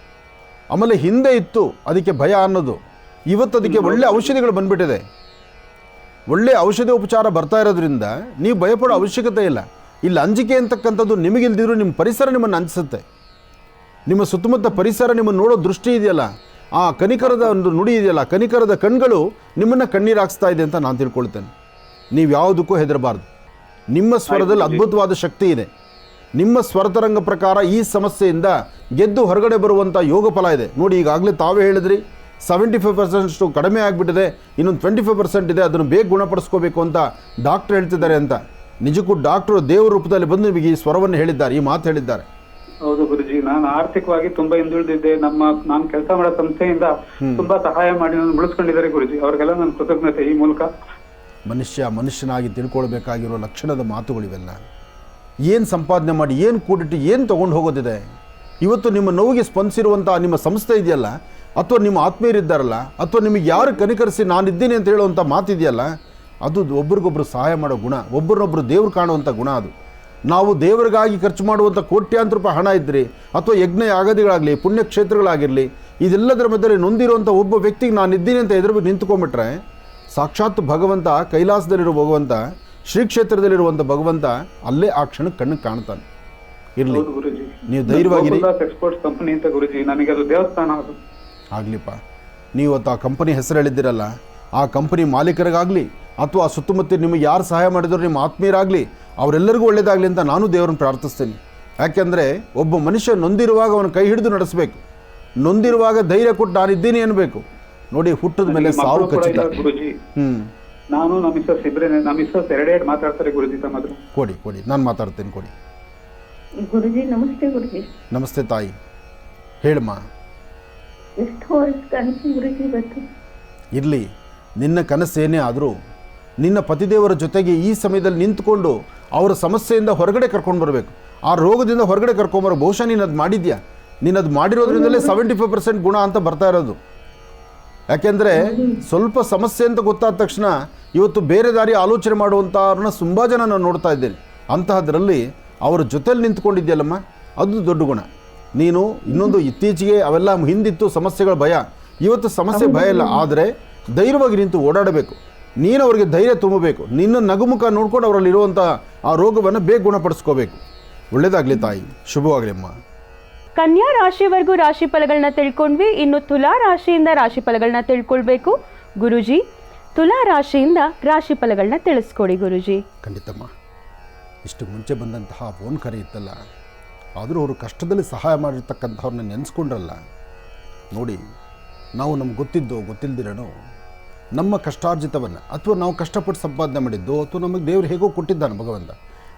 ಆಮೇಲೆ ಹಿಂದೆ ಇತ್ತು ಅದಕ್ಕೆ ಭಯ ಅನ್ನೋದು. ಇವತ್ತು ಅದಕ್ಕೆ ಒಳ್ಳೆ ಔಷಧಿಗಳು ಬಂದುಬಿಟ್ಟಿದೆ. ಒಳ್ಳೆ ಔಷಧಿ ಉಪಚಾರ ಬರ್ತಾ ಇರೋದ್ರಿಂದ ನೀವು ಭಯಪಡೋ ಅವಶ್ಯಕತೆ ಇಲ್ಲ. ಇಲ್ಲಿ ಅಂಜಿಕೆ ಅಂತಕ್ಕಂಥದ್ದು ನಿಮಗಿಲ್ದಿದ್ರು ನಿಮ್ಮ ಪರಿಸರ ನಿಮ್ಮನ್ನು ಅಂಜಿಸುತ್ತೆ. ನಿಮ್ಮ ಸುತ್ತಮುತ್ತ ಪರಿಸರ ನಿಮ್ಮನ್ನು ನೋಡೋ ದೃಷ್ಟಿ ಇದೆಯಲ್ಲ, ಆ ಕನಿಕರದ ಒಂದು ನುಡಿ ಇದೆಯಲ್ಲ, ಕನಿಕರದ ಕಣ್ಗಳು ನಿಮ್ಮನ್ನು ಕಣ್ಣೀರು ಹಾಕ್ಸ್ತಾ ಇದೆ ಅಂತ ನಾನು ತಿಳ್ಕೊಳ್ತೇನೆ. ನೀವು ಯಾವುದಕ್ಕೂ ಹೆದರಬಾರ್ದು. ನಿಮ್ಮ ಸ್ವರದಲ್ಲಿ ಅದ್ಭುತವಾದ ಶಕ್ತಿ ಇದೆ. ನಿಮ್ಮ ಸ್ವರತರಂಗ ಪ್ರಕಾರ ಈ ಸಮಸ್ಯೆಯಿಂದ ಗೆದ್ದು ಹೊರಗಡೆ ಬರುವಂಥ ಯೋಗ ಫಲ ಇದೆ. ನೋಡಿ, ಈಗಾಗಲೇ ತಾವೇ ಹೇಳಿದ್ರಿ 75% ಕಡಿಮೆ ಆಗಿಬಿಟ್ಟಿದೆ, ಇನ್ನೊಂದು 25% ಇದೆ, ಅದನ್ನು ಬೇಗ ಗುಣಪಡಿಸ್ಕೋಬೇಕು ಅಂತ ಡಾಕ್ಟ್ರ್ ಹೇಳ್ತಿದ್ದಾರೆ ಅಂತ. ನಿಜಕ್ಕೂ ಡಾಕ್ಟ್ರು ದೇವರ ರೂಪದಲ್ಲಿ ಬಂದು ನಿಮಗೆ ಈ ಸ್ವರವನ್ನು ಹೇಳಿದ್ದಾರೆ, ಈ ಮಾತು ಹೇಳಿದ್ದಾರೆ. ಹೌದು ಗುರುಜಿ, ನಾನು ಆರ್ಥಿಕವಾಗಿ ತುಂಬಾ ಹಿಂದುಳಿದಿದ್ದೆ. ನಾನು ಕೆಲಸ ಮಾಡೋ ಸಂಸ್ಥೆಯಿಂದ ತುಂಬಾ ಸಹಾಯ ಮಾಡಿ ನಾನು ಉಳಿಸ್ಕೊಂಡಿದ್ದಾರೆ ಗುರುಜಿ. ಅವ್ರಿಗೆಲ್ಲ ನನ್ನ ಕೃತಜ್ಞತೆ ಈ ಮೂಲಕ. ಮನುಷ್ಯನಾಗಿ ತಿಳ್ಕೊಳ್ಬೇಕಾಗಿರೋ ಲಕ್ಷಣದ ಮಾತುಗಳಿವೆಲ್ಲ. ಏನು ಸಂಪಾದನೆ ಮಾಡಿ, ಏನು ಕೂಡಿಟ್ಟು, ಏನು ತೊಗೊಂಡು ಹೋಗೋದಿದೆ? ಇವತ್ತು ನಿಮ್ಮ ನೋವಿಗೆ ಸ್ಪಂದಿಸಿರುವಂಥ ನಿಮ್ಮ ಸಂಸ್ಥೆ ಇದೆಯಲ್ಲ, ಅಥವಾ ನಿಮ್ಮ ಆತ್ಮೀಯರಿದ್ದಾರಲ್ಲ, ಅಥವಾ ನಿಮಗೆ ಯಾರು ಕನಿಕರಿಸಿ ನಾನಿದ್ದೀನಿ ಅಂತ ಹೇಳುವಂಥ ಮಾತಿದೆಯಲ್ಲ, ಅದು ಒಬ್ರಿಗೊಬ್ರು ಸಹಾಯ ಮಾಡೋ ಗುಣ, ಒಬ್ಬರನ್ನೊಬ್ಬರು ದೇವ್ರು ಕಾಣುವಂಥ ಗುಣ ಅದು. ನಾವು ದೇವರಿಗಾಗಿ ಖರ್ಚು ಮಾಡುವಂಥ ಕೋಟ್ಯಾಂತರ ರೂಪಾಯಿ ಹಣ ಇದ್ರಿ, ಅಥವಾ ಯಜ್ಞ ಯಾಗದಿಗಳಾಗಲಿ, ಪುಣ್ಯಕ್ಷೇತ್ರಗಳಾಗಿರಲಿ, ಇದೆಲ್ಲದರ ಮಧ್ಯೆ ನೊಂದಿರುವಂಥ ಒಬ್ಬ ವ್ಯಕ್ತಿಗೆ ನಾನಿದ್ದೀನಿ ಅಂತ ಎದುರು ನಿಂತ್ಕೊಂಡ್ಬಿಟ್ರೆ, ಸಾಕ್ಷಾತ್ ಭಗವಂತ, ಕೈಲಾಸದಲ್ಲಿರೋ ಭಗವಂತ, ಶ್ರೀ ಕ್ಷೇತ್ರದಲ್ಲಿರುವಂಥ ಭಗವಂತ ಅಲ್ಲೇ ಆ ಕ್ಷಣಕ್ಕೆ ಕಣ್ಣಿಗೆ ಕಾಣ್ತಾನೆ. ಇರಲಿ, ನೀವು ಧೈರ್ಯವಾಗಿರಿ. ಎಕ್ಸ್ಪೋರ್ಟ್ಸ್ ಕಂಪನಿ ಅಂತ ಗುರುಜಿ, ನನಗೆ ಅದು ದೇವಸ್ಥಾನ ಅದು. ಆಗಲಿಪ್ಪ, ನೀವು ಆ ಕಂಪನಿ ಹೆಸರು ಹೇಳಿದ್ದೀರಲ್ಲ, ಆ ಕಂಪನಿ ಮಾಲೀಕರಿಗಾಗಲಿ ಅಥವಾ ಸುತ್ತಮುತ್ತ ನಿಮಗೆ ಯಾರು ಸಹಾಯ ಮಾಡಿದ್ರು ನಿಮ್ಮ ಆತ್ಮೀಯರಾಗಲಿ, ಅವರೆಲ್ಲರಿಗೂ ಒಳ್ಳೆಯದಾಗಲಿ ಅಂತ ನಾನು ದೇವರನ್ನು ಪ್ರಾರ್ಥಿಸ್ತೀನಿ. ಯಾಕೆಂದರೆ ಒಬ್ಬ ಮನುಷ್ಯ ನೊಂದಿರುವಾಗ ಅವನ ಕೈ ಹಿಡಿದು ನಡೆಸಬೇಕು, ನೊಂದಿರುವಾಗ ಧೈರ್ಯ ಕೊಟ್ಟು ನಾನಿದ್ದೀನಿ ಅನ್ನಬೇಕು. ನೋಡಿ, ಹುಟ್ಟದ ಮೇಲೆ ಸಾವು ಖಚಿತ. ಗುರುಜಿ, ನಾನು ನಮ್ಮ ಮಿಸ್ಸಸ್ ಇಬ್ಬರೇ, ನಮ್ಮ ಮಿಸ್ಸಸ್ ಎರಡೆರಡು ಮಾತಾಡ್ತಾರೆ ಗುರುಜಿ. ತಮ್ಮ ಹತ್ರ ಕೊಡಿ, ನಾನು ಮಾತಾಡ್ತೇನೆ, ಕೊಡಿ. ಗುರುಜಿ ನಮಸ್ತೆ. ಗುರುಜಿ ನಮಸ್ತೆ ತಾಯಿ, ಹೇಳಮ್ಮ. ಎಷ್ಟು ವರ್ಷ ಕನಸು ಗುರುಜಿ ಇವತ್ತು? ಇರಲಿ, ನಿನ್ನ ಕನಸೇನೇ ಆದರೂ ನಿನ್ನ ಪತಿದೇವರ ಜೊತೆಗೆ ಈ ಸಮಯದಲ್ಲಿ ನಿಂತ್ಕೊಂಡು ಅವರ ಸಮಸ್ಯೆಯಿಂದ ಹೊರಗಡೆ ಕರ್ಕೊಂಡು ಬರಬೇಕು, ಆ ರೋಗದಿಂದ ಹೊರಗಡೆ ಕರ್ಕೊಂಬರೋ. ಬಹುಶಃ ನೀನು ಅದು ಮಾಡಿದ್ಯಾ, ನೀನು ಅದು ಮಾಡಿರೋದ್ರಿಂದಲೇ 75% ಗುಣ ಅಂತ ಬರ್ತಾ ಇರೋದು. ಯಾಕೆಂದರೆ ಸ್ವಲ್ಪ ಸಮಸ್ಯೆ ಅಂತ ಗೊತ್ತಾದ ತಕ್ಷಣ ಇವತ್ತು ಬೇರೆ ದಾರಿ ಆಲೋಚನೆ ಮಾಡುವಂಥವ್ರನ್ನ ತುಂಬ ಜನ ನಾನು ನೋಡ್ತಾ ಇದ್ದೇನೆ. ಅಂತಹದ್ರಲ್ಲಿ ಅವರ ಜೊತೆಲಿ ನಿಂತ್ಕೊಂಡಿದ್ಯಲ್ಲಮ್ಮ, ಅದು ದೊಡ್ಡ ಗುಣ. ನೀನು ಇನ್ನೊಂದು ಇತ್ತೀಚೆಗೆ ಅವೆಲ್ಲ ಹಿಂದಿತ್ತು ಸಮಸ್ಯೆಗಳ ಭಯ, ಇವತ್ತು ಸಮಸ್ಯೆ ಭಯ ಇಲ್ಲ. ಆದರೆ ಧೈರ್ಯವಾಗಿ ನಿಂತು ಓಡಾಡಬೇಕು. ನೀನು ಅವರಿಗೆ ಧೈರ್ಯ ತುಂಬಬೇಕು. ನಿನ್ನ ನಗುಮುಖ ನೋಡ್ಕೊಂಡು ಅವರಲ್ಲಿರುವಂಥ ಆ ರೋಗವನ್ನು ಬೇಗ ಗುಣಪಡಿಸ್ಕೋಬೇಕು. ಒಳ್ಳೆಯದಾಗಲಿ ತಾಯಿ, ಶುಭವಾಗಲಿ ಅಮ್ಮ. ಕನ್ಯಾ ರಾಶಿವರೆಗೂ ರಾಶಿ ಫಲಗಳನ್ನ ತಿಳ್ಕೊಂಡ್ವಿ. ಇನ್ನು ತುಲಾ ರಾಶಿಯಿಂದ ರಾಶಿ ಫಲಗಳನ್ನ ತಿಳ್ಕೊಳ್ಬೇಕು. ಗುರುಜಿ, ತುಲಾ ರಾಶಿಯಿಂದ ರಾಶಿ ಫಲಗಳನ್ನ ತಿಳಿಸ್ಕೊಡಿ ಗುರುಜಿ. ಖಂಡಿತಮ್ಮ. ಇಷ್ಟು ಮುಂಚೆ ಬಂದಂತಹ ಫೋನ್ ಕರೆ ಇತ್ತಲ್ಲ, ಆದರೂ ಅವರು ಕಷ್ಟದಲ್ಲಿ ಸಹಾಯ ಮಾಡಿರ್ತಕ್ಕಂಥವ್ರನ್ನ ನೆನೆಸ್ಕೊಂಡ್ರಲ್ಲ. ನೋಡಿ, ನಾವು ನಮ್ಗೆ ಗೊತ್ತಿದ್ದೋ ಗೊತ್ತಿಲ್ದಿರೋನೋ ನಮ್ಮ ಕಷ್ಟಾರ್ಜಿತವನ್ನು, ಅಥವಾ ನಾವು ಕಷ್ಟಪಟ್ಟು ಸಂಪಾದನೆ ಮಾಡಿದ್ದು, ಅಥವಾ ನಮಗೆ ದೇವರು ಹೇಗೋ ಕೊಟ್ಟಿದ್ದಾನೆ ಭಗವಂತ,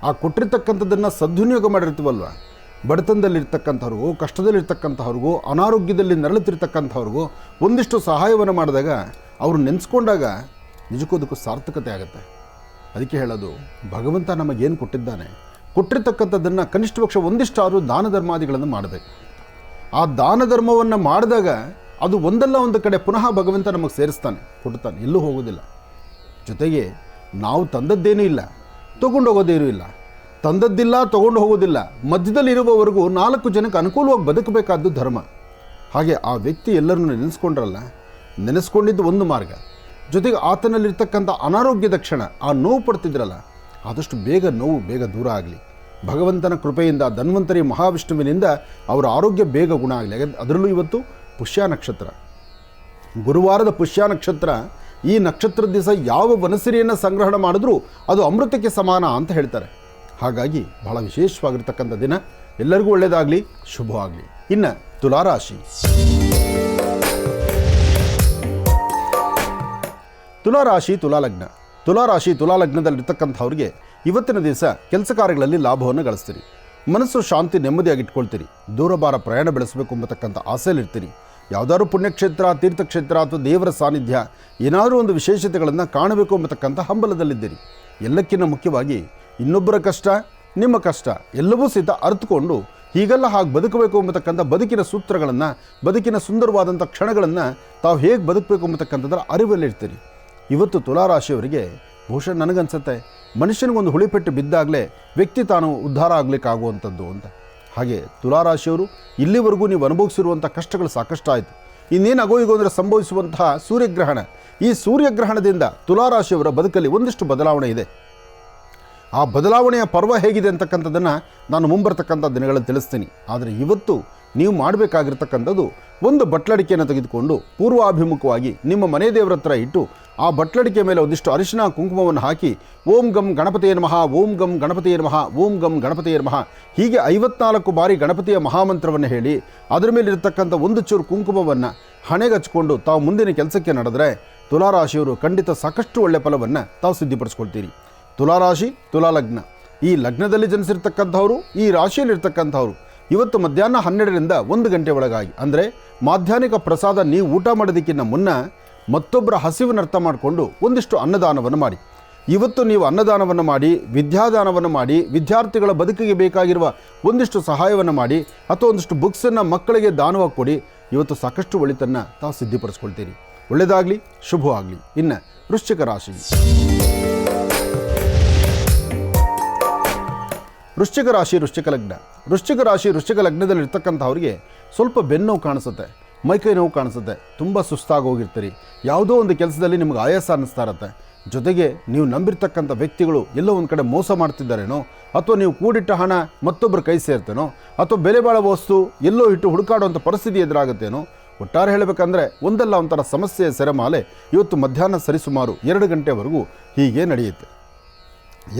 ಆ ಕೊಟ್ಟಿರ್ತಕ್ಕಂಥದ್ದನ್ನು ಸದ್ವಿನಿಯೋಗ ಮಾಡಿರ್ತೀವಲ್ವ. ಬಡತನದಲ್ಲಿರ್ತಕ್ಕಂಥವ್ರಿಗೂ, ಕಷ್ಟದಲ್ಲಿರ್ತಕ್ಕಂಥವ್ರಿಗೂ, ಅನಾರೋಗ್ಯದಲ್ಲಿ ನರಳುತ್ತಿರ್ತಕ್ಕಂಥವ್ರಿಗೂ ಒಂದಿಷ್ಟು ಸಹಾಯವನ್ನು ಮಾಡಿದಾಗ, ಅವರು ನೆನೆಸ್ಕೊಂಡಾಗ ನಿಜಕ್ಕೂ ಅದಕ್ಕೂ ಸಾರ್ಥಕತೆ ಆಗುತ್ತೆ. ಅದಕ್ಕೆ ಹೇಳೋದು, ಭಗವಂತ ನಮಗೇನು ಕೊಟ್ಟಿದ್ದಾನೆ, ಕೊಟ್ಟಿರ್ತಕ್ಕಂಥದ್ದನ್ನು ಕನಿಷ್ಠ ಪಕ್ಷ ಒಂದಿಷ್ಟಾದರೂ ದಾನ ಧರ್ಮಾದಿಗಳನ್ನು ಮಾಡಬೇಕು. ಆ ದಾನ ಧರ್ಮವನ್ನು ಮಾಡಿದಾಗ ಅದು ಒಂದಲ್ಲ ಒಂದು ಕಡೆ ಪುನಃ ಭಗವಂತ ನಮಗೆ ಸೇರಿಸ್ತಾನೆ, ಕೊಡ್ತಾನೆ, ಎಲ್ಲೂ ಹೋಗೋದಿಲ್ಲ. ಜೊತೆಗೆ ನಾವು ತಂದದ್ದೇನೂ ಇಲ್ಲ, ತೊಗೊಂಡೋಗೋದೇನೂ ಇಲ್ಲ. ತಂದದ್ದಿಲ್ಲ, ತೊಗೊಂಡು ಹೋಗೋದಿಲ್ಲ, ಮಧ್ಯದಲ್ಲಿರುವವರೆಗೂ 4 ಜನಕ್ಕೆ ಅನುಕೂಲವಾಗಿ ಬದುಕಬೇಕಾದ್ದು ಧರ್ಮ. ಹಾಗೆ ಆ ವ್ಯಕ್ತಿ ಎಲ್ಲರನ್ನೂ ನೆನೆಸ್ಕೊಂಡ್ರಲ್ಲ, ನೆನೆಸ್ಕೊಂಡಿದ್ದು ಒಂದು ಮಾರ್ಗ. ಜೊತೆಗೆ ಆತನಲ್ಲಿರ್ತಕ್ಕಂಥ ಅನಾರೋಗ್ಯದ ಕ್ಷಣ, ಆ ನೋವು ಪಡ್ತಿದ್ರಲ್ಲ, ಆದಷ್ಟು ಬೇಗ ನೋವು ಬೇಗ ದೂರ ಆಗಲಿ. ಭಗವಂತನ ಕೃಪೆಯಿಂದ, ಧನ್ವಂತರಿ ಮಹಾವಿಷ್ಣುವಿನಿಂದ ಅವರ ಆರೋಗ್ಯ ಬೇಗ ಗುಣ ಆಗಲಿ. ಅದರಲ್ಲೂ ಇವತ್ತು ಪುಷ್ಯ ನಕ್ಷತ್ರ, ಗುರುವಾರದ ಪುಷ್ಯ ನಕ್ಷತ್ರ. ಈ ನಕ್ಷತ್ರದ ದಿವಸ ಯಾವ ವನಸಿರಿಯನ್ನು ಸಂಗ್ರಹಣ ಮಾಡಿದ್ರೂ ಅದು ಅಮೃತಕ್ಕೆ ಸಮಾನ ಅಂತ ಹೇಳ್ತಾರೆ. ಹಾಗಾಗಿ ಬಹಳ ವಿಶೇಷವಾಗಿರ್ತಕ್ಕಂಥ ದಿನ. ಎಲ್ಲರಿಗೂ ಒಳ್ಳೆಯದಾಗಲಿ, ಶುಭವಾಗಲಿ. ಇನ್ನು ತುಲಾರಾಶಿ. ತುಲಾರಾಶಿ ತುಲಾಲಗ್ನ. ತುಲಾರಾಶಿ ತುಲಾಲಗ್ನದಲ್ಲಿರ್ತಕ್ಕಂಥವ್ರಿಗೆ ಇವತ್ತಿನ ದಿವಸ ಕೆಲಸ ಕಾರ್ಯಗಳಲ್ಲಿ ಲಾಭವನ್ನು ಗಳಿಸ್ತೀರಿ. ಮನಸ್ಸು ಶಾಂತಿ ನೆಮ್ಮದಿಯಾಗಿ ಇಟ್ಕೊಳ್ತೀರಿ. ದೂರಭಾರ ಪ್ರಯಾಣ ಬೆಳೆಸಬೇಕು ಎಂಬತಕ್ಕಂಥ ಆಸೆಯಲ್ಲಿರ್ತೀರಿ. ಯಾವುದಾದ್ರೂ ಪುಣ್ಯಕ್ಷೇತ್ರ, ತೀರ್ಥಕ್ಷೇತ್ರ ಅಥವಾ ದೇವರ ಸಾನ್ನಿಧ್ಯ ಏನಾದರೂ ಒಂದು ವಿಶೇಷತೆಗಳನ್ನು ಕಾಣಬೇಕು ಎಂಬತಕ್ಕಂಥ ಹಂಬಲದಲ್ಲಿದ್ದೀರಿ. ಎಲ್ಲಕ್ಕಿಂತ ಮುಖ್ಯವಾಗಿ ಇನ್ನೊಬ್ಬರ ಕಷ್ಟ, ನಿಮ್ಮ ಕಷ್ಟ ಎಲ್ಲವೂ ಸಹಿತ ಅರ್ಥಕೊಂಡು ಹೀಗೆಲ್ಲ ಹಾಗೆ ಬದುಕಬೇಕು ಎಂಬತಕ್ಕಂಥ ಬದುಕಿನ ಸೂತ್ರಗಳನ್ನು, ಬದುಕಿನ ಸುಂದರವಾದಂಥ ಕ್ಷಣಗಳನ್ನು ತಾವು ಹೇಗೆ ಬದುಕಬೇಕು ಎಂಬತಕ್ಕಂಥದ್ರ ಅರಿವಲ್ಲಿರ್ತೀರಿ. ಇವತ್ತು ತುಲಾರಾಶಿಯವರಿಗೆ ಬಹುಶಃ ನನಗನ್ಸುತ್ತೆ ಮನುಷ್ಯನಿಗೊಂದು ಹುಳಿಪೆಟ್ಟು ಬಿದ್ದಾಗಲೇ ವ್ಯಕ್ತಿ ತಾನು ಉದ್ಧಾರ ಆಗಲಿಕ್ಕಾಗುವಂಥದ್ದು ಅಂತ. ಹಾಗೆ ತುಲಾರಾಶಿಯವರು ಇಲ್ಲಿವರೆಗೂ ನೀವು ಅನುಭವಿಸಿರುವಂಥ ಕಷ್ಟಗಳು ಸಾಕಷ್ಟು ಆಯಿತು. ಇನ್ನೇನು ಈಗ ಅಂದರೆ ಸಂಭವಿಸುವಂತಹ ಸೂರ್ಯಗ್ರಹಣ, ಈ ಸೂರ್ಯಗ್ರಹಣದಿಂದ ತುಲಾರಾಶಿಯವರ ಬದುಕಲ್ಲಿ ಒಂದಿಷ್ಟು ಬದಲಾವಣೆ ಇದೆ. ಆ ಬದಲಾವಣೆಯ ಪರ್ವ ಹೇಗಿದೆ ಅಂತಕ್ಕಂಥದ್ದನ್ನು ನಾನು ಮುಂಬರ್ತಕ್ಕಂಥ ದಿನಗಳಲ್ಲಿ ತಿಳಿಸ್ತೀನಿ. ಆದರೆ ಇವತ್ತು ನೀವು ಮಾಡಬೇಕಾಗಿರ್ತಕ್ಕಂಥದ್ದು ಒಂದು ಬಟ್ಲಡಿಕೆಯನ್ನು ತೆಗೆದುಕೊಂಡು ಪೂರ್ವಾಭಿಮುಖವಾಗಿ ನಿಮ್ಮ ಮನೆ ದೇವರ ಹತ್ರ ಇಟ್ಟು ಆ ಬಟ್ಲಡಿಕೆ ಮೇಲೆ ಒಂದಿಷ್ಟು ಅರಿಶಿನ ಕುಂಕುಮವನ್ನು ಹಾಕಿ ಓಂ ಗಂ ಗಣಪತಿಯೇ ನಮಃ, ಓಂ ಗಂ ಗಣಪತಿಯೇ ನಮಃ, ಓಂ ಗಂ ಗಣಪತಿಯೇ ನಮಃ ಹೀಗೆ 54 ಬಾರಿ ಗಣಪತಿಯ ಮಹಾಮಂತ್ರವನ್ನು ಹೇಳಿ ಅದರ ಮೇಲಿರ್ತಕ್ಕಂಥ ಒಂದು ಚೂರು ಕುಂಕುಮವನ್ನು ಹಣೆಗೆ ಹಚ್ಕೊಂಡು ತಾವು ಮುಂದಿನ ಕೆಲಸಕ್ಕೆ ನಡೆದರೆ ತುಲಾರಾಶಿಯವರು ಖಂಡಿತ ಸಾಕಷ್ಟು ಒಳ್ಳೆಯ ಫಲವನ್ನು ತಾವು ಸಿದ್ಧಿಪಡಿಸ್ಕೊಳ್ತೀರಿ. ತುಲಾರಾಶಿ, ತುಲಾಲಗ್ನ, ಈ ಲಗ್ನದಲ್ಲಿ ಜನಿಸಿರ್ತಕ್ಕಂಥವರು, ಈ ರಾಶಿಯಲ್ಲಿರ್ತಕ್ಕಂಥವ್ರು ಇವತ್ತು ಮಧ್ಯಾಹ್ನ 12ರಿಂದ 1 ಗಂಟೆ ಒಳಗಾಗಿ ಅಂದರೆ ಮಾಧ್ಯಾಹ್ನಿಕ ಪ್ರಸಾದ ನೀವು ಊಟ ಮಾಡೋದಕ್ಕಿಂತ ಮುನ್ನ ಮತ್ತೊಬ್ಬರ ಹಸಿವನ್ನು ಅರ್ಥ ಮಾಡಿಕೊಂಡು ಒಂದಿಷ್ಟು ಅನ್ನದಾನವನ್ನು ಮಾಡಿ. ಇವತ್ತು ನೀವು ಅನ್ನದಾನವನ್ನು ಮಾಡಿ, ವಿದ್ಯಾದಾನವನ್ನು ಮಾಡಿ, ವಿದ್ಯಾರ್ಥಿಗಳ ಬದುಕಿಗೆ ಬೇಕಾಗಿರುವ ಒಂದಿಷ್ಟು ಸಹಾಯವನ್ನು ಮಾಡಿ ಅಥವಾ ಒಂದಿಷ್ಟು ಬುಕ್ಸನ್ನು ಮಕ್ಕಳಿಗೆ ದಾನವಾಗಿ ಕೊಡಿ. ಇವತ್ತು ಸಾಕಷ್ಟು ಒಳಿತನ್ನು ತಾವು ಸಿದ್ಧಿಪಡಿಸ್ಕೊಳ್ತೀರಿ. ಒಳ್ಳೆಯದಾಗಲಿ, ಶುಭವಾಗಲಿ. ಇನ್ನು ವೃಶ್ಚಿಕ ರಾಶಿ. ವೃಶ್ಚಿಕ ರಾಶಿ, ವೃಶ್ಚಿಕ ಲಗ್ನ. ವೃಶ್ಚಿಕ ರಾಶಿ, ವೃಶ್ಚಿಕ ಲಗ್ನದಲ್ಲಿರ್ತಕ್ಕಂಥವ್ರಿಗೆ ಸ್ವಲ್ಪ ಬೆನ್ನೋವು ಕಾಣಿಸುತ್ತೆ, ಮೈಕೈ ನೋವು ಕಾಣಿಸುತ್ತೆ, ತುಂಬ ಸುಸ್ತಾಗಿ ಹೋಗಿರ್ತೀರಿ. ಯಾವುದೋ ಒಂದು ಕೆಲಸದಲ್ಲಿ ನಿಮ್ಗೆ ಆಯಾಸ ಅನ್ನಿಸ್ತಾ ಇರುತ್ತೆ. ಜೊತೆಗೆ ನೀವು ನಂಬಿರ್ತಕ್ಕಂಥ ವ್ಯಕ್ತಿಗಳು ಎಲ್ಲೋ ಒಂದು ಕಡೆ ಮೋಸ ಮಾಡ್ತಿದ್ದಾರೇನೋ, ಅಥವಾ ನೀವು ಕೂಡಿಟ್ಟ ಹಣ ಮತ್ತೊಬ್ಬರ ಕೈ ಸೇರ್ತೇನೋ, ಅಥವಾ ಬೆಲೆ ಬಾಳೋ ವಸ್ತು ಎಲ್ಲೋ ಇಟ್ಟು ಹುಡುಕಾಡುವಂಥ ಪರಿಸ್ಥಿತಿ ಎದುರಾಗುತ್ತೇನೋ. ಒಟ್ಟಾರೆ ಹೇಳಬೇಕಂದ್ರೆ ಒಂದಲ್ಲ ಒಂಥರ ಸಮಸ್ಯೆಯ ಸೆರೆಮಾಲೆ ಇವತ್ತು ಮಧ್ಯಾಹ್ನ ಸರಿಸುಮಾರು 2 ಗಂಟೆವರೆಗೂ ಹೀಗೆ ನಡೆಯುತ್ತೆ.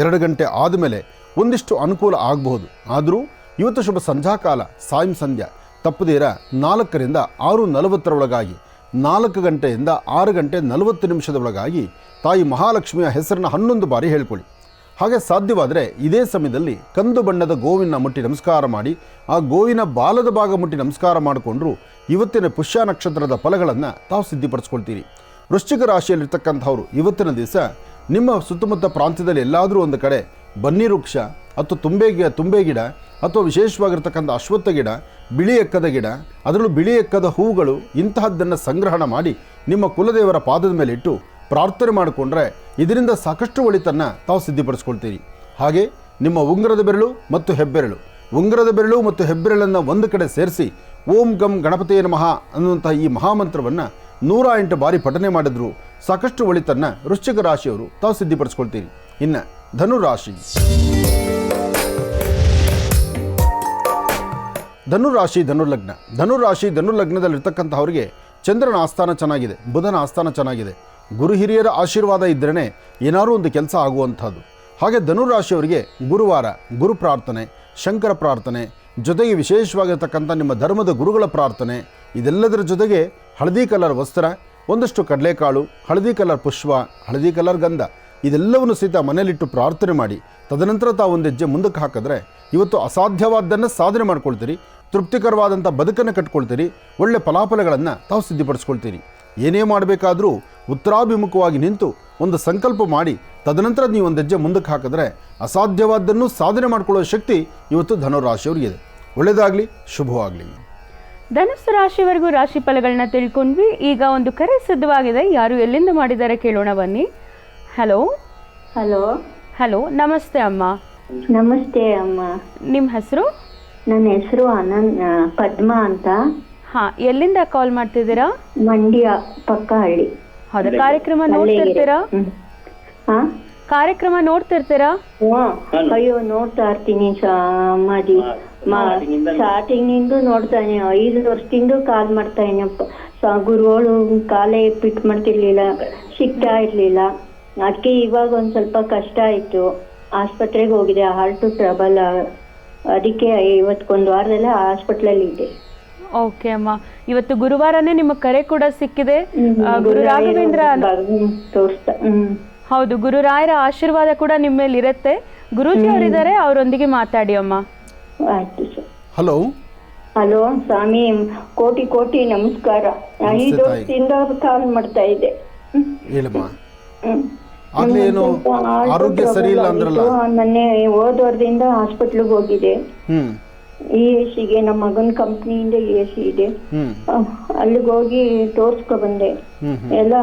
2 ಗಂಟೆ ಆದಮೇಲೆ ಒಂದಿಷ್ಟು ಅನುಕೂಲ ಆಗಬಹುದು. ಆದರೂ ಇವತ್ತು ಶುಭ ಸಂಧ್ಯಾಕಾಲ, ಸಾಯಂ ಸಂಧ್ಯಾ ತಪ್ಪದೇರ 4ರಿಂದ 6:40 ಒಳಗಾಗಿ, 4 ಗಂಟೆಯಿಂದ 6 ಗಂಟೆ 40 ನಿಮಿಷದ ಒಳಗಾಗಿ ತಾಯಿ ಮಹಾಲಕ್ಷ್ಮಿಯ ಹೆಸರನ್ನು 11 ಬಾರಿ ಹೇಳ್ಕೊಳ್ಳಿ. ಹಾಗೆ ಸಾಧ್ಯವಾದರೆ ಇದೇ ಸಮಯದಲ್ಲಿ ಕಂದು ಬಣ್ಣದ ಗೋವಿನ ಮುಟ್ಟಿ ನಮಸ್ಕಾರ ಮಾಡಿ, ಆ ಗೋವಿನ ಬಾಲದ ಭಾಗ ಮುಟ್ಟಿ ನಮಸ್ಕಾರ ಮಾಡಿಕೊಂಡ್ರು ಇವತ್ತಿನ ಪುಷ್ಯ ನಕ್ಷತ್ರದ ಫಲಗಳನ್ನು ತಾವು ಸಿದ್ಧಿಪಡಿಸ್ಕೊಳ್ತೀರಿ. ವೃಶ್ಚಿಕ ರಾಶಿಯಲ್ಲಿರ್ತಕ್ಕಂಥವ್ರು ಇವತ್ತಿನ ದಿವಸ ನಿಮ್ಮ ಸುತ್ತಮುತ್ತ ಪ್ರಾಂತ್ಯದಲ್ಲಿ ಎಲ್ಲಾದರೂ ಒಂದು ಕಡೆ ಬನ್ನಿ ವೃಕ್ಷ ಅಥವಾ ತುಂಬೆ ಗಿಡ ಅಥವಾ ವಿಶೇಷವಾಗಿರ್ತಕ್ಕಂಥ ಅಶ್ವತ್ಥ ಗಿಡ, ಬಿಳಿ ಎಕ್ಕದ ಗಿಡ, ಅದರಲ್ಲೂ ಬಿಳಿ ಎಕ್ಕದ ಹೂಗಳು ಇಂತಹದ್ದನ್ನು ಸಂಗ್ರಹಣ ಮಾಡಿ ನಿಮ್ಮ ಕುಲದೇವರ ಪಾದದ ಮೇಲೆ ಇಟ್ಟು ಪ್ರಾರ್ಥನೆ ಮಾಡಿಕೊಂಡ್ರೆ ಇದರಿಂದ ಸಾಕಷ್ಟು ಒಳಿತನ್ನು ತಾವು ಸಿದ್ಧಿಪಡಿಸ್ಕೊಳ್ತೀರಿ. ಹಾಗೆ ನಿಮ್ಮ ಉಂಗುರದ ಬೆರಳು ಮತ್ತು ಹೆಬ್ಬೆರಳನ್ನು ಒಂದು ಕಡೆ ಸೇರಿಸಿ ಓಂ ಗಂ ಗಣಪತಿಯೇ ನಮಃ ಅನ್ನುವಂಥ ಈ ಮಹಾಮಂತ್ರವನ್ನು 108 ಬಾರಿ ಪಠನೆ ಮಾಡಿದ್ರು ಸಾಕಷ್ಟು ಒಳಿತನ್ನು ವೃಶ್ಚಿಕ ರಾಶಿಯವರು ತಾವು ಸಿದ್ಧಿಪಡಿಸ್ಕೊಳ್ತೀರಿ. ಇನ್ನು ಧನುರಾಶಿ. ಧನುರ್ಲಗ್ನದಲ್ಲಿರ್ತಕ್ಕಂಥವ್ರಿಗೆ ಚಂದ್ರನ ಆಸ್ಥಾನ ಚೆನ್ನಾಗಿದೆ, ಬುಧನ ಆಸ್ಥಾನ ಚೆನ್ನಾಗಿದೆ, ಗುರು ಹಿರಿಯರ ಆಶೀರ್ವಾದ ಇದ್ದರೇ ಏನಾದರೂ ಒಂದು ಕೆಲಸ ಆಗುವಂಥದ್ದು. ಹಾಗೆ ಧನುರಾಶಿಯವರಿಗೆ ಗುರುವಾರ ಗುರು ಪ್ರಾರ್ಥನೆ, ಶಂಕರ ಪ್ರಾರ್ಥನೆ, ಜೊತೆಗೆ ವಿಶೇಷವಾಗಿರ್ತಕ್ಕಂಥ ನಿಮ್ಮ ಧರ್ಮದ ಗುರುಗಳ ಪ್ರಾರ್ಥನೆ, ಇದೆಲ್ಲದರ ಜೊತೆಗೆ ಹಳದಿ ಕಲರ್ ವಸ್ತ್ರ, ಒಂದಷ್ಟು ಕಡಲೆಕಾಳು, ಹಳದಿ ಕಲರ್ ಪುಷ್ಪ, ಹಳದಿ ಕಲರ್ ಗಂಧ ಇದೆಲ್ಲವನ್ನು ಸಹಿತ ಮನೆಯಲ್ಲಿಟ್ಟು ಪ್ರಾರ್ಥನೆ ಮಾಡಿ ತದನಂತರ ತಾವು ಒಂದು ಹೆಜ್ಜೆ ಮುಂದಕ್ಕೆ ಹಾಕಿದ್ರೆ ಇವತ್ತು ಅಸಾಧ್ಯವಾದ್ದನ್ನು ಸಾಧನೆ ಮಾಡ್ಕೊಳ್ತೀರಿ. ತೃಪ್ತಿಕರವಾದಂಥ ಬದುಕನ್ನು ಕಟ್ಕೊಳ್ತೀರಿ. ಒಳ್ಳೆ ಫಲಾಫಲಗಳನ್ನು ತಾವು ಸಿದ್ಧಿಪಡಿಸ್ಕೊಳ್ತೀರಿ. ಏನೇ ಮಾಡಬೇಕಾದ್ರೂ ಉತ್ತರಾಭಿಮುಖವಾಗಿ ನಿಂತು ಒಂದು ಸಂಕಲ್ಪ ಮಾಡಿ ತದನಂತರ ನೀವು ಒಂದು ಹೆಜ್ಜೆ ಮುಂದಕ್ಕೆ ಹಾಕಿದ್ರೆ ಅಸಾಧ್ಯವಾದ್ದನ್ನು ಸಾಧನೆ ಮಾಡಿಕೊಳ್ಳೋ ಶಕ್ತಿ ಇವತ್ತು ಧನುರಾಶಿಯವರಿಗಿದೆ. ಒಳ್ಳೆಯದಾಗಲಿ, ಶುಭವಾಗಲಿ. ಧನುಸ್ಸು ರಾಶಿವರೆಗೂ ರಾಶಿ ಫಲಗಳನ್ನ ತಿಳ್ಕೊಂಡ್ವಿ. ಈಗ ಒಂದು ಕರೆ ಸಿದ್ಧವಾಗಿದೆ. ಯಾರು ಎಲ್ಲಿಂದ ಮಾಡಿದ್ದಾರೆ ಕೇಳೋಣ ಬನ್ನಿ. ಹಲೋ ಹಲೋ, ನಮಸ್ತೆ ಅಮ್ಮ. ನಮಸ್ತೆ ಅಮ್ಮ. ನಿಮ್ಮ ಹೆಸರು? ನನ್ನ ಹೆಸರು ಪದ್ಮಾ ಅಂತ. ಹಾ, ಎಲ್ಲಿಂದ ಕಾಲ್ ಮಾಡ್ತಿದ್ದೀರಾ? ಮಂಡ್ಯ ಪಕ್ಕ ಹಳ್ಳಿ. ಹೌದಾ, ಕಾರ್ಯಕ್ರಮ ನೋಡ್ತಿರ್ತೀರಾ? ಕಾರ್ಯಕ್ರಮ ನೋಡ್ತಿರ್ತೀರಾ? ಅಯ್ಯೋ ನೋಡ್ತಾ ಇರ್ತೀನಿ ಅಮ್ಮಾಜಿ. ಸ್ಟಾರ್ಟಿಂಗ್ ನಿಂದು ನೋಡ್ತಾನೆ, 5 ವರ್ಷದಿಂದ ಕಾಲ್ ಮಾಡ್ತಾ ಇದೀನಿ. ಗುರುಗಳು ಕಾಲೇ ಪಿಟ್ ಮಾಡ್ತಿರ್ಲಿಲ್ಲ, ಸಿಗ್ತಾ ಇರ್ಲಿಲ್ಲ. ಅದಕ್ಕೆ ಇವಾಗ ಒಂದ್ ಸ್ವಲ್ಪ ಕಷ್ಟ ಆಯ್ತು. ಆಸ್ಪತ್ರೆಗೆ ಹೋಗಿದೆ, ಹಾರ್ಟ್ ಟ್ರಬಲ್. ಅದಕ್ಕೆ ಇವತ್ತೊಂದು ವಾರದಲ್ಲ ಹಾಸ್ಪಿಟ್ಲಲ್ಲಿ ಇದೆ. ಓಕೆ ಅಮ್ಮ, ಇವತ್ತು ಗುರುವಾರನೇ ನಿಮ್ಮ ಕರೆ ಕೂಡ ಸಿಕ್ಕಿದೆ. ಗುರು ರಾಘವೇಂದ್ರ ತೋರಿಸ್ತಾ. ಹೌದು, ಗುರುರಾಯರ ಆಶೀರ್ವಾದ ಕೂಡ ನಿಮ್ಮ ಮೇಲೆ ಇರುತ್ತೆ. ಗುರೂಜಿ ಅವರಿದ್ದಾರೆ, ಅವರೊಂದಿಗೆ ಮಾತಾಡಿ ಅಮ್ಮ. ಆಯ್ತು ಸರ್. ಹಲೋ ಹಲೋ ಸ್ವಾಮಿ, ಕೋಟಿ ಕೋಟಿ ನಮಸ್ಕಾರ. 5 ವರ್ಷದಿಂದ ಕಾಲ್ ಮಾಡ್ತಾ ಇದ್ದೆ. ಹೇಳಮ್ಮ. ಆಗ್ಲೇ ಏನು ಆರೋಗ್ಯ ಸರಿ ಇಲ್ಲ ಅಂದ್ರಲ್ಲ? ಮೊನ್ನೆ ಹೋದವಾರದಿಂದ ಹಾಸ್ಪಿಟ್ಲಿಗೆ ಹೋಗಿದೆ. EACಗೆ ನಮ್ಮ ಮಗನ ಕಂಪ್ನಿಯಿಂದ EAC ಇದೆ, ಅಲ್ಲಿಗೆ ಹೋಗಿ ತೋರ್ಸ್ಕೊ ಬಂದೆ. ಎಲ್ಲ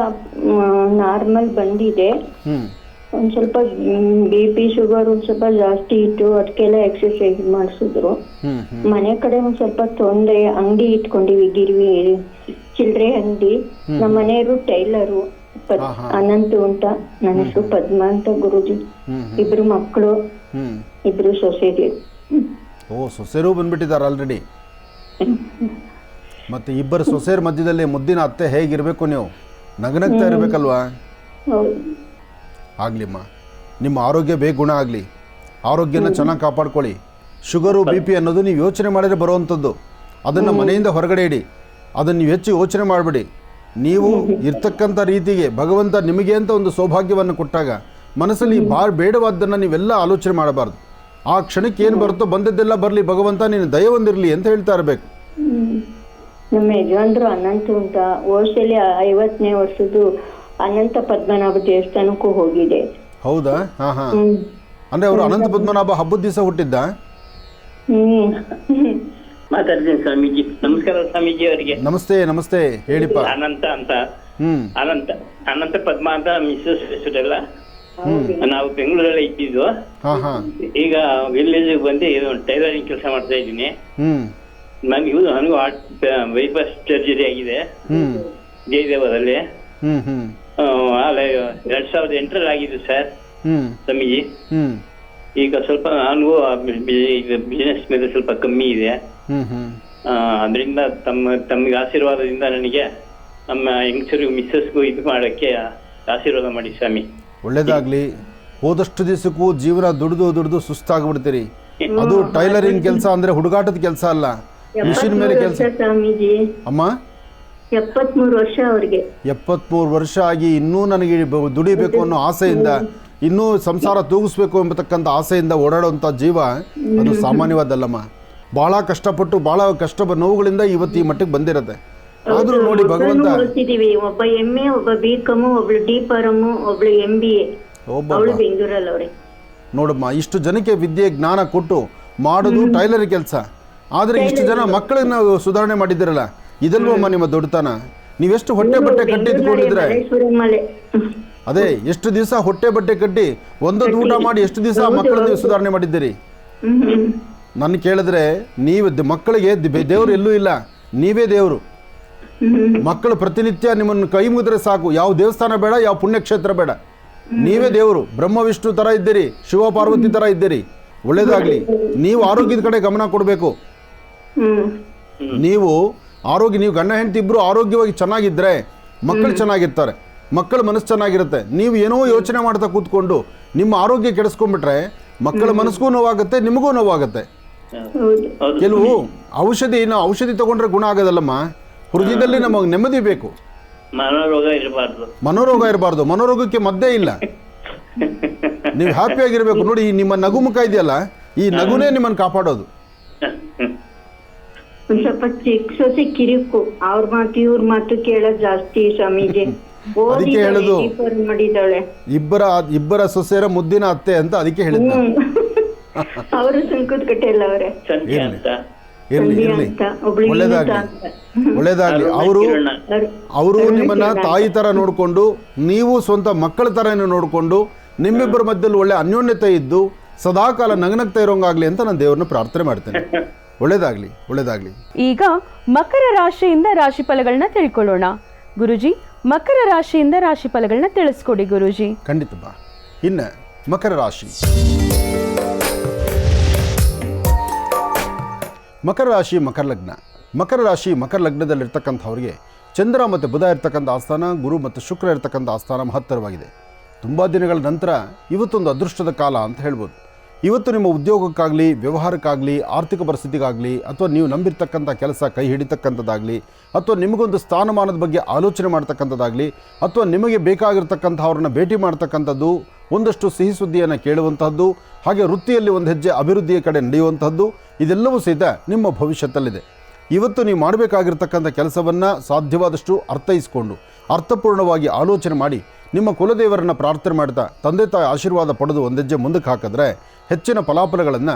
ನಾರ್ಮಲ್ ಬಂದಿದೆ. ಒಂದ್ ಸ್ವಲ್ಪ BP ಶುಗರ್ ಒಂದ್ ಸ್ವಲ್ಪ ಜಾಸ್ತಿ ಇತ್ತು, ಅದಕ್ಕೆಲ್ಲ ಎಕ್ಸರ್ಸೈಸ್ ಮಾಡಿಸಿದ್ರು. ಮನೆ ಕಡೆ ಒಂದ್ ಸ್ವಲ್ಪ ತೊಂದ್ರೆ. ಅಂಗಡಿ ಇಟ್ಕೊಂಡಿವಿ, ಗಿರ್ವಿ ಚಿಲ್ಡ್ರೆ ಅಂಗಡಿ. ನಮ್ಮ ಮನೆಯವರು ಟೈಲರು, ಅನಂತು ಅಂತ. ನನ್ನ ಹೆಸರು ಪದ್ಮ ಅಂತ ಗುರುಜಿ. 2 ಮಕ್ಕಳು, 2 ಸೊಸೆಯರು. ಓ, ಸೊಸೆರು ಬಂದ್ಬಿಟ್ಟಿದ್ದಾರೆ ಆಲ್ರೆಡಿ. ಮತ್ತೆ 2 ಸೊಸೆಯರ ಮಧ್ಯದಲ್ಲಿ ಮುದ್ದಿನ ಅತ್ತೆ ಹೇಗಿರ್ಬೇಕು? ನೀವು ನಗನಗ್ತಾ ಇರ್ಬೇಕಲ್ವಾ? ಆಗ್ಲಿಮ್ಮ, ನಿಮ್ಮ ಆರೋಗ್ಯ ಬೇಗ ಗುಣ ಆಗಲಿ. ಆರೋಗ್ಯನ ಚೆನ್ನಾಗಿ ಕಾಪಾಡ್ಕೊಳ್ಳಿ. ಶುಗರು BP ಅನ್ನೋದು ನೀವು ಯೋಚನೆ ಮಾಡಿದ್ರೆ ಬರುವಂಥದ್ದು. ಅದನ್ನು ಮನೆಯಿಂದ ಹೊರಗಡೆ ಇಡಿ. ಅದನ್ನು ನೀವು ಹೆಚ್ಚು ಯೋಚನೆ ಮಾಡಬೇಡಿ. ನೀವು ಇರ್ತಕ್ಕಂಥ ರೀತಿಗೆ ಭಗವಂತ ನಿಮಗೆ ಅಂತ ಒಂದು ಸೌಭಾಗ್ಯವನ್ನು ಕೊಟ್ಟಾಗ ಮನಸ್ಸಲ್ಲಿ ಬೇಡವಾದ್ದನ್ನು ನೀವೆಲ್ಲ ಆಲೋಚನೆ ಮಾಡಬಾರ್ದು. ಆ ಕ್ಷಣಕ್ಕೆ ಏನು ಬರುತ್ತೋ ಬಂದದ್ದೆಲ್ಲ ಬರಲಿ, ಭಗವಂತ ನೀನು ದಯ ಹೊಂದಿರಲಿ ಅಂತ ಹೇಳ್ತಾ ಇರಬೇಕು. ನಮ್ಮ ಯಜಮಾನ್ರು ಅನಂತು ಅಂತ. ವರ್ಷದಲ್ಲಿ 50ನೇ ವರ್ಷದ್ದು ಅನಂತ ಪದ್ಮನಾಭ ದೇವಸ್ಥಾನಕ್ಕೂ ಹೋಗಿದೆ. ಹೌದಾ? ಹಾ ಹಾ. ಅಂದ್ರೆ ಅವರು ಅನಂತ ಪದ್ಮನಾಭ ಹಬ್ಬದ ದಿವಸ ಹುಟ್ಟಿದ್ದ? ಮಾತಾಡ್ತೀನಿ ಸ್ವಾಮೀಜಿ. ನಮಸ್ಕಾರ ಸ್ವಾಮೀಜಿ ಅವರಿಗೆ. ನಮಸ್ತೆ. ನಮಸ್ತೆ, ಹೇಳಿಪ್ಪ. ಅನಂತ ಅಂತ. ಅನಂತ ಪದ್ಮ ಅಂತ ಮಿಸ್ಸಸ್ ಹೆಸರೆಲ್ಲ. ನಾವು ಬೆಂಗಳೂರಲ್ಲೇ ಇದ್ದಿದ್ದು. ಈಗ ವಿಲೇಜ್ ಬಂದು ಟೈಲರಿಂಗ್ ಕೆಲಸ ಮಾಡ್ತಾ ಇದ್ದೀನಿ. ನನಗೂ ಬೈಪಾಸ್ ಸರ್ಜರಿ ಆಗಿದೆ ಜಯದೇವರಲ್ಲಿ. 2008ರಲ್ಲಿ ಆಗಿದೆ ಸರ್ ಸ್ವಾಮೀಜಿ. ಈಗ ಸ್ವಲ್ಪ ನನಗೂ ಬಿಸಿನೆಸ್ ಮೇಲೆ ಸ್ವಲ್ಪ ಕಮ್ಮಿ ಇದೆ. ಅದರಿಂದ ತಮಗೆ ಆಶೀರ್ವಾದದಿಂದ ನನಗೆ ನಮ್ಮ ಹೆಂಗಸರು ಮಿಸ್ಸಸ್ಗೂ ಇದು ಮಾಡಕ್ಕೆ ಆಶೀರ್ವಾದ ಮಾಡಿ ಸ್ವಾಮಿ. ಒಳ್ಳೇದಾಗ್ಲಿ. ಹೋದಷ್ಟು ದಿವಸಕ್ಕೂ ಜೀವನ ದುಡಿದು ಸುಸ್ತಾಗ್ಬಿಡ್ತೀರಿ. ಅದು ಟೈಲರಿಂಗ್ ಕೆಲಸ ಅಂದ್ರೆ ಹುಡುಗಾಟದ ಕೆಲಸ ಅಲ್ಲ, ಮಿಷಿನ್ ಮೇಲೆ ಕೆಲಸ. ಅಮ್ಮ 73 ವರ್ಷ ಅವ್ರಿಗೆ. 73 ವರ್ಷ ಆಗಿ ಇನ್ನೂ ನನಗೆ ದುಡಿಬೇಕು ಅನ್ನೋ ಆಸೆಯಿಂದ, ಇನ್ನೂ ಸಂಸಾರ ತೂಗಿಸ್ಬೇಕು ಎಂಬತಕ್ಕಂಥ ಆಸೆಯಿಂದ ಓಡಾಡುವಂಥ ಜೀವ ಅದು ಸಾಮಾನ್ಯವಾದಲ್ಲಮ್ಮ. ಭಾಳ ಕಷ್ಟಪಟ್ಟು ಭಾಳ ನೋವುಗಳಿಂದ ಇವತ್ತು ಈ ಮಟ್ಟಿಗೆ ಬಂದಿರತ್ತೆ. ಆದ್ರೂ ನೋಡಿ ಭಗವಂತ. ಒಬ್ಬ MA, ಒಬ್ಬ BCom, ಒಬ್ಳು D.Pharm, ಒಬ್ಳು MBA. ಬೆಂಗಳೂರಲ್ಲಿ. ನೋಡಮ್ಮ, ಇಷ್ಟು ಜನಕ್ಕೆ ವಿದ್ಯೆ ಜ್ಞಾನ ಕೊಟ್ಟು ಮಾಡೋದು ಟೈಲರಿಂಗ್ ಕೆಲಸ. ಆದ್ರೆ ಇಷ್ಟು ಜನ ಮಕ್ಕಳನ್ನ ಸುಧಾರಣೆ ಮಾಡಿದ್ದೀರಲ್ಲ, ಇದಲ್ವಮ್ಮ ನಿಮ್ಮ ದೊಡ್ಡತನ. ನೀವೆಷ್ಟು ಹೊಟ್ಟೆ ಬಟ್ಟೆ ಕಟ್ಟಿದ್ಕೊಂಡಿದ್ರೆ, ಅದೇ ಎಷ್ಟು ದಿವಸ ಹೊಟ್ಟೆ ಬಟ್ಟೆ ಕಟ್ಟಿ ಒಂದೊಂದು ಊಟ ಮಾಡಿ ಎಷ್ಟು ದಿವಸ ಮಕ್ಕಳನ್ನ ನೀವು ಸುಧಾರಣೆ ಮಾಡಿದ್ದೀರಿ. ನನ್ನ ಕೇಳಿದ್ರೆ ನೀವು ಮಕ್ಕಳಿಗೆ ದೇವರು ಎಲ್ಲೂ ಇಲ್ಲ, ನೀವೇ ದೇವರು. ಮಕ್ಕಳು ಪ್ರತಿನಿತ್ಯ ನಿಮ್ಮನ್ನು ಕೈ ಮುಗಿದ್ರೆ ಸಾಕು. ಯಾವ ದೇವಸ್ಥಾನ ಬೇಡ, ಯಾವ ಪುಣ್ಯಕ್ಷೇತ್ರ ಬೇಡ, ನೀವೇ ದೇವರು. ಬ್ರಹ್ಮ ವಿಷ್ಣು ತರ ಇದ್ದೀರಿ, ಶಿವ ಪಾರ್ವತಿ ತರ ಇದ್ದೀರಿ. ಒಳ್ಳೇದಾಗ್ಲಿ. ನೀವು ಆರೋಗ್ಯದ ಕಡೆ ಗಮನ ಕೊಡಬೇಕು. ನೀವು ಗಂಡ ಹೆಂಡತಿ ಇಬ್ರು ಆರೋಗ್ಯವಾಗಿ ಚೆನ್ನಾಗಿದ್ರೆ ಮಕ್ಕಳು ಚೆನ್ನಾಗಿರ್ತಾರೆ, ಮಕ್ಕಳ ಮನಸ್ಸು ಚೆನ್ನಾಗಿರುತ್ತೆ. ನೀವು ಏನೋ ಯೋಚನೆ ಮಾಡ್ತಾ ಕೂತ್ಕೊಂಡು ನಿಮ್ಮ ಆರೋಗ್ಯ ಕೆಡಿಸ್ಕೊಂಡ್ಬಿಟ್ರೆ ಮಕ್ಕಳ ಮನಸ್ಸಿಗೂ ನೋವಾಗುತ್ತೆ, ನಿಮಗೂ ನೋವಾಗುತ್ತೆ. ಕೆಲವು ಔಷಧಿ ತಗೊಂಡ್ರೆ ಗುಣ ಆಗೋದಲ್ಲಮ್ಮ. ಹೃದಯದಲ್ಲಿ ನಮಗೆ ನೆಮ್ಮದಿ ಬೇಕು, ಮನೋರೋಗ ಇರಬಾರ್ದು. ಮನೋರೋಗಕ್ಕೆ ಮದ್ದೇ ಇಲ್ಲ. ನೀವು ಹ್ಯಾಪಿಯಾಗಿರ್ಬೇಕು. ನೋಡಿ, ನಿಮ್ಮ ನಗು ಮುಖ ಇದೆಯಲ್ಲ, ಈ ನಗುನೇ ನಿಮ್ಮನ್ನು ಕಾಪಾಡೋದು. ಸ್ವಲ್ಪ ಚಿಕ್ಕ ಸೊಸೆ ಕಿರಿಕು, ಅವ್ರ ಮಾತು ಇವ್ರ ಮಾತು ಕೇಳೋದು ಜಾಸ್ತಿ ಸ್ವಾಮೀಜಿ. ಅದಕ್ಕೆ ಹೇಳುದು ಮಾಡಿದ್ದಾಳೆ. ಇಬ್ಬರ ಸೊಸೆಯರ ಮುದ್ದಿನ ಅತ್ತೆ ಅಂತ ಅದಕ್ಕೆ ಹೇಳಿದ್ದ. ಅವರು ಸಂಕುತ್ ಕಟ್ಟೆಲ್ಲ ಅವರೇ. ಇರ್ಲಿ. ಒಳ್ಳೇದಾಗ್ಲಿ. ಅವರು ನಿಮ್ಮನ್ನ ತಾಯಿ ತರ ನೋಡ್ಕೊಂಡು, ನೀವು ಸ್ವಂತ ಮಕ್ಕಳ ತರನೇ ನೋಡ್ಕೊಂಡು, ನಿಮ್ಮಿಬ್ಬರ ಮಧ್ಯದಲ್ಲಿ ಒಳ್ಳೆ ಅನ್ಯೋನ್ಯತೆ ಇದ್ದು ಸದಾಕಾಲ ನಗನಗ್ತಾ ಇರೋಂಗಾಗ್ಲಿ ಅಂತ ನಾನು ದೇವ್ರನ್ನ ಪ್ರಾರ್ಥನೆ ಮಾಡ್ತೇನೆ. ಒಳ್ಳೇದಾಗ್ಲಿ. ಈಗ ಮಕರ ರಾಶಿಯಿಂದ ರಾಶಿ ಫಲಗಳನ್ನ ತಿಳ್ಕೊಳ್ಳೋಣ. ಗುರುಜಿ, ಮಕರ ರಾಶಿಯಿಂದ ರಾಶಿ ಫಲಗಳನ್ನ ತಿಳಿಸ್ಕೊಡಿ ಗುರುಜಿ. ಖಂಡಿತಪ್ಪ. ಇನ್ನು ಮಕರ ರಾಶಿ. ಮಕರ ರಾಶಿ ಮಕರ ಲಗ್ನ. ಮಕರ ಲಗ್ನದಲ್ಲಿರ್ತಕ್ಕಂಥವ್ರಿಗೆ ಚಂದ್ರ ಮತ್ತು ಬುಧ ಇರ್ತಕ್ಕಂಥ ಆಸ್ಥಾನ, ಗುರು ಮತ್ತು ಶುಕ್ರ ಇರ್ತಕ್ಕಂಥ ಆಸ್ಥಾನ ಮಹತ್ತರವಾಗಿದೆ. ತುಂಬ ದಿನಗಳ ನಂತರ ಇವತ್ತೊಂದು ಅದೃಷ್ಟದ ಕಾಲ ಅಂತ ಹೇಳ್ಬೋದು. ಇವತ್ತು ನಿಮ್ಮ ಉದ್ಯೋಗಕ್ಕಾಗಲಿ, ವ್ಯವಹಾರಕ್ಕಾಗಲಿ, ಆರ್ಥಿಕ ಪರಿಸ್ಥಿತಿಗಾಗಲಿ, ಅಥವಾ ನೀವು ನಂಬಿರ್ತಕ್ಕಂಥ ಕೆಲಸ ಕೈ ಹಿಡಿತಕ್ಕಂಥದ್ದಾಗಲಿ, ಅಥವಾ ನಿಮಗೊಂದು ಸ್ಥಾನಮಾನದ ಬಗ್ಗೆ ಆಲೋಚನೆ ಮಾಡ್ತಕ್ಕಂಥದ್ದಾಗಲಿ, ಅಥವಾ ನಿಮಗೆ ಬೇಕಾಗಿರ್ತಕ್ಕಂಥವ್ರನ್ನ ಭೇಟಿ ಮಾಡ್ತಕ್ಕಂಥದ್ದು, ಒಂದಷ್ಟು ಸಿಹಿ ಸುದ್ದಿಯನ್ನು ಕೇಳುವಂತಹದ್ದು, ಹಾಗೆ ವೃತ್ತಿಯಲ್ಲಿ ಒಂದು ಹೆಜ್ಜೆ ಅಭಿವೃದ್ಧಿಯ ಕಡೆ ನಡೆಯುವಂಥದ್ದು, ಇದೆಲ್ಲವೂ ಸಹಿತ ನಿಮ್ಮ ಭವಿಷ್ಯದಲ್ಲಿದೆ. ಇವತ್ತು ನೀವು ಮಾಡಬೇಕಾಗಿರ್ತಕ್ಕಂಥ ಕೆಲಸವನ್ನು ಸಾಧ್ಯವಾದಷ್ಟು ಅರ್ಥೈಸಿಕೊಂಡು ಅರ್ಥಪೂರ್ಣವಾಗಿ ಆಲೋಚನೆ ಮಾಡಿ ನಿಮ್ಮ ಕುಲದೇವರನ್ನು ಪ್ರಾರ್ಥನೆ ಮಾಡ್ತಾ ತಂದೆ ತಾಯಿ ಆಶೀರ್ವಾದ ಪಡೆದು ಒಂದು ಹೆಜ್ಜೆ ಮುಂದಕ್ಕೆ ಹಾಕಿದ್ರೆ ಹೆಚ್ಚಿನ ಫಲಾಫಲಗಳನ್ನು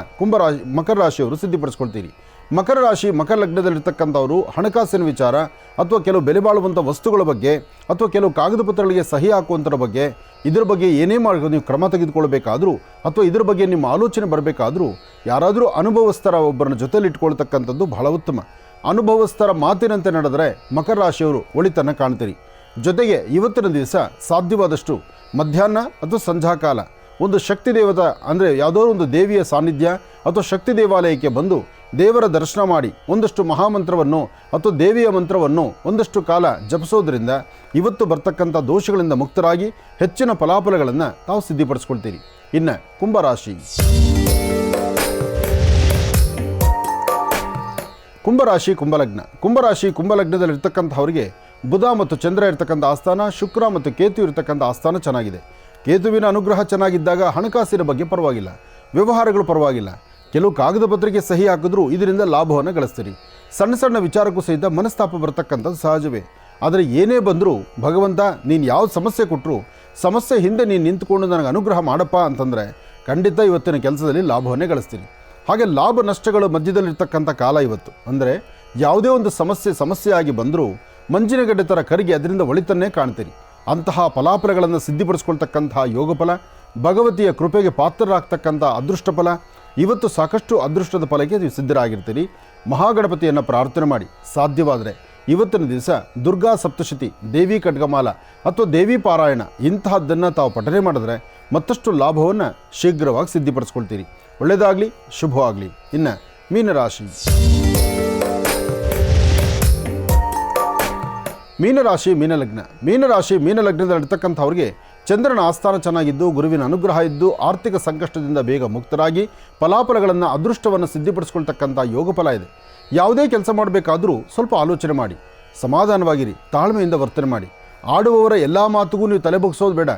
ಮಕರ ರಾಶಿಯವರು ಸಿದ್ಧಿಪಡಿಸ್ಕೊಳ್ತೀರಿ. ಮಕರ ರಾಶಿ, ಮಕರ ಲಗ್ನದಲ್ಲಿರ್ತಕ್ಕಂಥವರು ಹಣಕಾಸಿನ ವಿಚಾರ ಅಥವಾ ಕೆಲವು ಬೆಲೆ ಬಾಳುವಂಥ ವಸ್ತುಗಳ ಬಗ್ಗೆ ಅಥವಾ ಕೆಲವು ಕಾಗದ ಪತ್ರಗಳಿಗೆ ಸಹಿ ಹಾಕುವಂಥರ ಬಗ್ಗೆ, ಇದ್ರ ಬಗ್ಗೆ ಏನೇ ಮಾಡಿ ನೀವು ಕ್ರಮ ತೆಗೆದುಕೊಳ್ಬೇಕಾದ್ರೂ ಅಥವಾ ಇದ್ರ ಬಗ್ಗೆ ನಿಮ್ಮ ಆಲೋಚನೆ ಬರಬೇಕಾದ್ರೂ ಯಾರಾದರೂ ಅನುಭವಸ್ಥರ ಒಬ್ಬರನ್ನ ಜೊತೆಲಿ ಇಟ್ಕೊಳ್ತಕ್ಕಂಥದ್ದು ಬಹಳ ಉತ್ತಮ. ಅನುಭವಸ್ಥರ ಮಾತಿನಂತೆ ನಡೆದರೆ ಮಕರ ರಾಶಿಯವರು ಒಳಿತನ್ನು ಕಾಣ್ತೀರಿ. ಜೊತೆಗೆ ಇವತ್ತಿನ ದಿವಸ ಸಾಧ್ಯವಾದಷ್ಟು ಮಧ್ಯಾಹ್ನ ಅಥವಾ ಸಂಧ್ಯಾಕಾಲ ಒಂದು ಶಕ್ತಿ ದೇವತಾ ಅಂದರೆ ಯಾವುದೋ ಒಂದು ದೇವಿಯ ಸಾನ್ನಿಧ್ಯ ಅಥವಾ ಶಕ್ತಿ ದೇವಾಲಯಕ್ಕೆ ಬಂದು ದೇವರ ದರ್ಶನ ಮಾಡಿ ಒಂದಷ್ಟು ಮಹಾಮಂತ್ರವನ್ನು ಅಥವಾ ದೇವಿಯ ಮಂತ್ರವನ್ನು ಒಂದಷ್ಟು ಕಾಲ ಜಪಿಸೋದ್ರಿಂದ ಇವತ್ತು ಬರ್ತಕ್ಕಂಥ ದೋಷಗಳಿಂದ ಮುಕ್ತರಾಗಿ ಹೆಚ್ಚಿನ ಫಲಾಫಲಗಳನ್ನು ತಾವು ಸಿದ್ಧಿಪಡಿಸ್ಕೊಳ್ತೀರಿ. ಇನ್ನು ಕುಂಭರಾಶಿ. ಕುಂಭರಾಶಿ, ಕುಂಭಲಗ್ನ. ಕುಂಭರಾಶಿ, ಕುಂಭಲಗ್ನದಲ್ಲಿರ್ತಕ್ಕಂಥವರಿಗೆ ಬುಧ ಮತ್ತು ಚಂದ್ರ ಇರ್ತಕ್ಕಂಥ ಆಸ್ಥಾನ, ಶುಕ್ರ ಮತ್ತು ಕೇತು ಇರ್ತಕ್ಕಂಥ ಆಸ್ಥಾನ ಚೆನ್ನಾಗಿದೆ. ಕೇತುವಿನ ಅನುಗ್ರಹ ಚೆನ್ನಾಗಿದ್ದಾಗ ಹಣಕಾಸಿನ ಬಗ್ಗೆ ಪರವಾಗಿಲ್ಲ, ವ್ಯವಹಾರಗಳು ಪರವಾಗಿಲ್ಲ. ಕೆಲವು ಕಾಗದ ಪತ್ರಿಕೆ ಸಹಿ ಹಾಕಿದ್ರೂ ಇದರಿಂದ ಲಾಭವನ್ನು ಗಳಿಸ್ತೀರಿ. ಸಣ್ಣ ಸಣ್ಣ ವಿಚಾರಕ್ಕೂ ಸಹಿತ ಮನಸ್ತಾಪ ಬರ್ತಕ್ಕಂಥದ್ದು ಸಹಜವೇ. ಆದರೆ ಏನೇ ಬಂದರೂ ಭಗವಂತ ನೀನು ಯಾವ ಸಮಸ್ಯೆ ಕೊಟ್ಟರು ಸಮಸ್ಯೆ ಹಿಂದೆ ನೀನು ನಿಂತ್ಕೊಂಡು ನನಗೆ ಅನುಗ್ರಹ ಮಾಡಪ್ಪ ಅಂತಂದರೆ ಖಂಡಿತ ಇವತ್ತಿನ ಕೆಲಸದಲ್ಲಿ ಲಾಭವನ್ನೇ ಗಳಿಸ್ತೀನಿ. ಹಾಗೆ ಲಾಭ ನಷ್ಟಗಳ ಮಧ್ಯದಲ್ಲಿರ್ತಕ್ಕಂಥ ಕಾಲ ಇವತ್ತು. ಅಂದರೆ ಯಾವುದೇ ಒಂದು ಸಮಸ್ಯೆಯಾಗಿ ಬಂದರೂ ಮಂಜಿನಗಡ್ಡೆ ಥರ ಕರಗಿ ಅದರಿಂದ ಒಳಿತನ್ನೇ ಕಾಣ್ತೀರಿ. ಅಂತಹ ಫಲಾಫಲಗಳನ್ನು ಸಿದ್ಧಿಪಡಿಸ್ಕೊಳ್ತಕ್ಕಂತಹ ಯೋಗಫಲ, ಭಗವತಿಯ ಕೃಪೆಗೆ ಪಾತ್ರರಾಗ್ತಕ್ಕಂಥ ಅದೃಷ್ಟ ಫಲ, ಇವತ್ತು ಸಾಕಷ್ಟು ಅದೃಷ್ಟದ ಫಲಕ್ಕೆ ನೀವು ಸಿದ್ಧರಾಗಿರ್ತೀರಿ. ಮಹಾಗಣಪತಿಯನ್ನು ಪ್ರಾರ್ಥನೆ ಮಾಡಿ ಸಾಧ್ಯವಾದರೆ ಇವತ್ತಿನ ದಿವಸ ದುರ್ಗಾ ಸಪ್ತಶತಿ, ದೇವಿ ಖಡ್ಗಮಾಲ ಅಥವಾ ದೇವಿ ಪಾರಾಯಣ ಇಂತಹದ್ದನ್ನು ತಾವು ಪಠನೆ ಮಾಡಿದ್ರೆ ಮತ್ತಷ್ಟು ಲಾಭವನ್ನು ಶೀಘ್ರವಾಗಿ ಸಿದ್ಧಿಪಡಿಸ್ಕೊಳ್ತೀರಿ. ಒಳ್ಳೆಯದಾಗಲಿ, ಶುಭವಾಗಲಿ. ಇನ್ನು ಮೀನರಾಶಿ. ಮೀನರಾಶಿ, ಮೀನಲಗ್ನ. ಮೀನರಾಶಿ, ಮೀನಲಗ್ನದಲ್ಲಿರ್ತಕ್ಕಂಥವ್ರಿಗೆ ಚಂದ್ರನ ಆಸ್ಥಾನ ಚೆನ್ನಾಗಿದ್ದು, ಗುರುವಿನ ಅನುಗ್ರಹ ಇದ್ದು, ಆರ್ಥಿಕ ಸಂಕಷ್ಟದಿಂದ ಬೇಗ ಮುಕ್ತರಾಗಿ ಫಲಾಫಲಗಳನ್ನು, ಅದೃಷ್ಟವನ್ನು ಸಿದ್ಧಿಪಡಿಸ್ಕೊಳ್ತಕ್ಕಂಥ ಯೋಗಫಲ ಇದೆ. ಯಾವುದೇ ಕೆಲಸ ಮಾಡಬೇಕಾದರೂ ಸ್ವಲ್ಪ ಆಲೋಚನೆ ಮಾಡಿ, ಸಮಾಧಾನವಾಗಿರಿ, ತಾಳ್ಮೆಯಿಂದ ವರ್ತನೆ ಮಾಡಿ. ಆಡುವವರ ಎಲ್ಲ ಮಾತುಗೂ ನೀವು ತಲೆ ಬಗ್ಸೋದು ಬೇಡ.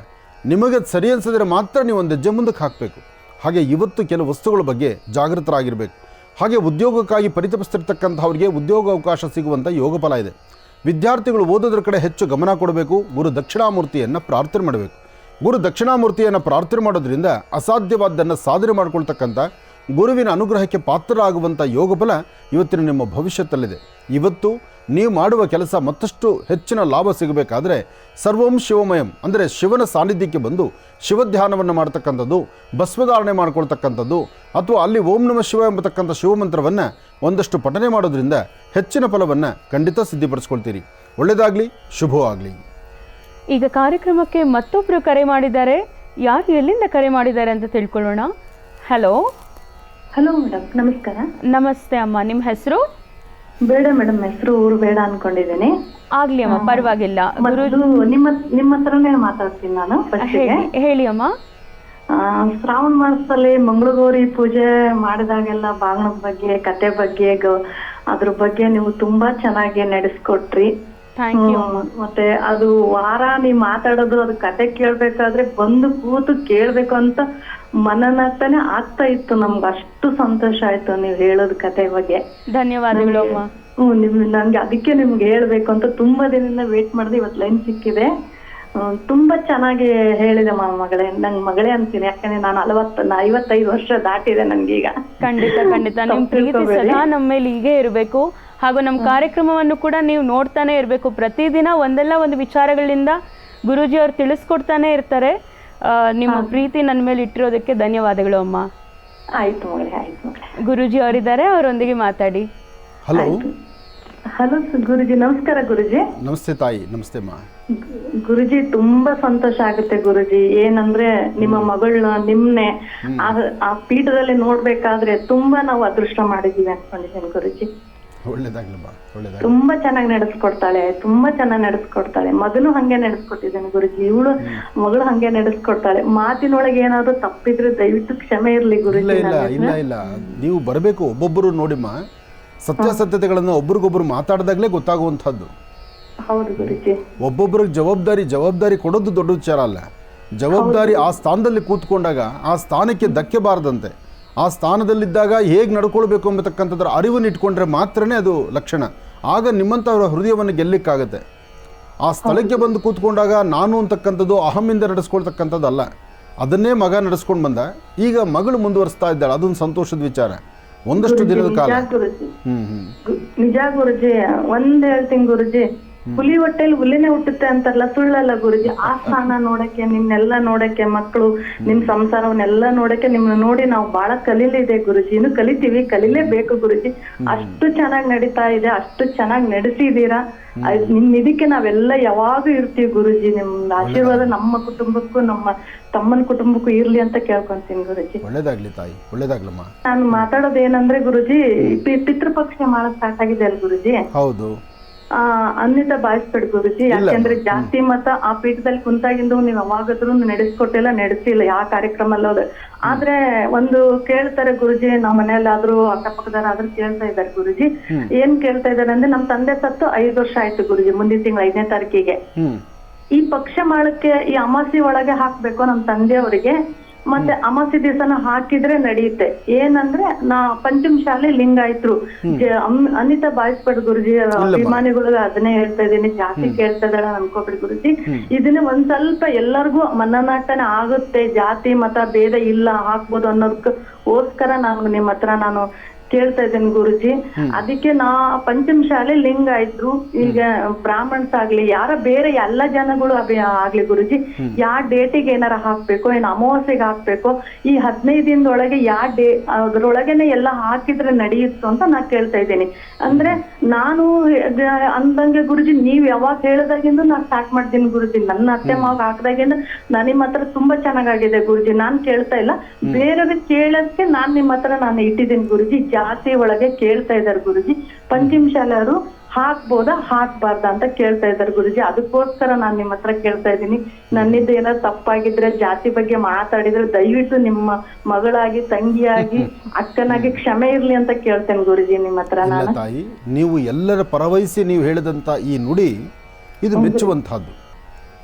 ನಿಮಗೆ ಸರಿ ಅನಿಸಿದರೆ ಮಾತ್ರ ನೀವು ಒಂದು ಹೆಜ್ಜೆ ಮುಂದಕ್ಕೆ ಹಾಕಬೇಕು. ಹಾಗೆ ಇವತ್ತು ಕೆಲವು ವಸ್ತುಗಳ ಬಗ್ಗೆ ಜಾಗೃತರಾಗಿರಬೇಕು. ಹಾಗೆ ಉದ್ಯೋಗಕ್ಕಾಗಿ ಪರಿತಪಿಸ್ತಿರ್ತಕ್ಕಂಥವ್ರಿಗೆ ಉದ್ಯೋಗ ಅವಕಾಶ ಸಿಗುವಂಥ ಯೋಗಫಲ ಇದೆ. ವಿದ್ಯಾರ್ಥಿಗಳು ಓದೋದ್ರ ಕಡೆ ಹೆಚ್ಚು ಗಮನ ಕೊಡಬೇಕು. ಗುರು ದಕ್ಷಿಣಾಮೂರ್ತಿಯನ್ನು ಪ್ರಾರ್ಥನೆ ಮಾಡಬೇಕು. ಗುರು ದಕ್ಷಿಣಾಮೂರ್ತಿಯನ್ನು ಪ್ರಾರ್ಥನೆ ಮಾಡೋದ್ರಿಂದ ಅಸಾಧ್ಯವಾದ್ದನ್ನು ಸಾಧನೆ ಮಾಡಿಕೊಳ್ತಕ್ಕಂಥ ಗುರುವಿನ ಅನುಗ್ರಹಕ್ಕೆ ಪಾತ್ರರಾಗುವಂಥ ಯೋಗಫಲ ಇವತ್ತಿನ ನಿಮ್ಮ ಭವಿಷ್ಯದಲ್ಲಿದೆ. ಇವತ್ತು ನೀವು ಮಾಡುವ ಕೆಲಸ ಮತ್ತಷ್ಟು ಹೆಚ್ಚಿನ ಲಾಭ ಸಿಗಬೇಕಾದ್ರೆ ಸರ್ವಂ ಶಿವಮಯಂ ಅಂದರೆ ಶಿವನ ಸಾನ್ನಿಧ್ಯಕ್ಕೆ ಬಂದು ಶಿವಧ್ಯಾನವನ್ನು ಮಾಡ್ತಕ್ಕಂಥದ್ದು, ಭಸ್ಮಧಾರಣೆ ಮಾಡ್ಕೊಳ್ತಕ್ಕಂಥದ್ದು, ಅಥವಾ ಅಲ್ಲಿ ಓಂ ನಮಃ ಶಿವ ಎಂಬತಕ್ಕಂಥ ಶಿವಮಂತ್ರವನ್ನು ಒಂದಷ್ಟು ಪಠನೆ ಮಾಡೋದ್ರಿಂದ ಹೆಚ್ಚಿನ ಫಲವನ್ನು ಖಂಡಿತ ಸಿದ್ಧಿಪಡಿಸ್ಕೊಳ್ತೀರಿ. ಒಳ್ಳೆಯದಾಗಲಿ, ಶುಭವಾಗಲಿ. ಈಗ ಕಾರ್ಯಕ್ರಮಕ್ಕೆ ಮತ್ತೊಬ್ಬರು ಕರೆ ಮಾಡಿದ್ದಾರೆ. ಯಾರು ಎಲ್ಲಿಂದ ಕರೆ ಮಾಡಿದ್ದಾರೆ ಅಂತ ತಿಳ್ಕೊಳ್ಳೋಣ. ಹಲೋ. ಹಲೋ ಮೇಡಮ್, ನಮಸ್ಕಾರ. ನಮಸ್ತೆ ಅಮ್ಮ, ನಿಮ್ಮ ಹೆಸರು? ಬೇಡ ಮೇಡಮ್, ಹೆಸರು ಊರು ಬೇಡ ಅನ್ಕೊಂಡಿದ್ದೀನಿ. ಆಗ್ಲಿ ಅಮ್ಮ, ಪರವಾಗಿಲ್ಲ. ನಿಮ್ಮ ಹತ್ರನೇ ಮಾತಾಡ್ತೀನಿ ನಾನು. ಹೇಳಿ ಅಮ್ಮ. ಶ್ರಾವಣ ಮಾಸದಲ್ಲಿ ಮಂಗಳಗೌರಿ ಪೂಜೆ ಮಾಡಿದಾಗೆಲ್ಲ ಬಾಗಿಣದ ಬಗ್ಗೆ, ಕತೆ ಬಗ್ಗೆ, ಅದ್ರ ಬಗ್ಗೆ ನೀವು ತುಂಬಾ ಚೆನ್ನಾಗಿ ನಡೆಸ್ಕೊಟ್ರಿ. ಮತ್ತೆ ಅದು ವಾರ ನೀವ್ ಮಾತಾಡೋದು, ಅದು ಕತೆ ಕೇಳ್ಬೇಕಾದ್ರೆ ಬಂದು ಕೂತು ಕೇಳ್ಬೇಕು ಅಂತ ಮನನಂತಾನೆ ಆಗ್ತಾ ಇತ್ತು. ನಮ್ಗೆ ಅಷ್ಟು ಸಂತೋಷ ಆಯ್ತು ನೀವ್ ಹೇಳೋದ್ ಕತೆ ಬಗ್ಗೆ. ಧನ್ಯವಾದಗಳು ಅಮ್ಮ. ನಂಗೆ ಅದಕ್ಕೆ ನಿಮ್ಗೆ ಹೇಳ್ಬೇಕು ಅಂತ ತುಂಬಾ ದಿನದಿಂದ ವೇಟ್ ಮಾಡಿದೆ. ಇವತ್ತು ಲೈನ್ ಸಿಕ್ಕಿದೆ. ತುಂಬಾ ಚೆನ್ನಾಗಿ ಹೇಳಿದೆ ಮಗಳೇ. ನಂಗ್ ಮಗಳೇ ಅಂತೀನಿ, ಯಾಕಂದ್ರೆ ನಾನು 55 ವರ್ಷ ದಾಟಿದೆ ನನ್ಗೀಗ. ಖಂಡಿತ ಖಂಡಿತ ನಿಮ್ ಪ್ರೀತಿ ಸದಾ ನಮ್ಮ ಮೇಲೆ ಹೀಗೆ ಇರಬೇಕು. ಹಾಗೂ ನಮ್ಮ ಕಾರ್ಯಕ್ರಮವನ್ನು ಕೂಡ ನೀವು ನೋಡ್ತಾನೆ ಇರಬೇಕು. ಪ್ರತಿದಿನ ಒಂದಲ್ಲ ಒಂದು ವಿಚಾರಗಳಿಂದ ಗುರೂಜಿ ಅವ್ರು ತಿಳಿಸ್ಕೊಡ್ತಾನೆ ಇರ್ತಾರೆ. ನಿಮ್ಮ ಪ್ರೀತಿ ನನ್ನ ಮೇಲೆ ಇಟ್ಟಿರೋದಕ್ಕೆ ಧನ್ಯವಾದಗಳು ಅಮ್ಮ. ಆಯ್ತು ಮಗಳೇ, ಆಯ್ತು ಮಗಳೇ. ಗುರೂಜಿ ಅವರಿದ್ದಾರೆ, ಅವರೊಂದಿಗೆ ಮಾತಾಡಿ. ಹಲೋ. ಹಲೋ ಗುರುಜಿ, ನಮಸ್ಕಾರ ಗುರುಜಿ. ನಮಸ್ತೆ ತಾಯಿ. ನಮಸ್ತೆ ಅಮ್ಮ. ಗುರುಜಿ, ತುಂಬಾ ಸಂತೋಷ ಆಗುತ್ತೆ ಗುರುಜಿ. ಏನಂದ್ರೆ ನಿಮ್ಮ ಮಗಳನ್ನ ನಿಮ್ನೆ ಆ ಪೀಠದಲ್ಲಿ ನೋಡ್ಬೇಕಾದ್ರೆ ತುಂಬಾ ನಾವು ಅದೃಷ್ಟ ಮಾಡಿದೀವಿ ಅನ್ಕೊಂಡಿದ್ದೀನಿ ಗುರುಜಿ. ಒಳ್ಳೇದಾಗ್ಲಮ್ಮ, ಒಳ್ಳೇದಾಗ್ಲಿ. ತುಂಬಾ ಚೆನ್ನಾಗಿ ನಡೆಸ್ಕೊಡ್ತಾಳೆ. ಮಗನು ಹಂಗೆ ನಡೆಸ್ಕೊಟ್ಟಿದ್ದೇನೆ ಗುರುಜಿ, ಇವಳು ಮಗಳು ಹಂಗೆ ನಡೆಸ್ಕೊಡ್ತಾಳೆ. ಮಾತಿನೊಳಗೆ ಏನಾದ್ರು ತಪ್ಪಿದ್ರೆ ದಯವಿಟ್ಟು ಕ್ಷಮೆ ಇರ್ಲಿ ಗುರುಜಿ. ಇಲ್ಲ ನೀವು ಬರಬೇಕು. ಒಬ್ಬೊಬ್ಬರು ನೋಡಿಮ್ಮ, ಸತ್ಯಾಸತ್ಯತೆಗಳನ್ನು ಒಬ್ರಿಗೊಬ್ರು ಮಾತಾಡಿದಾಗಲೇ ಗೊತ್ತಾಗುವಂಥದ್ದು. ಹೌದು ಗುರುಜಿ. ಒಬ್ಬೊಬ್ಬರಿಗೆ ಜವಾಬ್ದಾರಿ ಕೊಡೋದು ದೊಡ್ಡ ವಿಚಾರ ಅಲ್ಲ. ಜವಾಬ್ದಾರಿ ಆ ಸ್ಥಾನದಲ್ಲಿ ಕೂತ್ಕೊಂಡಾಗ ಆ ಸ್ಥಾನಕ್ಕೆ ಧಕ್ಕೆ ಬಾರದಂತೆ, ಆ ಸ್ಥಾನದಲ್ಲಿದ್ದಾಗ ಹೇಗೆ ನಡ್ಕೊಳ್ಬೇಕು ಎಂಬತಕ್ಕಂಥದ್ರ ಅರಿವನ್ನು ಇಟ್ಕೊಂಡ್ರೆ ಮಾತ್ರನೇ ಅದು ಲಕ್ಷಣ. ಆಗ ನಿಮ್ಮಂಥವ್ರ ಹೃದಯವನ್ನು ಗೆಲ್ಲಿಕ್ಕಾಗತ್ತೆ. ಆ ಸ್ಥಳಕ್ಕೆ ಬಂದು ಕೂತ್ಕೊಂಡಾಗ ನಾನು ಅಂತಕ್ಕಂಥದ್ದು ಅಹಮಿಂದ ನಡೆಸ್ಕೊಳ್ತಕ್ಕಂಥದ್ದು ಅಲ್ಲ. ಅದನ್ನೇ ಮಗ ನಡೆಸ್ಕೊಂಡು ಬಂದ. ಈಗ ಮಗಳು ಮುಂದುವರಿಸ್ತಾ ಇದ್ದಾಳೆ, ಅದೊಂದು ಸಂತೋಷದ ವಿಚಾರ. ಒಂದಷ್ಟು ದಿನದ ಕಾಲ ನಿಜ ಗುರುಜಿ. ಒಂದ್ ಹೇಳ್ತೀನಿ ಗುರುಜಿ, ಹುಲಿ ಹೊಟ್ಟೆಲಿ ಹುಲಿನೇ ಹುಟ್ಟುತ್ತೆ ಅಂತಾರಲ್ಲ, ಸುಳ್ಳಲ್ಲ ಗುರುಜಿ. ಆ ಸ್ಥಾನ ನೋಡಕ್ಕೆ, ನಿಮ್ನೆಲ್ಲ ನೋಡಕ್ಕೆ, ಮಕ್ಕಳು ನಿಮ್ ಸಂಸಾರವನ್ನೆಲ್ಲ ನೋಡಕ್ಕೆ, ನಿಮ್ನ ನೋಡಿ ನಾವು ಬಹಳ ಕಲೀಲಿದೆ ಗುರುಜಿ. ಇನ್ನು ಕಲಿತೀವಿ, ಕಲೀಲೇಬೇಕು ಗುರುಜಿ. ಅಷ್ಟು ಚೆನ್ನಾಗಿ ನಡೀತಾ ಇದೆ, ಅಷ್ಟು ಚೆನ್ನಾಗಿ ನಡೆಸಿದೀರಾ. ನಿಮ್ ಇದಕ್ಕೆ ನಾವೆಲ್ಲ ಯಾವಾಗೂ ಇರ್ತೀವಿ ಗುರುಜಿ. ನಿಮ್ ಆಶೀರ್ವಾದ ನಮ್ಮ ಕುಟುಂಬಕ್ಕೂ ನಮ್ಮ ತಮ್ಮನ ಕುಟುಂಬಕ್ಕೂ ಇರ್ಲಿ ಅಂತ ಕೇಳ್ಕೊಂತೀನಿ ಗುರುಜಿ. ಒಳ್ಳೇದಾಗ್ಲಿ ತಾಯಿ, ಒಳ್ಳೇದಾಗ್ಲಮ್ಮ. ನಾನು ಮಾತಾಡೋದೇನಂದ್ರೆ ಗುರುಜಿ, ಪಿತೃಪಕ್ಷ ಮಾಡಕ್ ಸ್ಟಾರ್ಟ್ ಆಗಿದೆ ಅಲ್ಲ ಗುರುಜಿ. ಹೌದು. ಅನ್ಯತಾ ಭಾವಿಸ್ಬೇಡಿ ಗುರುಜಿ. ಯಾಕೆಂದ್ರೆ ಜಾತಿ ಮತ ಆ ಪೀಠದಲ್ಲಿ ಕುಂತಾಗಿಂದು ನೀವ್ ಅವಾಗಾದ್ರೂ ನಡೆಸಿಲ್ಲ ಯಾವ ಕಾರ್ಯಕ್ರಮ ಅಲ್ಲ. ಆದ್ರೆ ಒಂದು ಕೇಳ್ತಾರೆ ಗುರುಜಿ, ನಮ್ಮ ಮನೆಯಲ್ಲಾದ್ರೂ ಅಕ್ಕಪಕ್ಕದಾರಾದ್ರೂ ಕೇಳ್ತಾ ಇದಾರೆ ಗುರುಜಿ. ಏನ್ ಕೇಳ್ತಾ ಇದಾರೆ ಅಂದ್ರೆ, ನಮ್ ತಂದೆ ಸತ್ತು 5 ವರ್ಷ ಆಯ್ತು ಗುರುಜಿ. ಮುಂದಿನ ತಿಂಗಳ 5ನೇ ತಾರೀಕಿಗೆ ಈ ಪಕ್ಷ ಮಾಡಕ್ಕೆ ಈ ಅಮಾಸಿ ಒಳಗೆ ಹಾಕ್ಬೇಕು ನಮ್ ತಂದೆಯವರಿಗೆ. ಮತ್ತೆ ಅಮಾಸಿ ದಿವಸನ ಹಾಕಿದ್ರೆ ನಡೆಯುತ್ತೆ. ಏನಂದ್ರೆ ಪಂಚಮ ಶಾಲೆ ಲಿಂಗಾಯತ್ರು. ಅನಿತಾ ಬಾಯಿಸ್ಬೇಡ ಗುರುಜಿ, ಅಭಿಮಾನಿಗಳಿಗೆ ಅದನ್ನೇ ಹೇಳ್ತಾ ಇದೀನಿ. ಜಾತಿ ಕೇಳ್ತಾ ಇದ್ದಾಳೆ ಅನ್ಕೋಬೇಡಿ ಗುರುಜಿ. ಇದನ್ನ ಒಂದ್ ಸ್ವಲ್ಪ ಎಲ್ಲರಿಗೂ ಮನನಾಟನೆ ಆಗುತ್ತೆ. ಜಾತಿ ಮತ ಭೇದ ಇಲ್ಲ, ಹಾಕ್ಬೋದು ಅನ್ನೋದಕ್ಕೋಸ್ಕರ ನಾನು ನಿಮ್ಮ ಹತ್ರ ನಾನು ಕೇಳ್ತಾ ಇದ್ದೇನೆ ಗುರುಜಿ. ಅದಕ್ಕೆ ಪಂಚಮ ಶಾಲೆ ಲಿಂಗಾಯತ್ರು, ಈಗ ಬ್ರಾಹ್ಮಣ್ಸ್ ಆಗ್ಲಿ, ಯಾರ ಬೇರೆ ಎಲ್ಲ ಜನಗಳು ಆಗ್ಲಿ ಗುರುಜಿ, ಯಾವ ಡೇಟಿಗೆ ಏನಾರ ಹಾಕ್ಬೇಕು, ಏನ್ ಅಮಾವಾಸ್ಯೆಗೆ ಹಾಕ್ಬೇಕು, ಈ 15 ದಿನದೊಳಗೆ ಅದ್ರೊಳಗೇನೆ ಎಲ್ಲ ಹಾಕಿದ್ರೆ ನಡೆಯುತ್ತೋ ಅಂತ ನಾ ಕೇಳ್ತಾ ಇದ್ದೀನಿ. ಅಂದ್ರೆ ನಾನು ಅಂದಂಗೆ ಗುರುಜಿ, ನೀವ್ ಯಾವಾಗ ಹೇಳಿದಾಗಿಂದ ನಾ ಸ್ಟಾರ್ಟ್ ಮಾಡ್ತೀನಿ ಗುರುಜಿ. ನನ್ನ ಅತ್ತೆ ಮಾವ ಹಾಕಿದಾಗಿಂದ ನಿಮ್ಮ ಹತ್ರ ತುಂಬಾ ಚೆನ್ನಾಗಾಗಿದೆ ಗುರುಜಿ. ನಾನ್ ಕೇಳ್ತಾ ಇಲ್ಲ, ಬೇರೆಯವ್ರಿಗೆ ಕೇಳೋದಕ್ಕೆ ನಿಮ್ ಹತ್ರ ನಾನು ಇಟ್ಟಿದ್ದೀನಿ ಗುರುಜಿ. ಜಾತಿ ಒಳಗೆ ಕೇಳ್ತಾ ಇದಾರೆ ಗುರುಜಿ, ಪಂಚಮ ಶಾಲೆಯವರು ಹಾಕ್ಬೋದಾ ಹಾಕ್ಬಾರ್ದ ಅಂತ ಕೇಳ್ತಾ ಇದಾರೆ ಗುರುಜಿ. ಅದಕ್ಕೋಸ್ಕರ ನಾನ್ ನಿಮ್ಮ ಹತ್ರ ಕೇಳ್ತಾ ಇದ್ದೀನಿ. ನನ್ನಿಂದ ಏನಾದ್ರು ತಪ್ಪಾಗಿದ್ರೆ, ಜಾತಿ ಬಗ್ಗೆ ಮಾತಾಡಿದ್ರೆ ದಯವಿಟ್ಟು ನಿಮ್ಮ ಮಗಳಾಗಿ, ತಂಗಿಯಾಗಿ, ಅಕ್ಕನಾಗಿ ಕ್ಷಮೆ ಇರ್ಲಿ ಅಂತ ಕೇಳ್ತೇನೆ ಗುರುಜಿ ನಿಮ್ಮ ಹತ್ರ ನಾನು. ತಾಯಿ, ನೀವು ಎಲ್ಲರ ಪರವಹಿಸಿ ನೀವು ಹೇಳಿದಂತ ಈ ನುಡಿ ಇದು ಮೆಚ್ಚುವಂತಹದ್ದು.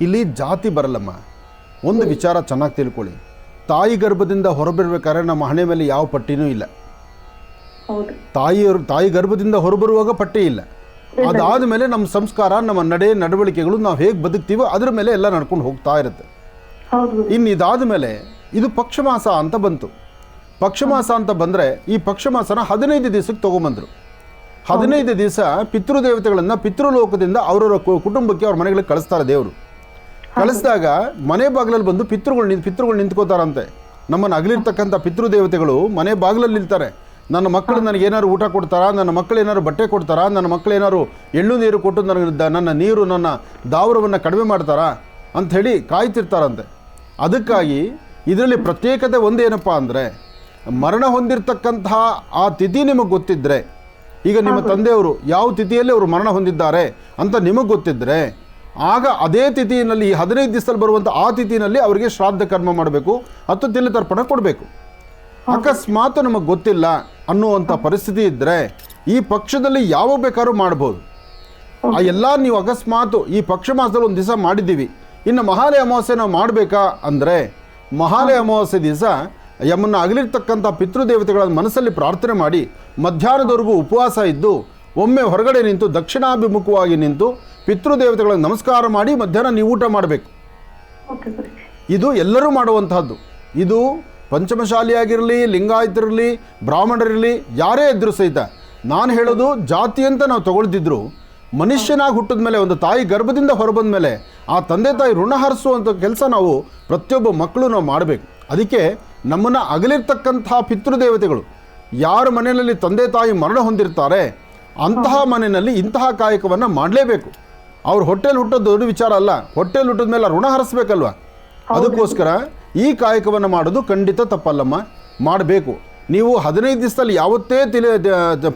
ಇಲ್ಲಿ ಜಾತಿ ಬರಲ್ಲಮ್ಮ. ಒಂದು ವಿಚಾರ ಚೆನ್ನಾಗಿ ತಿಳ್ಕೊಳ್ಳಿ, ತಾಯಿ ಗರ್ಭದಿಂದ ಹೊರಬಿರ್ಬೇಕಾದ್ರೆ ನಮ್ಮ ಹಣೆ ಮೇಲೆ ಯಾವ ಪಟ್ಟಿನೂ ಇಲ್ಲ. ತಾಯಿ ಗರ್ಭದಿಂದ ಹೊರಬರುವಾಗ ಪಟ್ಟಿ ಇಲ್ಲ. ಅದಾದ ಮೇಲೆ ನಮ್ಮ ಸಂಸ್ಕಾರ, ನಮ್ಮ ನಡವಳಿಕೆಗಳು, ನಾವು ಹೇಗೆ ಬದುಕ್ತೀವೋ ಅದ್ರ ಮೇಲೆ ಎಲ್ಲ ನಡ್ಕೊಂಡು ಹೋಗ್ತಾ ಇರುತ್ತೆ. ಇನ್ನು ಇದಾದ ಮೇಲೆ ಇದು ಪಕ್ಷಮಾಸ ಅಂತ ಬಂತು. ಪಕ್ಷಮಾಸ ಅಂತ ಬಂದರೆ ಈ ಪಕ್ಷಮಾಸನ 15 ದಿವಸಕ್ಕೆ ತೊಗೊಂಬಂದರು. 15 ದಿವಸ ಪಿತೃದೇವತೆಗಳನ್ನು ಪಿತೃಲೋಕದಿಂದ ಅವರವರ ಕುಟುಂಬಕ್ಕೆ, ಅವ್ರ ಮನೆಗಳಿಗೆ ಕಳಿಸ್ತಾರೆ ದೇವರು. ಕಳಿಸಿದಾಗ ಮನೆ ಬಾಗಿಲಲ್ಲಿ ಬಂದು ಪಿತೃಗಳು ನಿಂತ್ಕೋತಾರಂತೆ. ನಮ್ಮನ್ನು ಅಗಲಿರ್ತಕ್ಕಂಥ ಪಿತೃದೇವತೆಗಳು ಮನೆ ಬಾಗಿಲಲ್ಲಿ ನಿಲ್ತಾರೆ. ನನ್ನ ಮಕ್ಕಳು ನನಗೆ ಏನಾದ್ರು ಊಟ ಕೊಡ್ತಾರಾ, ನನ್ನ ಮಕ್ಕಳು ಏನಾದ್ರು ಬಟ್ಟೆ ಕೊಡ್ತಾರಾ, ನನ್ನ ಮಕ್ಕಳು ಏನಾದ್ರು ಎಳ್ಳು ನೀರು ಕೊಟ್ಟು ನನ್ನ ನೀರು, ನನ್ನ ದಾವರವನ್ನು ಕಡಿಮೆ ಮಾಡ್ತಾರಾ ಅಂಥೇಳಿ ಕಾಯ್ತಿರ್ತಾರಂತೆ. ಅದಕ್ಕಾಗಿ ಇದರಲ್ಲಿ ಪ್ರತ್ಯೇಕತೆ ಒಂದೇನಪ್ಪ ಅಂದರೆ, ಮರಣ ಹೊಂದಿರತಕ್ಕಂತಹ ಆ ತಿಥಿ ನಿಮಗೆ ಗೊತ್ತಿದ್ದರೆ, ಈಗ ನಿಮ್ಮ ತಂದೆಯವರು ಯಾವ ತಿಥಿಯಲ್ಲಿ ಅವರು ಮರಣ ಹೊಂದಿದ್ದಾರೆ ಅಂತ ನಿಮಗೆ ಗೊತ್ತಿದ್ದರೆ, ಆಗ ಅದೇ ತಿಥಿಯಲ್ಲಿ 15 ದಿವಸದಲ್ಲಿ ಬರುವಂಥ ಆ ತಿಥಿನಲ್ಲಿ ಅವರಿಗೆ ಶ್ರಾದ್ದ ಕರ್ಮ ಮಾಡಬೇಕು, 10 ತಿಲ ತರ್ಪಣ ಕೊಡಬೇಕು. ಅಕಸ್ಮಾತ್ ನಮಗೆ ಗೊತ್ತಿಲ್ಲ ಅನ್ನುವಂಥ ಪರಿಸ್ಥಿತಿ ಇದ್ದರೆ ಈ ಪಕ್ಷದಲ್ಲಿ ಯಾವ ಬೇಕಾದ್ರೂ ಮಾಡ್ಬೋದು. ಆ ಎಲ್ಲ ನೀವು ಅಕಸ್ಮಾತ್ ಈ ಪಕ್ಷ ಮಾಸದಲ್ಲಿ ಒಂದು ದಿವಸ ಮಾಡಿದ್ದೀವಿ, ಇನ್ನು ಮಹಾಲಯ ಅಮಾವಾಸ್ಯೆ ನಾವು ಮಾಡಬೇಕಾ ಅಂದರೆ, ಮಹಾಲಯ ಅಮಾವಾಸ್ಯೆ ದಿವಸ ಯಮ್ಮನ್ನು ಅಗಲಿರ್ತಕ್ಕಂಥ ಪಿತೃದೇವತೆಗಳ ಮನಸ್ಸಲ್ಲಿ ಪ್ರಾರ್ಥನೆ ಮಾಡಿ ಮಧ್ಯಾಹ್ನದವರೆಗೂ ಉಪವಾಸ ಇದ್ದು, ಒಮ್ಮೆ ಹೊರಗಡೆ ನಿಂತು ದಕ್ಷಿಣಾಭಿಮುಖವಾಗಿ ನಿಂತು ಪಿತೃದೇವತೆಗಳಿಗೆ ನಮಸ್ಕಾರ ಮಾಡಿ ಮಧ್ಯಾಹ್ನ ನೀವು ಊಟ ಮಾಡಬೇಕು. ಇದು ಎಲ್ಲರೂ ಮಾಡುವಂತಹದ್ದು. ಇದು ಪಂಚಮಶಾಲಿಯಾಗಿರಲಿ, ಲಿಂಗಾಯತರಿರಲಿ, ಬ್ರಾಹ್ಮಣರಿರಲಿ, ಯಾರೇ ಇದ್ದರೂ ಸಹಿತ. ನಾನು ಹೇಳೋದು ಜಾತಿ ಅಂತ ನಾವು ತಗೊಳ್ತಿದ್ರು, ಮನುಷ್ಯನಾಗಿ ಹುಟ್ಟಿದ ಮೇಲೆ, ಒಂದು ತಾಯಿ ಗರ್ಭದಿಂದ ಹೊರಬಂದ ಮೇಲೆ ಆ ತಂದೆ ತಾಯಿ ಋಣ ಹರಿಸುವಂಥ ಕೆಲಸ ನಾವು ಪ್ರತಿಯೊಬ್ಬ ಮಕ್ಕಳು ನಾವು ಮಾಡಬೇಕು. ಅದಕ್ಕೆ ನಮ್ಮನ್ನು ಅಗಲಿರ್ತಕ್ಕಂಥ ಪಿತೃದೇವತೆಗಳು ಯಾರ ಮನೆಯಲ್ಲಿ ತಂದೆ ತಾಯಿ ಮರಣ ಹೊಂದಿರ್ತಾರೆ ಅಂತಹ ಮನೆಯಲ್ಲಿ ಇಂತಹ ಕಾಯಕವನ್ನು ಮಾಡಲೇಬೇಕು. ಅವ್ರು ಹೊಟ್ಟೆಲಿ ಹುಟ್ಟೋದು ದೊಡ್ಡ ವಿಚಾರ ಅಲ್ಲ, ಹೊಟ್ಟೆಲಿ ಹುಟ್ಟಿದ ಮೇಲೆ ಋಣ ಹರಿಸ್ಬೇಕಲ್ವ. ಅದಕ್ಕೋಸ್ಕರ ಈ ಕಾಯಕವನ್ನು ಮಾಡೋದು ಖಂಡಿತ ತಪ್ಪಲ್ಲಮ್ಮ, ಮಾಡಬೇಕು. ನೀವು 15 ದಿವಸದಲ್ಲಿ ಯಾವತ್ತೇ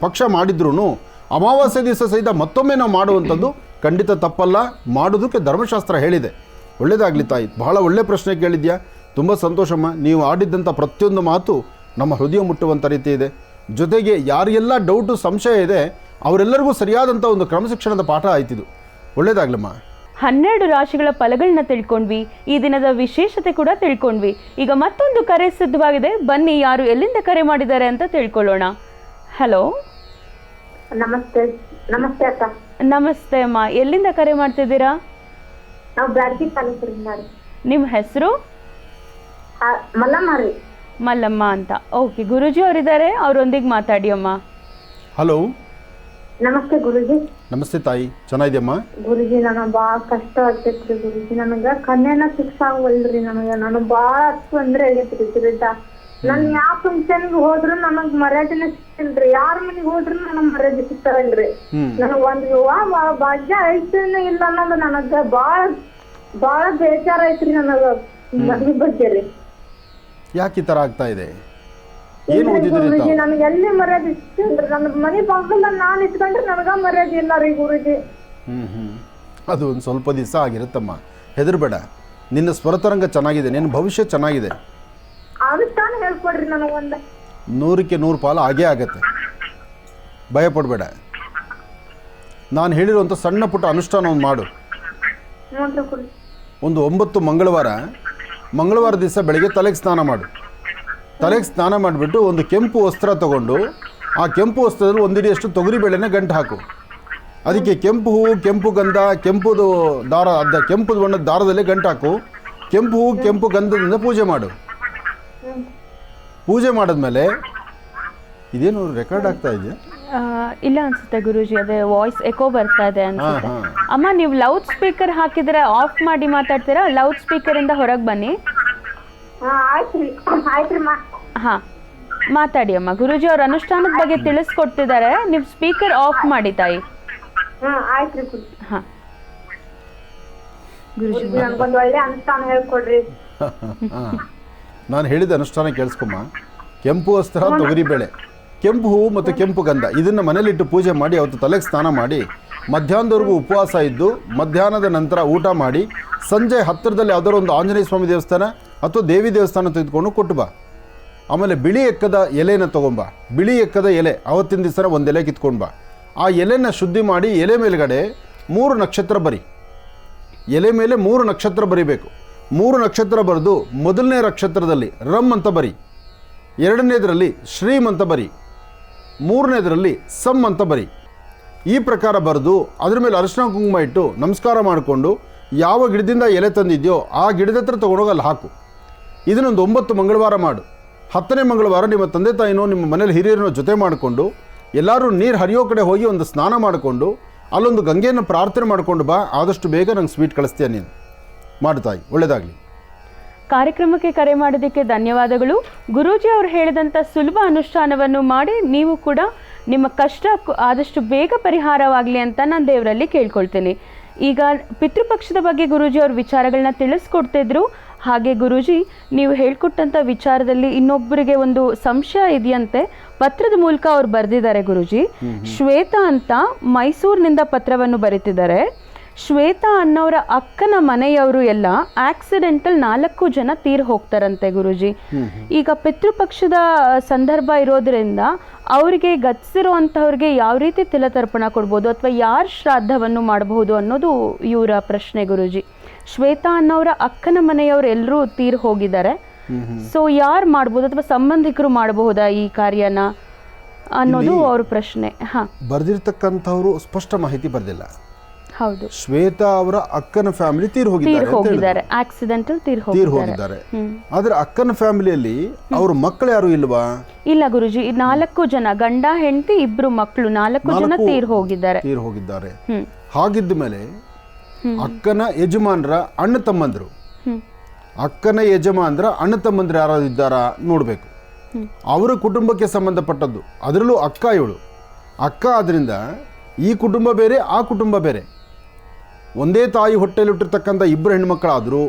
ಪಕ್ಷ ಮಾಡಿದ್ರೂ ಅಮಾವಾಸ್ಯೆ ದಿವಸ ಸಹಿತ ಮತ್ತೊಮ್ಮೆ ನಾವು ಮಾಡುವಂಥದ್ದು ಖಂಡಿತ ತಪ್ಪಲ್ಲ, ಮಾಡೋದಕ್ಕೆ ಧರ್ಮಶಾಸ್ತ್ರ ಹೇಳಿದೆ. ಒಳ್ಳೆಯದಾಗಲಿ ತಾಯಿ, ಬಹಳ ಒಳ್ಳೆ ಪ್ರಶ್ನೆ ಕೇಳಿದ್ಯಾ, ತುಂಬ ಸಂತೋಷಮ್ಮ. ನೀವು ಆಡಿದ್ದಂಥ ಪ್ರತಿಯೊಂದು ಮಾತು ನಮ್ಮ ಹೃದಯ ಮುಟ್ಟುವಂಥ ರೀತಿ ಇದೆ. ಜೊತೆಗೆ ಯಾರಿಗೆಲ್ಲ ಡೌಟು ಸಂಶಯ ಇದೆ ಅವರೆಲ್ಲರಿಗೂ ಸರಿಯಾದಂಥ ಒಂದು ಕ್ರಮಶಿಕ್ಷಣದ ಪಾಠ ಆಯ್ತಿದು. ಒಳ್ಳೆಯದಾಗ್ಲಮ್ಮ. 12 ರಾಶಿಗಳ ಫಲಗಳನ್ನ ತಿಳ್ಕೊಂಡ್ವಿ, ಈ ದಿನದ ವಿಶೇಷತೆ ಕೂಡ ತಿಳ್ಕೊಂಡ್ವಿ. ಈಗ ಮತ್ತೊಂದು ಕರೆ ಸಿದ್ಧವಾಗಿದೆ, ಬನ್ನಿ ಯಾರು ಎಲ್ಲಿಂದ ಕರೆ ಮಾಡಿದ್ದಾರೆ ಅಂತ ತಿಳ್ಕೊಳ್ಳೋಣ. ಹಲೋ, ನಮಸ್ತೆ. ನಮಸ್ತೆ ಅಕ್ಕ. ನಮಸ್ತೆ ಅಮ್ಮ, ಎಲ್ಲಿಂದ ಕರೆ ಮಾಡ್ತಿದ್ದೀರಾ? ನಾವು ಬ್ಯಾಡಗಿ ತಾಲೂಕಿನಿಂದ ರೀ. ನಿಮ್ಮ ಹೆಸರು? ಮಲ್ಲಮ್ಮ ರೀ. ಮಲ್ಲಮ್ಮ ಅಂತ. ಓಕೆ, ಗುರೂಜಿ ಅವರಿದ್ದಾರೆ, ಅವರೊಂದಿಗೆ ಮಾತಾಡಿ ಅಮ್ಮ. ಹಲೋ, ನಮಸ್ತೆ ಗುರುಜಿ. ನಮಸ್ತೆ ತಾಯಿ, ಚೆನ್ನಾಗಿದೆಯಮ್ಮ? ಗುರುಜಿ ನನಗೆ ಭಾಳ ಕಷ್ಟ ಆಗ್ತೈತ್ರಿ ಗುರುಜಿ. ನನಗ ಕನ್ಯಾನ ಫಿಕ್ಸ್ ಆಗವಲ್ರಿ. ನನಗ್ ಭಾಳ ತೊಂದ್ರೆ ಆಗೈತ್ರಿ ಇದ್ರಿಂದ. ನನ್ ಯಾವ ಫಂಕ್ಷನ್ಗೆ ಹೋದ್ರು ನನಗ್ ಮರ್ಯಾದೆನ ಸಿಕ್ತಿಲ್ರಿ. ಯಾರ ಮನೆಗೆ ಹೋದ್ರು ನನಗ್ ಮರ್ಯಾದೆ ಸಿಗ್ತಾರಲ್ರಿ. ನನಗ್ ಒಂದ್ ವಿವಾಹ ಭಾಗ್ಯ ಐತೇನ ಇಲ್ಲ ಅನ್ನೋದು ನನಗ ಬಾಳ ಬೇಜಾರ ಐತ್ರಿ ನನಗ ಮದ್ವಿ ಬಗ್ಗೆ ರೀ. ಯಾಕೆ ಈ ಥರ ಆಗ್ತಾ ಇದೆ? ಏನು ಓದಿದ್ರಿ ತಾವು? ನನಗೆ ಎಲ್ಲಿ ಮರ್ಯಾದೆ ಸಿಕ್ತಿಲ್ರಿ. ನನ್ನ ಮನೆ ಬಾಗಲ ನಾನ್ ಇಟ್ಕೊಂಡ್ರೆ ನನಗ ಮರ್ಯಾದೆ ಇಲ್ಲ ರೀ ಗುರುಜಿ. ಅದು ಒಂದು ಸ್ವಲ್ಪ ದಿವಸ ಆಗಿರುತ್ತಮ್ಮ, ಹೆದರ್ಬೇಡ. ನಿನ್ನ ಸ್ವರತರಂಗ ಚೆನ್ನಾಗಿದೆ, ನಿನ್ನ ಭವಿಷ್ಯ ಚೆನ್ನಾಗಿದೆ. ಅನುಷ್ಠಾನ ಹೇಳ್ಕೊಡ್ರಿ ನನಗೊಂದ. 100ಕ್ಕೆ 100 ಪಾಲು ಆಗೇ ಆಗತ್ತೆ, ಭಯ ಪಡಬೇಡ. ನಾನು ಹೇಳಿರುವಂಥ ಸಣ್ಣ ಪುಟ್ಟ ಅನುಷ್ಠಾನ ಒಂದು ಮಾಡು. ಒಂದು 9 ಮಂಗಳವಾರ ದಿವಸ ಬೆಳಗ್ಗೆ ತಲೆಗೆ ಸ್ನಾನ ಮಾಡು. ತಲೆಗೆ ಸ್ನಾನ ಮಾಡಿಬಿಟ್ಟು ಒಂದು ಕೆಂಪು ವಸ್ತ್ರ ತಗೊಂಡು ಆ ಕೆಂಪು ವಸ್ತ್ರದಲ್ಲಿ ಒಂದಿಡಿಯಷ್ಟು ತೊಗರಿಬೇಳೆನ ಗಂಟು ಹಾಕು. ಅದಕ್ಕೆ ಕೆಂಪು ಹೂವು, ಕೆಂಪು ಗಂಧ, ಕೆಂಪುದು ದಾರ, ಕೆಂಪು ಬಣ್ಣದ ದಾರದಲ್ಲಿ ಗಂಟು ಹಾಕು. ಕೆಂಪು ಹೂವು, ಕೆಂಪು ಗಂಧದಿಂದ ಪೂಜೆ ಮಾಡು. ಪೂಜೆ ಮಾಡಿದ್ಮೇಲೆ ಇದೇನು ರೆಕಾರ್ಡ್ ಆಗ್ತಾ ಇದೆಯಾ? ಇಲ್ಲ ಅನ್ಸುತ್ತೆ ಗುರೂಜಿ, ಅದೇ ವಾಯ್ಸ್ ಎಕೋ ಬರ್ತಾ ಇದೆ ಅನ್ಸುತ್ತೆ. ಅಮ್ಮ, ನೀವು ಲೌಡ್ ಸ್ಪೀಕರ್ ಹಾಕಿದ್ರೆ ಆಫ್ ಮಾಡಿ ಮಾತಾಡ್ತೀರಾ? ಲೌಡ್ ಸ್ಪೀಕರ್ ಇಂದ ಹೊರಗೆ ಬನ್ನಿ. ಹಾ, ಮಾತಾಡಿ ಅಮ್ಮ. ಗುರೂಜಿ ಅವ್ರ ಅನುಷ್ಠಾನದ ಬಗ್ಗೆ ತಿಳಿಸ್ಕೊಡ್ತಿದ್ದಾರೆ, ನೀವು ಸ್ಪೀಕರ್ ಆಫ್ ಮಾಡಿ ತಾಯಿ. ಹಾ, ಗುರೂಜಿ ನನಗೊಂದು ಒಳ್ಳೆ ಅನುಷ್ಠಾನ ಹೇಳ್ಕೊಡ್ರಿ. ನಾನು ಹೇಳಿದ ಅನುಷ್ಠಾನ ಕೇಳಿಸ್ಕೊಮ್ಮ. ಕೆಂಪು ವಸ್ತ್ರ, ತೊಗರಿಬೇಳೆ, ಕೆಂಪು ಹೂವು ಮತ್ತು ಕೆಂಪು ಗಂಧ ಇದನ್ನು ಮನೇಲಿಟ್ಟು ಪೂಜೆ ಮಾಡಿ ಅವತ್ತು ತಲೆಗೆ ಸ್ನಾನ ಮಾಡಿ ಮಧ್ಯಾಹ್ನದವರೆಗೂ ಉಪವಾಸ ಇದ್ದು ಮಧ್ಯಾಹ್ನದ ನಂತರ ಊಟ ಮಾಡಿ ಸಂಜೆ ಹತ್ತಿರದಲ್ಲಿ ಯಾವುದಾದ್ರು ಒಂದು ಆಂಜನೇಯ ಸ್ವಾಮಿ ದೇವಸ್ಥಾನ ಅಥವಾ ದೇವಿ ದೇವಸ್ಥಾನ ತೆಗೆದುಕೊಂಡು ಕೊಟ್ಟು ಬಾ. ಆಮೇಲೆ ಬಿಳಿ ಎಕ್ಕದ ಎಲೆನ ತೊಗೊಂಬ. ಬಿಳಿ ಎಕ್ಕದ ಎಲೆ ಅವತ್ತಿನ ದಿವಸ ಒಂದು ಎಲೆ ಕಿತ್ಕೊಂಡು ಬಾ. ಆ ಎಲೆನ ಶುದ್ಧಿ ಮಾಡಿ ಎಲೆ ಮೇಲ್ಗಡೆ 3 ನಕ್ಷತ್ರ ಬರಿ. ಎಲೆ ಮೇಲೆ 3 ನಕ್ಷತ್ರ ಬರಿಬೇಕು. 3 ನಕ್ಷತ್ರ ಬರೆದು ಮೊದಲನೇ ನಕ್ಷತ್ರದಲ್ಲಿ ರಮ್ ಅಂತ ಬರಿ, ಎರಡನೇದರಲ್ಲಿ ಶ್ರೀಮ್ ಅಂತ ಬರಿ, ಮೂರನೇದರಲ್ಲಿ ಸಮ್ ಅಂತ ಬರಿ. ಈ ಪ್ರಕಾರ ಬರೆದು ಅದ್ರ ಮೇಲೆ ಅರಿಶಿನ ಕುಂಕುಮ ಇಟ್ಟು ನಮಸ್ಕಾರ ಮಾಡಿಕೊಂಡು ಯಾವ ಗಿಡದಿಂದ ಎಲೆ ತಂದಿದೆಯೋ ಆ ಗಿಡದ ಹತ್ರ ತೊಗೊಂಡೋಗಿ ಅಲ್ಲಿ ಹಾಕು. ಇದನ್ನೊಂದು 9 ಮಂಗಳವಾರ ಮಾಡು. 10ನೇ ಮಂಗಳವಾರ ನಿಮ್ಮ ತಂದೆ ತಾಯಿನೋ ನಿಮ್ಮ ಮನೇಲಿ ಹಿರಿಯರನ್ನೋ ಜೊತೆ ಮಾಡಿಕೊಂಡು ಎಲ್ಲರೂ ನೀರು ಹರಿಯೋ ಕಡೆ ಹೋಗಿ ಒಂದು ಸ್ನಾನ ಮಾಡಿಕೊಂಡು ಅಲ್ಲೊಂದು ಗಂಗೆಯನ್ನು ಪ್ರಾರ್ಥನೆ ಮಾಡಿಕೊಂಡು ಬಾ. ಆದಷ್ಟು ಬೇಗ ನಂಗೆ ಸ್ವೀಟ್ ಕಳಿಸ್ತೀಯ ನೀನು. ಮಾಡ್ತಾಯಿ, ಒಳ್ಳೆಯದಾಗಲಿ. ಕಾರ್ಯಕ್ರಮಕ್ಕೆ ಕರೆ ಮಾಡೋದಕ್ಕೆ ಧನ್ಯವಾದಗಳು. ಗುರೂಜಿ ಅವರು ಹೇಳಿದಂಥ ಸುಲಭ ಅನುಷ್ಠಾನವನ್ನು ಮಾಡಿ ನೀವು ಕೂಡ ನಿಮ್ಮ ಕಷ್ಟ ಆದಷ್ಟು ಬೇಗ ಪರಿಹಾರವಾಗಲಿ ಅಂತ ನಾನು ದೇವರಲ್ಲಿ ಕೇಳ್ಕೊಳ್ತೀನಿ. ಈಗ ಪಿತೃಪಕ್ಷದ ಬಗ್ಗೆ ಗುರೂಜಿ ಅವ್ರ ವಿಚಾರಗಳನ್ನ ತಿಳಿಸ್ಕೊಡ್ತಿದ್ರು. ಹಾಗೆ ಗುರೂಜಿ, ನೀವು ಹೇಳ್ಕೊಟ್ಟಂಥ ವಿಚಾರದಲ್ಲಿ ಇನ್ನೊಬ್ಬರಿಗೆ ಒಂದು ಸಂಶಯ ಇದೆಯಂತೆ, ಪತ್ರದ ಮೂಲಕ ಅವ್ರು ಬರೆದಿದ್ದಾರೆ ಗುರೂಜಿ. ಶ್ವೇತಾ ಅಂತ ಮೈಸೂರಿನಿಂದ ಪತ್ರವನ್ನು ಬರೀತಿದ್ದಾರೆ. ಶ್ವೇತಾ ಅನ್ನೋರ ಅಕ್ಕನ ಮನೆಯವರು ಎಲ್ಲ ಆಕ್ಸಿಡೆಂಟಲ್ 4 ಜನ ತೀರ್ ಹೋಗ್ತಾರಂತೆ ಗುರೂಜಿ. ಈಗ ಪಿತೃಪಕ್ಷದ ಸಂದರ್ಭ ಇರೋದ್ರಿಂದ ಅವರಿಗೆ ಗತಿಸಿರೋ ಅಂಥವ್ರಿಗೆ ಯಾವ ರೀತಿ ತಿಲತರ್ಪಣ ಕೊಡ್ಬೋದು ಅಥವಾ ಯಾರು ಶ್ರಾದ್ದವನ್ನು ಮಾಡಬಹುದು ಅನ್ನೋದು ಇವರ ಪ್ರಶ್ನೆ ಗುರೂಜಿ. ಶ್ವೇತಾ ಅನ್ನೋರ ಅಕ್ಕನ ಮನೆಯವರು ಎಲ್ಲರೂ ತೀರ್ ಹೋಗಿದ್ದಾರೆ. ಸೊ ಯಾರು ಮಾಡ್ಬೋದು ಅಥವಾ ಸಂಬಂಧಿಕರು ಮಾಡಬಹುದಾ ಈ ಕಾರ್ಯನ ಅನ್ನೋದು ಅವ್ರ ಪ್ರಶ್ನೆ. ಹಾ, ಬರ್ದಿರ್ತಕ್ಕಂಥವ್ರು ಸ್ಪಷ್ಟ ಮಾಹಿತಿ ಬರ್ದಿಲ್ಲ. ಹೌದು, ಶ್ವೇತಾ ಅವರ ಅಕ್ಕನ ಫ್ಯಾಮಿಲಿ ತೀರ್ ಹೋಗಿದ್ದಾರೆ, ಆಕ್ಸಿಡೆಂಟಲ್ ತೀರ್ ಹೋಗಿದ್ದಾರೆ. ಆದ್ರೆ ಅಕ್ಕನ ಫ್ಯಾಮಿಲಿಯಲ್ಲಿ ಅವ್ರ ಮಕ್ಕಳು ಯಾರು ಇಲ್ವಾ? ಇಲ್ಲ ಗುರುಜಿ, 4 ಜನ, ಗಂಡ ಹೆಂಡತಿ 2 ಮಕ್ಕಳು, 4 ಜನ ತೀರ್ ಹೋಗಿದ್ದಾರೆ. ಹಾಗಿದ್ದ ಮೇಲೆ ಅಕ್ಕನ ಯಜಮಾನ್ರ ಅಣ್ಣ ತಮ್ಮಂದ್ರು, ಅಕ್ಕನ ಯಜಮಾನ್ರ ಅಣ್ಣ ತಮ್ಮಂದ್ರು ಯಾರಾದ್ರು ಇದ್ದಾರಾ ನೋಡ್ಬೇಕು. ಅವರ ಕುಟುಂಬಕ್ಕೆ ಸಂಬಂಧಪಟ್ಟದ್ದು, ಅದರಲ್ಲೂ ಅಕ್ಕ ಇವಳು. ಅಕ್ಕ ಆದ್ರಿಂದ ಈ ಕುಟುಂಬ ಬೇರೆ, ಆ ಕುಟುಂಬ ಬೇರೆ. ಒಂದೇ ತಾಯಿ ಹೊಟ್ಟೆಲಿಟ್ಟಿರ್ತಕ್ಕಂಥ 2 ಹೆಣ್ಮಕ್ಕಳಾದರೂ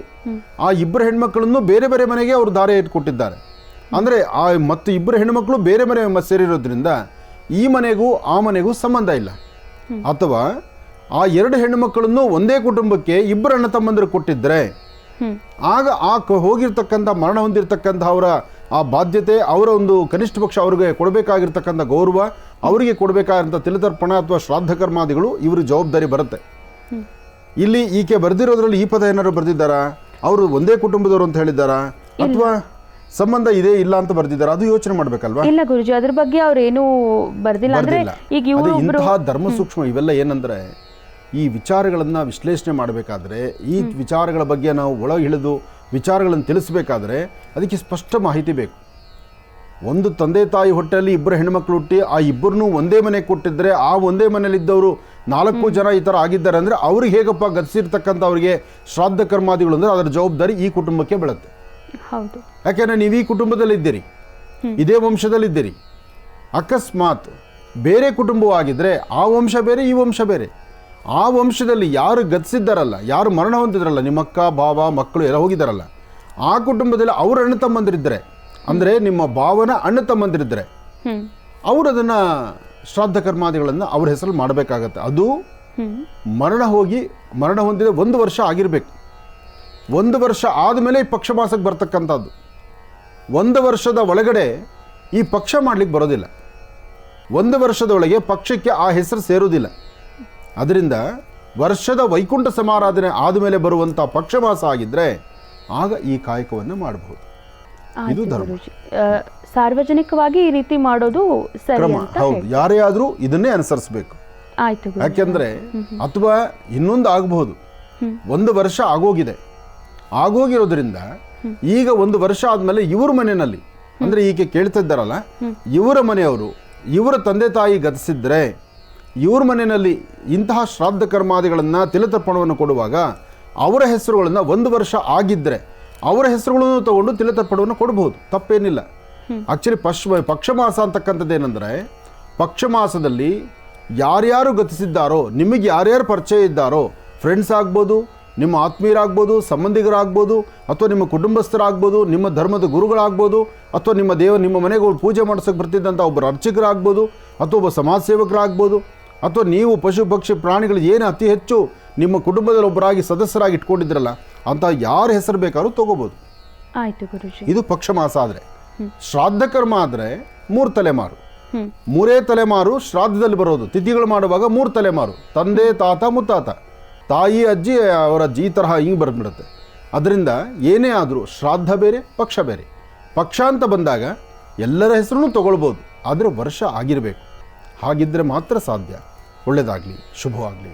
ಆ 2 ಹೆಣ್ಮಕ್ಕಳನ್ನು ಬೇರೆ ಬೇರೆ ಮನೆಗೆ ಅವರು ದಾರೆ ಇಟ್ಕೊಟ್ಟಿದ್ದಾರೆ. ಅಂದರೆ ಆ ಮತ್ತು 2 ಹೆಣ್ಮಕ್ಳು ಬೇರೆ ಮನೆ ಸೇರಿರೋದ್ರಿಂದ ಈ ಮನೆಗೂ ಆ ಮನೆಗೂ ಸಂಬಂಧ ಇಲ್ಲ, ಅಥವಾ ಆ 2 ಹೆಣ್ಣು ಮಕ್ಕಳನ್ನು ಒಂದೇ ಕುಟುಂಬಕ್ಕೆ ಇಬ್ಬರು ಅಣ್ಣ ತಮ್ಮಂದಿರು ಕೊಟ್ಟಿದ್ದರೆ ಆಗ ಹೋಗಿರ್ತಕ್ಕಂಥ ಮರಣ ಹೊಂದಿರತಕ್ಕಂಥ ಅವರ ಆ ಬಾಧ್ಯತೆ, ಅವರ ಒಂದು ಕನಿಷ್ಠ ಪಕ್ಷ ಅವ್ರಿಗೆ ಕೊಡಬೇಕಾಗಿರ್ತಕ್ಕಂಥ ಗೌರವ, ಅವರಿಗೆ ಕೊಡಬೇಕಾದಂಥ ತಿಲತರ್ಪಣ ಅಥವಾ ಶ್ರಾದ್ದ ಕರ್ಮಾದಿಗಳು ಇವ್ರ ಜವಾಬ್ದಾರಿ ಬರುತ್ತೆ. ಇಲ್ಲಿ ಈಕೆ ಬರೆದಿರೋದ್ರಲ್ಲಿ ಈ ಪದ ಏನಾದ್ರು ಬರೆದಿದ್ದಾರಾ, ಅವರು ಒಂದೇ ಕುಟುಂಬದವರು ಅಂತ ಹೇಳಿದ್ದಾರಾ, ಅಥವಾ ಸಂಬಂಧ ಇದೆ ಇಲ್ಲ ಅಂತ ಬರ್ದಿದ್ದಾರೆ? ಅದು ಯೋಚನೆ ಮಾಡ್ಬೇಕಲ್ವಾ? ಇಲ್ಲ ಗುರುಜಿ, ಅದ್ರ ಬಗ್ಗೆ ಅವ್ರೇನು ಬರ್ದಿಲ್ಲ. ಅಂದ್ರೆ ಈಗ ಇವರು ಇಂತಹ ಧರ್ಮ ಸೂಕ್ಷ್ಮ ಇವೆಲ್ಲ ಏನಂದ್ರೆ, ಈ ವಿಚಾರಗಳನ್ನ ವಿಶ್ಲೇಷಣೆ ಮಾಡಬೇಕಾದ್ರೆ, ಈ ವಿಚಾರಗಳ ಬಗ್ಗೆ ನಾವು ಒಳಗೆ ಇಳಿದು ವಿಚಾರಗಳನ್ನು ತಿಳಿಸಬೇಕಾದ್ರೆ ಅದಕ್ಕೆ ಸ್ಪಷ್ಟ ಮಾಹಿತಿ ಬೇಕು. ಒಂದು ತಂದೆ ತಾಯಿ ಹೊಟ್ಟೆಯಲ್ಲಿ 2 ಹೆಣ್ಮಕ್ಳು ಹುಟ್ಟಿ ಆ ಇಬ್ಬರನ್ನೂ ಒಂದೇ ಮನೆಗೆ ಕೊಟ್ಟಿದ್ರೆ, ಆ ಒಂದೇ ಮನೆಯಲ್ಲಿದ್ದವರು 4 ಜನ ಈ ಥರ ಆಗಿದ್ದಾರೆ ಅಂದರೆ ಅವ್ರಿಗೆ ಹೇಗಪ್ಪ ಗತಿಸಿರ್ತಕ್ಕಂಥ ಅವರಿಗೆ ಶ್ರಾದ್ದ ಕರ್ಮಾದಿಗಳು ಅಂದರೆ ಅದರ ಜವಾಬ್ದಾರಿ ಈ ಕುಟುಂಬಕ್ಕೆ ಬೀಳುತ್ತೆ. ಹೌದು, ಯಾಕೆಂದರೆ ನೀವು ಈ ಕುಟುಂಬದಲ್ಲಿದ್ದೀರಿ, ಇದೇ ವಂಶದಲ್ಲಿದ್ದೀರಿ. ಅಕಸ್ಮಾತ್ ಬೇರೆ ಕುಟುಂಬವಾಗಿದ್ದರೆ ಆ ವಂಶ ಬೇರೆ, ಈ ವಂಶ ಬೇರೆ. ಆ ವಂಶದಲ್ಲಿ ಯಾರು ಗತಿಸಿದ್ದಾರಲ್ಲ, ಯಾರು ಮರಣ ಹೊಂದಿದ್ರಲ್ಲ, ನಿಮ್ಮ ಅಕ್ಕ ಭಾವ ಮಕ್ಕಳು ಎಲ್ಲ ಹೋಗಿದ್ದಾರಲ್ಲ, ಆ ಕುಟುಂಬದಲ್ಲಿ ಅವ್ರ ಅಣ್ಣ ತಮ್ಮಂದಿರಿದ್ದರೆ, ಅಂದರೆ ನಿಮ್ಮ ಭಾವನ ಅಣ್ಣ ತಮ್ಮಂದಿರಿದ್ದರೆ ಅವರು ಅದನ್ನು ಶ್ರಾದ್ದ ಕರ್ಮಾದಿಗಳನ್ನು ಅವ್ರ ಹೆಸರಲ್ಲಿ ಮಾಡಬೇಕಾಗತ್ತೆ. ಅದು ಮರಣ ಹೊಂದಿದ 1 ವರ್ಷ ಆಗಿರಬೇಕು. 1 ವರ್ಷ ಆದಮೇಲೆ ಈ ಪಕ್ಷ ಮಾಸಕ್ಕೆ ಬರ್ತಕ್ಕಂಥದ್ದು. 1 ವರ್ಷದ ಒಳಗಡೆ ಈ ಪಕ್ಷ ಮಾಡಲಿಕ್ಕೆ ಬರೋದಿಲ್ಲ. 1 ವರ್ಷದೊಳಗೆ ಪಕ್ಷಕ್ಕೆ ಆ ಹೆಸರು ಸೇರೋದಿಲ್ಲ. ಅದರಿಂದ ವರ್ಷದ ವೈಕುಂಠ ಸಮಾರಾಧನೆ ಆದಮೇಲೆ ಬರುವಂಥ ಪಕ್ಷ ಮಾಸ ಆಗಿದ್ದರೆ ಆಗ ಈ ಕಾಯಕವನ್ನು ಮಾಡಬಹುದು. ಇದು ಧರ್ಮ. ಸಾರ್ವಜನಿಕವಾಗಿ ಈ ರೀತಿ ಮಾಡೋದು ಸರಿ ಅಂತ. ಹೌದು, ಯಾರೇ ಆದರೂ ಇದನ್ನೇ ಅನುಸರಿಸಬೇಕು. ಆಯ್ತು. ಯಾಕೆಂದ್ರೆ ಅಥವಾ ಇನ್ನೊಂದು ಆಗಬಹುದು, 1 ವರ್ಷ ಆಗೋಗಿರೋದ್ರಿಂದ ಈಗ 1 ವರ್ಷ ಆದ್ಮೇಲೆ ಇವ್ರ ಮನೆಯಲ್ಲಿ, ಅಂದ್ರೆ ಈಕೆ ಕೇಳ್ತಿದ್ದಾರಲ್ಲ, ಇವರ ಮನೆಯವರು ಇವರ ತಂದೆ ತಾಯಿ ಗತಿಸಿದ್ರೆ ಇವ್ರ ಮನೆಯಲ್ಲಿ ಇಂತಹ ಶ್ರಾದ್ದ ಕರ್ಮಾದಿಗಳನ್ನು ತಿಲತರ್ಪಣವನ್ನು ಕೊಡುವಾಗ ಅವರ ಹೆಸರುಗಳನ್ನು 1 ವರ್ಷ ಆಗಿದ್ದರೆ ಅವರ ಹೆಸರುಗಳನ್ನು ತಗೊಂಡು ತಿಲತರ್ಪಣವನ್ನು ಕೊಡಬಹುದು, ತಪ್ಪೇನಿಲ್ಲ. ಆಕ್ಚುಲಿ ಪಕ್ಷ ಮಾಸ ಅಂತಕ್ಕಂಥದ್ದು ಏನಂದರೆ, ಪಕ್ಷ ಮಾಸದಲ್ಲಿ ಯಾರ್ಯಾರು ಗತಿಸಿದ್ದಾರೋ, ನಿಮಗೆ ಯಾರ್ಯಾರು ಪರಿಚಯ ಇದ್ದಾರೋ, ಫ್ರೆಂಡ್ಸ್ ಆಗ್ಬೋದು, ನಿಮ್ಮ ಆತ್ಮೀಯರಾಗ್ಬೋದು, ಸಂಬಂಧಿಗರಾಗ್ಬೋದು, ಅಥವಾ ನಿಮ್ಮ ಕುಟುಂಬಸ್ಥರಾಗ್ಬೋದು, ನಿಮ್ಮ ಧರ್ಮದ ಗುರುಗಳಾಗ್ಬೋದು, ಅಥವಾ ನಿಮ್ಮ ಮನೆಗೆ ಪೂಜೆ ಮಾಡಿಸೋಕೆ ಬರ್ತಿದ್ದಂಥ ಒಬ್ಬರು ಅರ್ಚಕರಾಗ್ಬೋದು, ಅಥವಾ ಒಬ್ಬ ಸಮಾಜ ಸೇವಕರಾಗ್ಬೋದು, ಅಥವಾ ನೀವು ಪಶು ಪಕ್ಷಿ ಪ್ರಾಣಿಗಳು ಏನು ಅತಿ ಹೆಚ್ಚು ನಿಮ್ಮ ಕುಟುಂಬದಲ್ಲಿ ಒಬ್ಬರಾಗಿ ಸದಸ್ಯರಾಗಿ ಇಟ್ಕೊಂಡಿದ್ರಲ್ಲ, ಅಂತ ಯಾರ ಹೆಸರು ಬೇಕಾದ್ರೂ ತಗೋಬೋದು. ಆಯ್ತು ಗುರುಜಿ. ಇದು ಪಕ್ಷ ಮಾಸ ಆದರೆ. ಶ್ರಾದ್ದ ಕರ್ಮ ಆದರೆ 3 ತಲೆಮಾರು, 3 ತಲೆಮಾರು ಶ್ರಾದ್ದದಲ್ಲಿ ಬರೋದು. ತಿಥಿಗಳು ಮಾಡುವಾಗ 3 ತಲೆಮಾರು, ತಂದೆ ತಾತ ಮುತ್ತಾತ, ತಾಯಿ ಅಜ್ಜಿ ಅವರ ಅಜ್ಜಿ, ಈ ತರಹ ಹಿಂಗೆ ಬಂದ್ಬಿಡುತ್ತೆ. ಅದರಿಂದ ಏನೇ ಆದರೂ ಶ್ರಾದ್ದ ಬೇರೆ ಪಕ್ಷ ಬೇರೆ. ಪಕ್ಷ ಅಂತ ಬಂದಾಗ ಎಲ್ಲರ ಹೆಸರನ್ನು ತಗೊಳ್ಬೋದು, ಆದರೆ ವರ್ಷ ಆಗಿರಬೇಕು. ಹಾಗಿದ್ದರೆ ಮಾತ್ರ ಸಾಧ್ಯ. ಒಳ್ಳೆಯದಾಗಲಿ, ಶುಭವಾಗಲಿ.